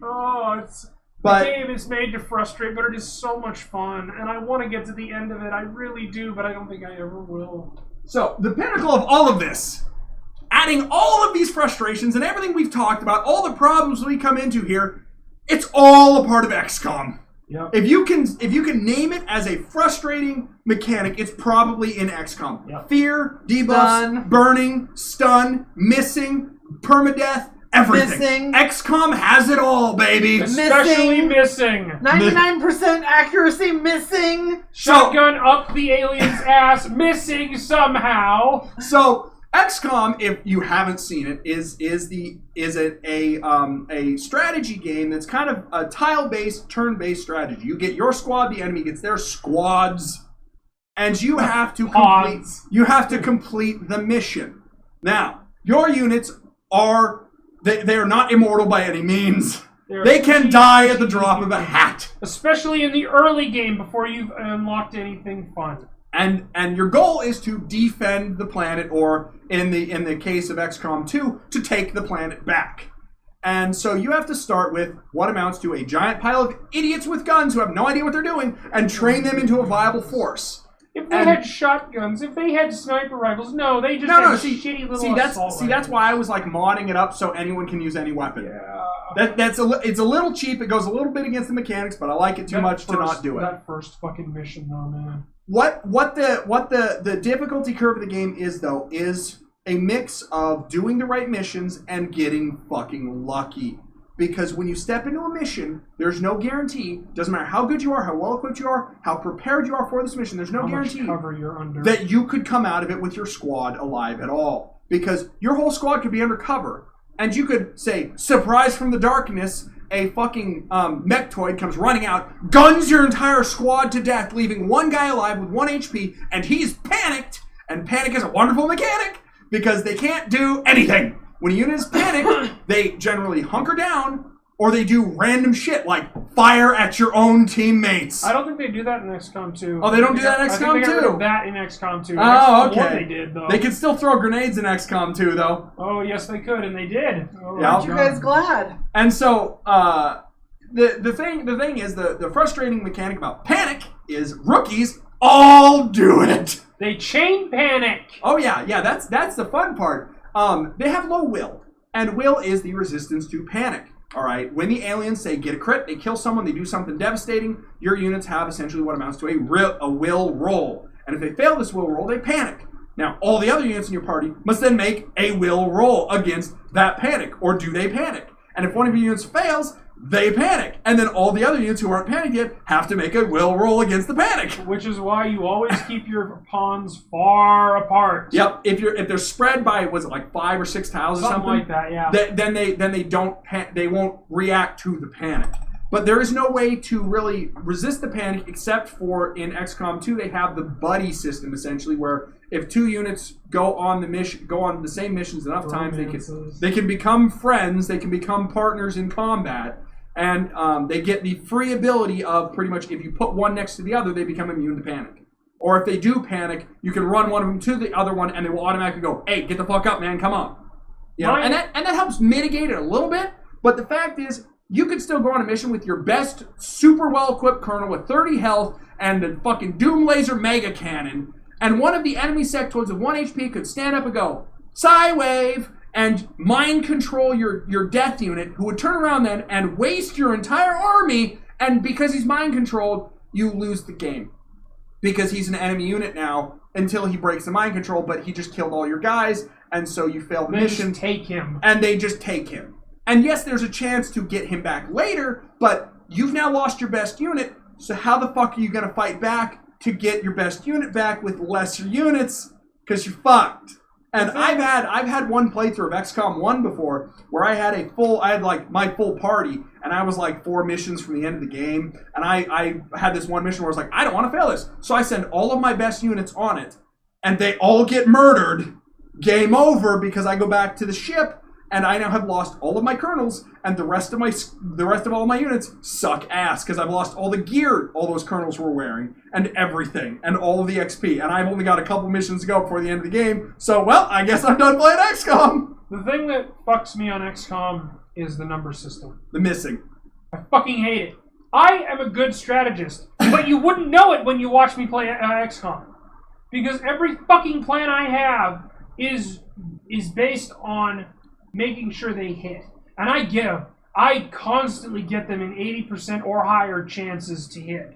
The game is made to frustrate, but it is so much fun, and I want to get to the end of it. I really do, but I don't think I ever will. So, the pinnacle of all of this, adding all of these frustrations and everything we've talked about, all the problems we come into here, it's all a part of XCOM. Yep. If you can name it as a frustrating mechanic, it's probably in XCOM. Yep. Fear, debuffs, burning, stun, missing, permadeath, everything. XCOM has it all, baby. Especially missing. 99% accuracy missing. Shotgun up the alien's ass, missing somehow. So XCOM, if you haven't seen it, is a strategy game that's kind of a tile-based, turn-based strategy. You get your squad, the enemy gets their squads, and you have to complete the mission. Now, your units are they're not immortal by any means. They can die at the drop of a hat. Especially in the early game before you've unlocked anything fun. And your goal is to defend the planet, or in the case of XCOM 2, to take the planet back. And so you have to start with what amounts to a giant pile of idiots with guns who have no idea what they're doing and train them into a viable force. If they had shotguns, if they had sniper rifles, they just had shitty little assault rifles. That's why I was like modding it up so anyone can use any weapon. Yeah. It's a little cheap. It goes a little bit against the mechanics, but I like it too much to not do it. That first fucking mission, though, man. What the difficulty curve of the game is, though, is a mix of doing the right missions and getting fucking lucky. Because when you step into a mission, there's no guarantee. Doesn't matter how good you are, how well equipped you are, how prepared you are for this mission. There's no guarantee much cover you're under. That you could come out of it with your squad alive at all. Because your whole squad could be under cover, and you could say surprise from the darkness a fucking mechtoid comes running out, guns your entire squad to death, leaving one guy alive with 1 HP, and he's panicked. And panic is a wonderful mechanic because they can't do anything. When a unit is panicked, they generally hunker down, or they do random shit like fire at your own teammates. I don't think they do that in XCOM 2. Oh, they don't do that in XCOM 2? I think they got rid of that in XCOM 2. Oh, XCOM okay. 1 they did, though. They could still throw grenades in XCOM 2, though. Oh, yes, they could, and they did. Oh, Yeah. Aren't you guys glad? And so, the thing is, the frustrating mechanic about panic is rookies all do it. They chain panic. Oh yeah, that's the fun part. They have low will, and will is the resistance to panic. All right, when the aliens say get a crit, they kill someone, they do something devastating, your units have essentially what amounts to a will roll. And if they fail this will roll, they panic. Now, all the other units in your party must then make a will roll against that panic, or do they panic? And if one of your units fails, they panic. And then all the other units who aren't panicked yet have to make a will roll against the panic. Which is why you always keep your pawns far apart. Yep. If they're spread by, was it like 5 or 6 tiles or something? Like that, yeah. Then they won't react to the panic. But there is no way to really resist the panic except for in XCOM 2 they have the buddy system essentially, where if 2 units go on the same missions enough times, they can become friends, they can become partners in combat, and they get the free ability of pretty much if you put one next to the other, they become immune to panic. Or if they do panic, you can run one of them to the other one, and they will automatically go, "Hey, get the fuck up, man! Come on!" You know, and that helps mitigate it a little bit. But the fact is, you could still go on a mission with your best, super well-equipped colonel with 30 health and a fucking Doom Laser Mega Cannon, and one of the enemy sectoids with 1 HP could stand up and go, Psy-Wave, and mind control your death unit, who would turn around then and waste your entire army, and because he's mind controlled, you lose the game. Because he's an enemy unit now until he breaks the mind control, but he just killed all your guys, and so you fail the mission. Just take him. And they just take him. And yes, there's a chance to get him back later, but you've now lost your best unit, so how the fuck are you going to fight back to get your best unit back with lesser units? Because you're fucked. And I've had one playthrough of XCOM 1 before where I had like my full party, and I was like 4 missions from the end of the game, and I had this one mission where I was like, I don't want to fail this. So I send all of my best units on it, and they all get murdered. Game over, because I go back to the ship, and I now have lost all of my colonels, and the rest of all my units suck ass because I've lost all the gear all those colonels were wearing, and everything, and all of the XP, and I've only got a couple missions to go before the end of the game. So, well, I guess I'm done playing XCOM. The thing that fucks me on XCOM is the number system. The missing. I fucking hate it. I am a good strategist, but you wouldn't know it when you watch me play XCOM, because every fucking plan I have is based on making sure they hit. And I get them. I constantly get them in 80% or higher chances to hit.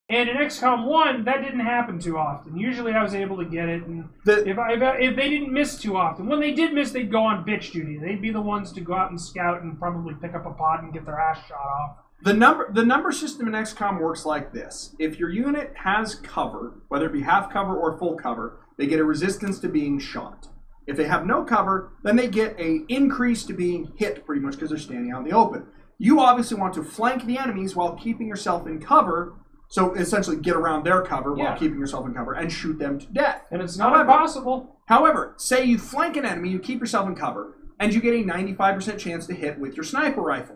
And in XCOM 1, that didn't happen too often. Usually I was able to get it, and if they didn't miss too often. When they did miss, they'd go on bitch duty. They'd be the ones to go out and scout and probably pick up a pod and get their ass shot off. The number system in XCOM works like this. If your unit has cover, whether it be half cover or full cover, they get a resistance to being shot. If they have no cover, then they get an increase to being hit, pretty much because they're standing out in the open. You obviously want to flank the enemies while keeping yourself in cover, so essentially get around their cover while keeping yourself in cover and shoot them to death. And it's not impossible. However, say you flank an enemy, you keep yourself in cover, and you get a 95% chance to hit with your sniper rifle.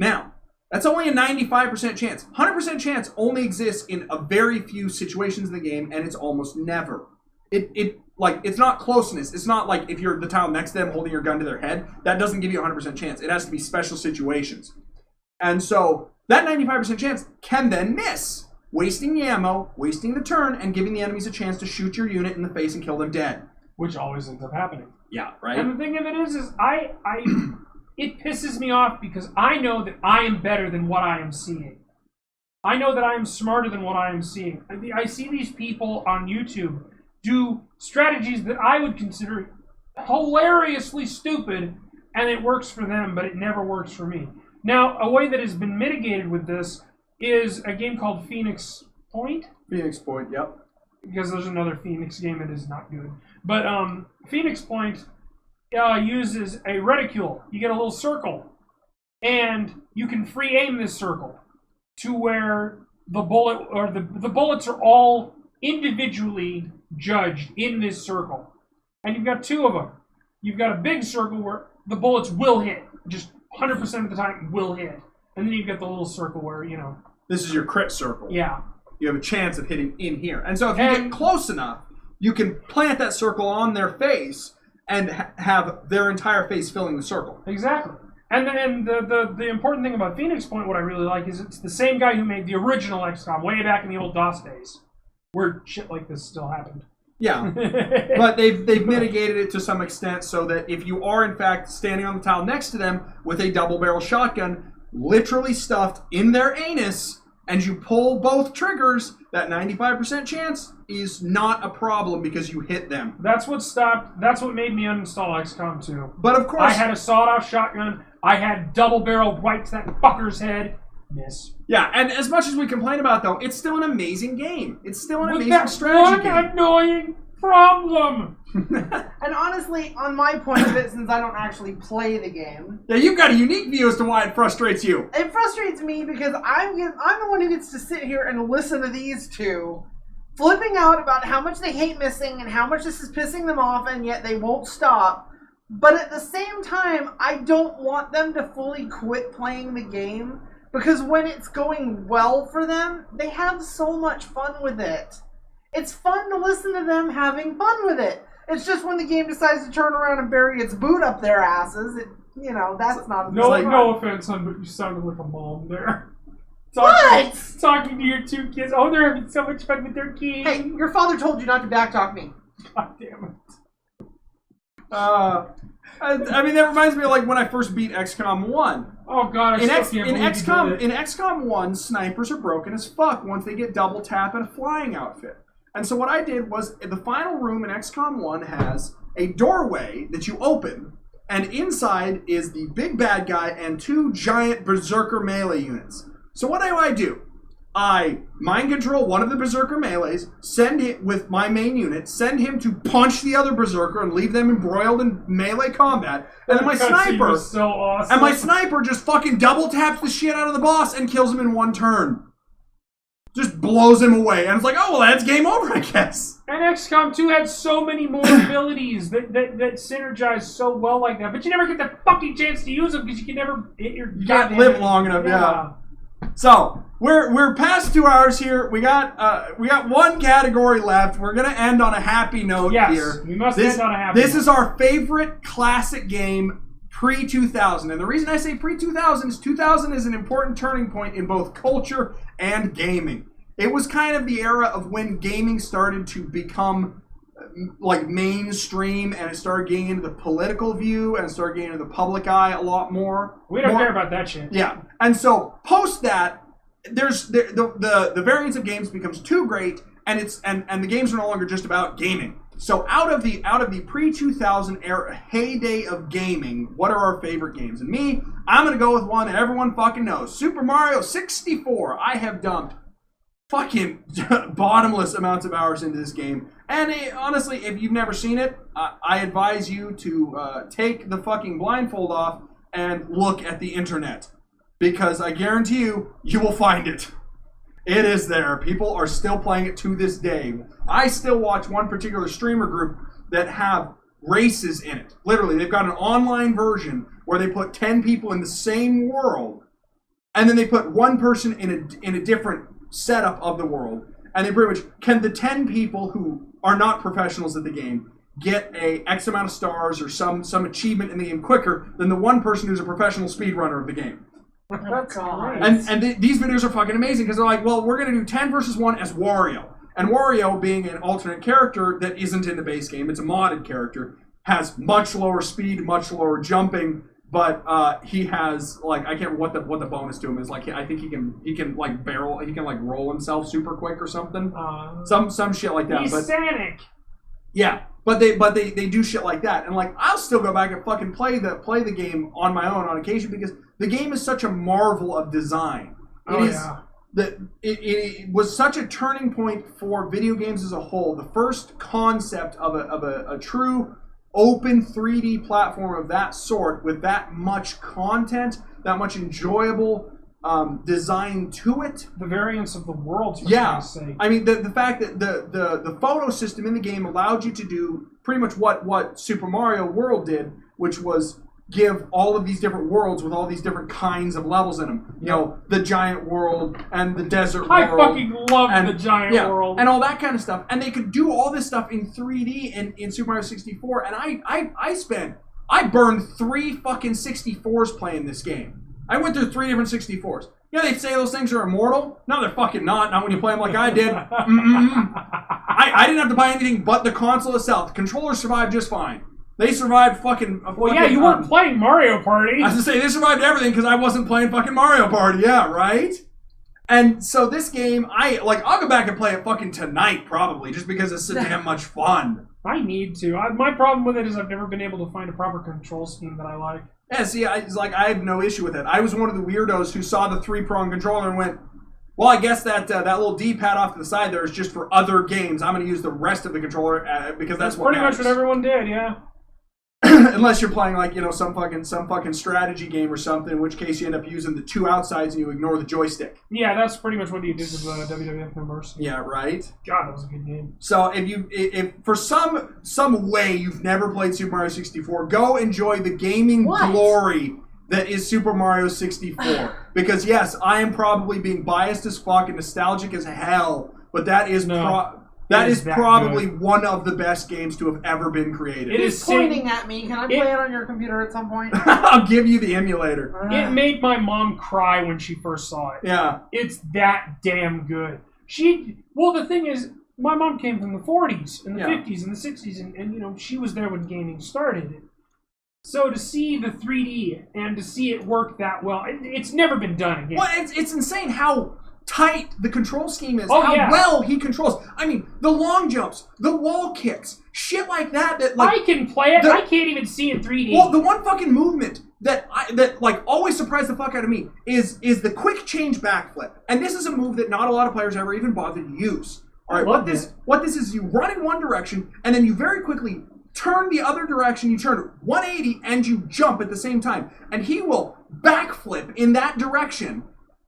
Now, that's only a 95% chance. 100% chance only exists in a very few situations in the game, and it's almost never. It's not closeness. It's not like if you're the tile next to them holding your gun to their head. That doesn't give you a 100% chance. It has to be special situations. And so that 95% chance can then miss, wasting the ammo, wasting the turn, and giving the enemies a chance to shoot your unit in the face and kill them dead. Which always ends up happening. Yeah, right? And the thing of it is it pisses me off because I know that I am better than what I am seeing. I know that I am smarter than what I am seeing. I see these people on YouTube do strategies that I would consider hilariously stupid, and it works for them, but it never works for me. Now, a way that has been mitigated with this is a game called Phoenix Point. Phoenix Point, yep. Because there's another Phoenix game that is not good. But Phoenix Point uses a reticule. You get a little circle. and you can free aim this circle to where the bullet or the bullets are all individually judged in this circle. And you've got two of them. You've got a big circle where the bullets will hit, just 100% of the time will hit. And then you've got the little circle where, This is your crit circle. Yeah. You have a chance of hitting in here. And so if you get close enough, you can plant that circle on their face and have their entire face filling the circle. Exactly. And then the important thing about Phoenix Point, what I really like, is it's the same guy who made the original XCOM way back in the old DOS days, where shit like this still happened. Yeah, but they've mitigated it to some extent so that if you are in fact standing on the tile next to them with a double-barrel shotgun literally stuffed in their anus, and you pull both triggers, that 95% chance is not a problem because you hit them. That's what made me uninstall XCOM 2. But of course, I had a sawed-off shotgun. I had double barrel right to that fucker's head. Miss. Yeah, and as much as we complain about it, though, it's still an amazing game. It's still an amazing strategy game. One annoying problem. And honestly, on my point of it, since I don't actually play the game, Yeah, you've got a unique view as to why it frustrates you. it frustrates me because I'm the one who gets to sit here and listen to these two flipping out about how much they hate missing and how much this is pissing them off, and yet they won't stop. But at the same time, I don't want them to fully quit playing the game, because when it's going well for them, they have so much fun with it. It's fun to listen to them having fun with it. It's just when the game decides to turn around and bury its boot up their asses, that's not... No offense, son, but you sounded like a mom there. Talking to your two kids. Oh, they're having so much fun with their kids. Hey, your father told you not to backtalk me. God damn it. I mean, that reminds me of like when I first beat XCOM 1. Oh god, In XCOM 1, snipers are broken as fuck once they get double tap in a flying outfit. And so what I did was, the final room in XCOM 1 has a doorway that you open, and inside is the big bad guy and two giant berserker melee units. So what do? I mind control one of the berserker melees, send it with my main unit, send him to punch the other berserker and leave them embroiled in melee combat, and then my sniper so awesome. And my sniper just fucking double taps the shit out of the boss and kills him in one turn. Just blows him away. And it's like, oh, well, that's game over, I guess. And XCOM 2 had so many more abilities that synergize so well like that. But you never get the fucking chance to use them because you can never hit your... You can't live long enough, yeah. So, we're past 2 hours here. We got one category left. We're going to end on a happy note here. Yes, we must end on a happy note. This is our favorite classic game pre-2000. And the reason I say pre-2000 is 2000 is an important turning point in both culture and gaming. It was kind of the era of when gaming started to become like mainstream, and it started getting into the political view and started getting into the public eye a lot more. We don't care about that shit. Yeah. And so post that, there's the variance of games becomes too great, and the games are no longer just about gaming. So out of the pre-2000 era heyday of gaming, what are our favorite games? And me, I'm gonna go with one that everyone fucking knows. Super Mario 64. I have dumped fucking bottomless amounts of hours into this game. And honestly, if you've never seen it, I advise you to take the fucking blindfold off and look at the internet. Because I guarantee you will find it. It is there. People are still playing it to this day. I still watch one particular streamer group that have races in it. Literally, they've got an online version where they put 10 people in the same world, and then they put one person in a different setup of the world, and they pretty much, can the 10 people who are not professionals at the game get a X amount of stars or some achievement in the game quicker than the one person who's a professional speedrunner of the game. That's great. And these videos are fucking amazing because they're like, well, we're going to do 10 versus 1 as Wario. And Wario, being an alternate character that isn't in the base game, it's a modded character, has much lower speed, much lower jumping, but he has, like, I can't remember what the bonus to him is. Like, I think he can like barrel, he can like roll himself super quick or something. Some shit like that. He's Sonic. Yeah, but they do shit like that, and like I'll still go back and fucking play the game on my own on occasion because the game is such a marvel of design. It was such a turning point for video games as a whole. The first concept of a true open 3D platform of that sort with that much content that much enjoyable design to it. The variance of the worlds, for God's sake. I mean, the fact that the photo system in the game allowed you to do pretty much what Super Mario World did, which was give all of these different worlds with all these different kinds of levels in them. You know, the giant world and the desert world. I fucking love the giant world. And all that kind of stuff. And they could do all this stuff in 3D in Super Mario 64. And I burned 3 fucking 64s playing this game. I went through 3 different 64s. Yeah, they say those things are immortal. No, they're fucking not. Not when you play them like I did. I didn't have to buy anything but the console itself. The controllers survived just fine. They survived fucking... Well, yeah, you weren't playing Mario Party. I was going to say, they survived everything because I wasn't playing fucking Mario Party. Yeah, right? And so this game, I'll go back and play it fucking tonight, probably, just because it's so damn much fun. I need to. My problem with it is I've never been able to find a proper control scheme that I like. Yeah, see, I have no issue with it. I was one of the weirdos who saw the 3-prong controller and went, well, I guess that little D-pad off to the side there is just for other games. I'm going to use the rest of the controller because that's what pretty matters. much what everyone did, yeah. Unless you're playing some fucking strategy game or something, in which case you end up using the 2 outsides and you ignore the joystick. Yeah, that's pretty much what you did with WWF No Mercy. Yeah, right. God, that was a good game. So if for some way you've never played Super Mario 64, go enjoy the gaming glory that is Super Mario 64. Because yes, I am probably being biased as fuck and nostalgic as hell, but that is probably one of the best games to have ever been created. It is pointing at me. Can I play it on your computer at some point? I'll give you the emulator. It made my mom cry when she first saw it. Yeah. It's that damn good. The thing is, my mom came from the 40s and the 50s and the 60s, and she was there when gaming started. So to see the 3D and to see it work that well, it's never been done again. Well, it's insane how tight the control scheme is, well he controls. I mean, the long jumps, the wall kicks, shit like that I can play it. I can't even see in 3D. Well, the one fucking movement that always surprised the fuck out of me is the quick change backflip. And this is a move that not a lot of players ever even bother to use. All right, what this is, you run in one direction and then you very quickly turn the other direction. You turn 180 and you jump at the same time, and he will backflip in that direction.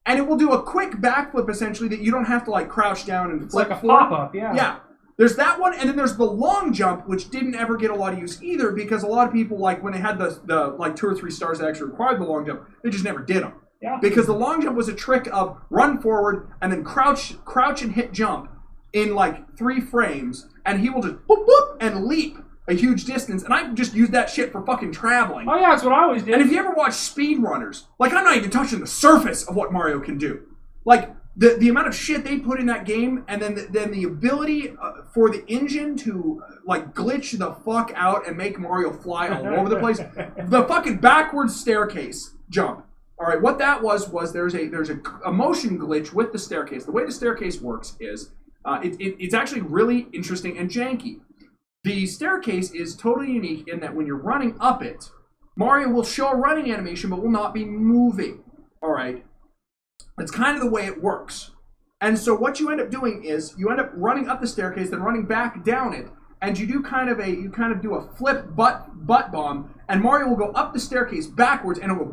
And it will do a quick backflip, essentially, that you don't have to, crouch down and flip. It's like a pop-up, yeah. Yeah. There's that one, and then there's the long jump, which didn't ever get a lot of use either, because a lot of people, when they had the 2 or 3 stars that actually required the long jump, they just never did them. Yeah. Because the long jump was a trick of run forward, and then crouch and hit jump in, 3 frames, and he will just whoop, whoop, and leap a huge distance, and I just used that shit for fucking traveling. Oh yeah, that's what I always did. And if you ever watch speedrunners, I'm not even touching the surface of what Mario can do. The amount of shit they put in that game, and then the ability for the engine to glitch the fuck out and make Mario fly all over the place. The fucking backwards staircase jump. All right, what that was there's a motion glitch with the staircase. The way the staircase works is it's actually really interesting and janky. The staircase is totally unique in that when you're running up it, Mario will show a running animation but will not be moving. All right? That's kind of the way it works. And so what you end up doing is you end up running up the staircase, then running back down it, and you do kind of do a flip butt bomb, and Mario will go up the staircase backwards and it will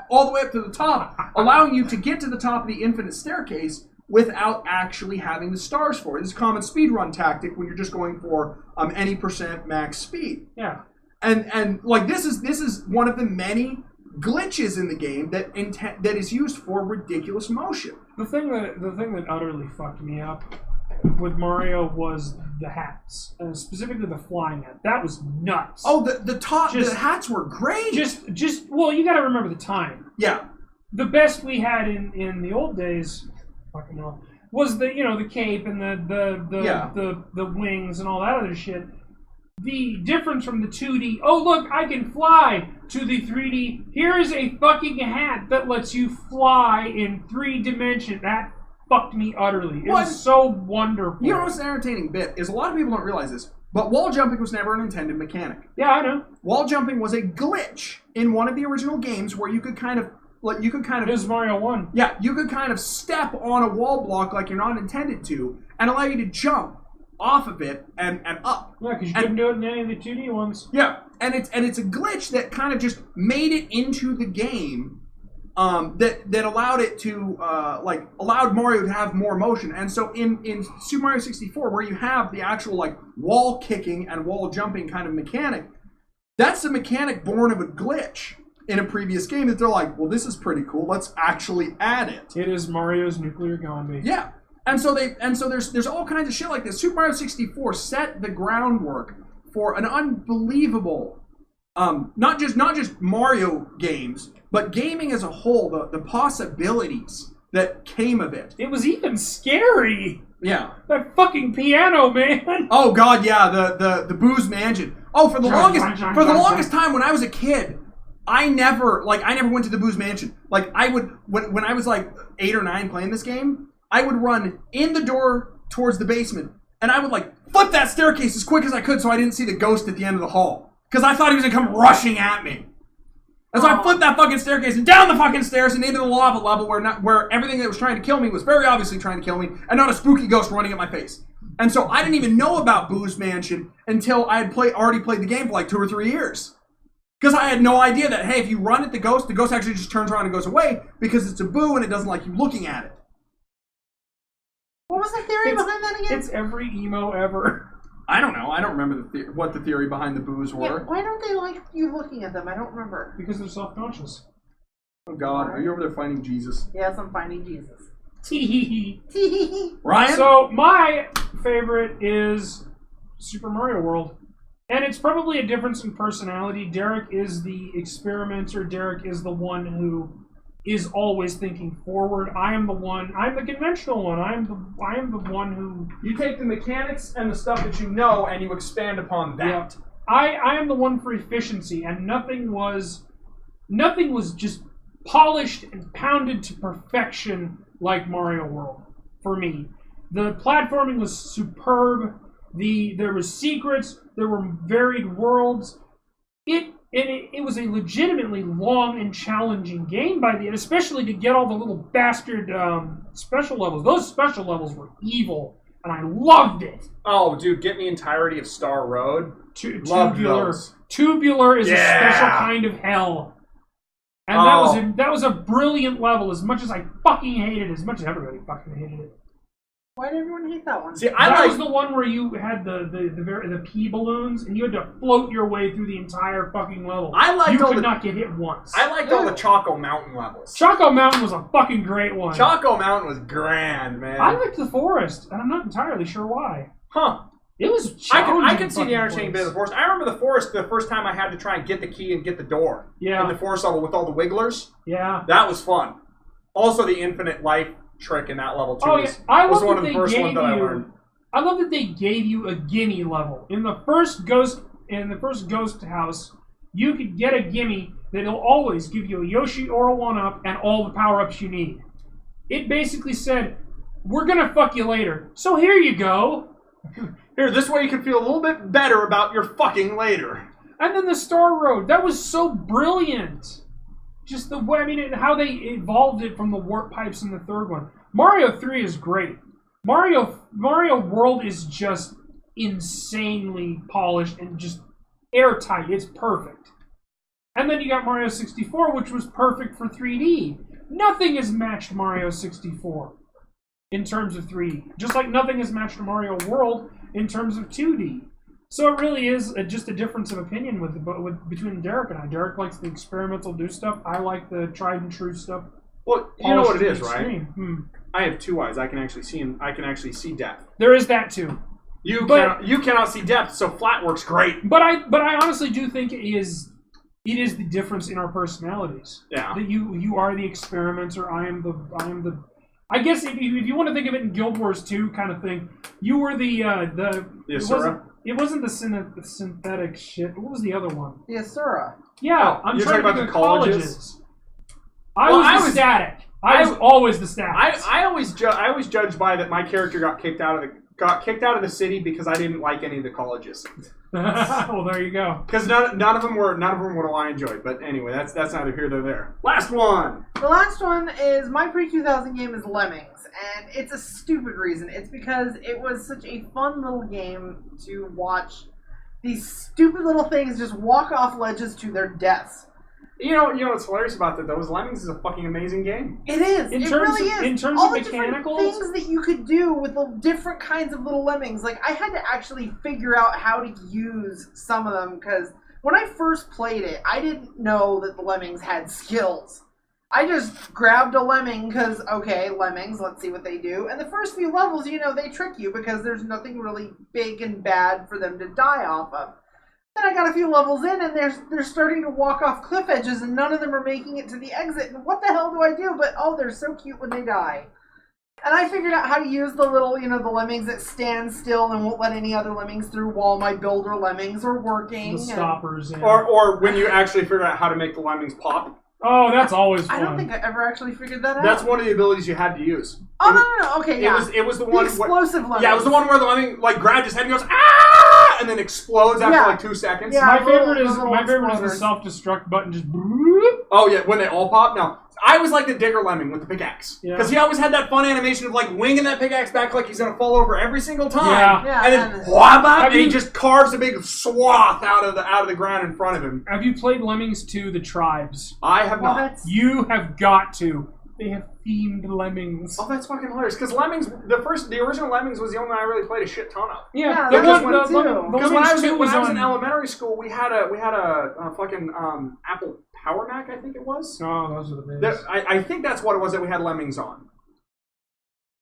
all the way up to the top, allowing you to get to the top of the infinite staircase without actually having the stars for it. This is a common speedrun tactic when you're just going for any percent max speed. Yeah. And this is one of the many glitches in the game that is used for ridiculous motion. The thing that utterly fucked me up with Mario was the hats, specifically the flying hat. That was nuts. Oh, the hats were great. Well, you got to remember the time. Yeah. The best we had in the old days, fucking hell, was the cape and the wings and all that other shit. The difference from the 2D, oh look, I can fly, to the 3D, here is a fucking hat that lets you fly in 3 dimensions. That fucked me utterly. It was so wonderful. You know what's an entertaining bit is a lot of people don't realize this, but wall jumping was never an intended mechanic. Yeah, I know. Wall jumping was a glitch in one of the original games where you could kind of... It was Mario 1. Yeah, you could kind of step on a wall block like you're not intended to and allow you to jump off of it and up. Yeah, because you couldn't do it in any of the 2D ones. Yeah, and it's a glitch that kind of just made it into the game that allowed it to allowed Mario to have more motion. And so in Super Mario 64, where you have the actual like wall kicking and wall jumping kind of mechanic, that's a mechanic born of a glitch in a previous game that they're like, well, this is pretty cool. Let's actually add it. It is Mario's nuclear Gandhi. Yeah. And so there's all kinds of shit like this. Super Mario 64 set the groundwork for an unbelievable not just Mario games, but gaming as a whole, the possibilities that came of it. It was even scary. Yeah. That fucking piano, man. Oh god, yeah, the Boo's Mansion. Oh, for the longest time when I was a kid, I never went to the Boo's Mansion. Like I would when I was like 8 or 9 playing this game, I would run in the door towards the basement, and I would like flip that staircase as quick as I could so I didn't see the ghost at the end of the hall. Because I thought he was gonna come rushing at me. And so I flipped that fucking staircase and down the fucking stairs and into the lava level where everything that was trying to kill me was very obviously trying to kill me, and not a spooky ghost running at my face. And so I didn't even know about Boo's Mansion until I had already played the game for like 2 or 3 years. Because I had no idea that, hey, if you run at the ghost actually just turns around and goes away because it's a Boo and it doesn't like you looking at it. What was the theory behind that again? It's every emo ever. I don't know. I don't remember what the theory behind the Boos were. Yeah, why don't they like you looking at them? I don't remember. Because they're self-conscious. Oh God, are you over there finding Jesus? Yes, I'm finding Jesus. Tee Ryan? So my favorite is Super Mario World. And it's probably a difference in personality. Derek is the experimenter. Derek is the one who is always thinking forward. I'm the conventional one. I am the one who... You take the mechanics and the stuff that you know and you expand upon that. Yeah. I am the one for efficiency, and nothing was just polished and pounded to perfection like Mario World for me. The platforming was superb. There was secrets. There were varied worlds. It was a legitimately long and challenging game by the end, especially to get all the little bastard special levels. Those special levels were evil, and I loved it. Oh, dude, get me entirety of Star Road. Tubular. Tubular is a special kind of hell. And that was a brilliant level, as much as I fucking hated it, as much as everybody fucking hated it. Why did everyone hate that one? See, that was the one where you had the pea balloons, and you had to float your way through the entire fucking level. You could not get hit once. I liked all the Choco Mountain levels. Choco Mountain was a fucking great one. Choco Mountain was grand, man. I liked the forest, and I'm not entirely sure why. Huh. It was I can see the entertaining bit of the forest. I remember the forest the first time I had to try and get the key and get the door. Yeah. In the forest level with all the wigglers. Yeah. That was fun. Also, the infinite life trick in that level too was one of the first ones that I learned. I love that they gave you a gimme level. In the first ghost house, you could get a gimme that'll always give you a Yoshi or a 1-up and all the power-ups you need. It basically said, we're gonna fuck you later, so here you go. Here, this way you can feel a little bit better about your fucking later. And then the Star Road, that was so brilliant. Just the way, how they evolved it from the warp pipes in the third one. Mario 3 is great. Mario World is just insanely polished and just airtight. It's perfect. And then you got Mario 64, which was perfect for 3D. Nothing has matched Mario 64 in terms of 3D. Just like nothing has matched Mario World in terms of 2D. So it really is just a difference of opinion between Derek and I. Derek likes the experimental do stuff. I like the tried and true stuff. Well, you know what it is, right? I have 2 eyes. I can actually see depth. There is that too. You cannot see depth, so flat works great. But I honestly do think it is the difference in our personalities. Yeah. That you are the experimenter. I am the. I guess if you want to think of it in Guild Wars 2 kind of thing, you were the Asura? It wasn't the synthetic shit. What was the other one? The Asura. Yeah, I'm you're talking about the colleges. I was the static. I was always the static. I always judged by that my character got kicked out of the city because I didn't like any of the colleges. Well, there you go. Because none of them were what I enjoyed. But anyway, that's neither here nor there. Last one. The last one is my pre-2000 game is Lemmings, and it's a stupid reason. It's because it was such a fun little game to watch these stupid little things just walk off ledges to their deaths. You know what's hilarious about that though is Lemmings is a fucking amazing game. It is. It really is. In terms all of the mechanicals, different things that you could do with the different kinds of little lemmings. Like I had to actually figure out how to use some of them because when I first played it, I didn't know that the lemmings had skills. I just grabbed a lemming because, okay, lemmings, let's see what they do. And the first few levels, they trick you because there's nothing really big and bad for them to die off of. Then I got a few levels in, and they're starting to walk off cliff edges, and none of them are making it to the exit. And what the hell do I do? But, they're so cute when they die. And I figured out how to use the little, the lemmings that stand still and won't let any other lemmings through while my builder lemmings are working. The stoppers. And... Or when you actually figure out how to make the lemmings pop. Oh, that's always fun. I don't think I ever actually figured that out. That's one of the abilities you had to use. Oh, no. Okay, yeah. It was the one... The explosive lemming. Yeah, it was the one where the lemming, grabbed his head and goes, ah! And then explodes after, 2 seconds. Yeah, my favorite is exploders. the self-destruct button, just... Oh, yeah, when they all pop? No. I was like the digger lemming with the pickaxe. Because he always had that fun animation of, winging that pickaxe back like he's going to fall over every single time. Yeah. And then, and he just carves a big swath out of the ground in front of him. Have you played Lemmings 2, The Tribes? I have not. You have got to. They have themed lemmings. Oh, that's fucking hilarious. Because Lemmings, the original Lemmings was the only one I really played a shit ton of. Yeah, because when I was in elementary school, we had a fucking Apple Power Mac, I think it was. Oh, those are the days. I think that's what it was that we had Lemmings on.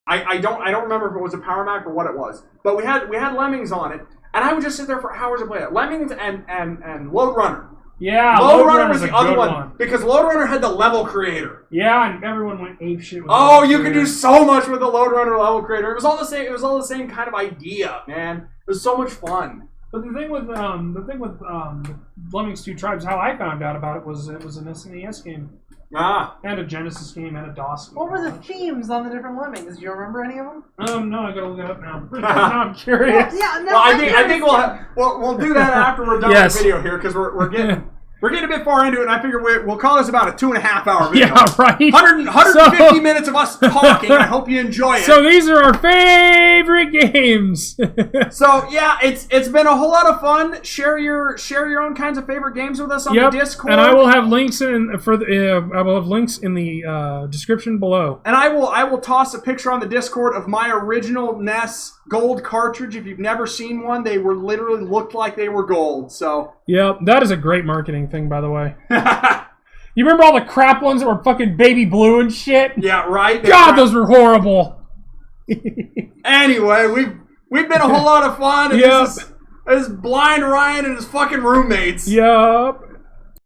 I don't remember if it was a Power Mac or what it was, but we had Lemmings on it, and I would just sit there for hours and play it. Lemmings and Lode Runner. Yeah, Lode Runner was the other one because Lode Runner had the level creator. Yeah, and everyone went apeshit with you could do so much with the Lode Runner level creator. It was all the same. It was all the same kind of idea, man. It was so much fun. But the thing with Lemmings 2 Tribes, how I found out about it was an SNES game. And a Genesis game and a DOS game. What were the themes on the different lemmings? Do you remember any of them? No, I gotta look it up now. Now I'm curious. I think we'll do that after we're done with the video here because we're getting a bit far into it, and I figure we'll call this about a 2.5 hour video. Yeah, right. 150 minutes of us talking. I hope you enjoy it. So these are our favorite games. So yeah, it's been a whole lot of fun. Share your own kinds of favorite games with us on the Discord, and I will have links in the description below. And I will toss a picture on the Discord of my original NES gold cartridge. If you've never seen one, they were literally looked like they were gold. So yeah, that is a great marketing thing, by the way. You remember all the crap ones that were fucking baby blue and shit? Yeah, right. God, those were horrible. Anyway, we've been a whole lot of fun. And this is Blind Ryan and his fucking roommates. Yup.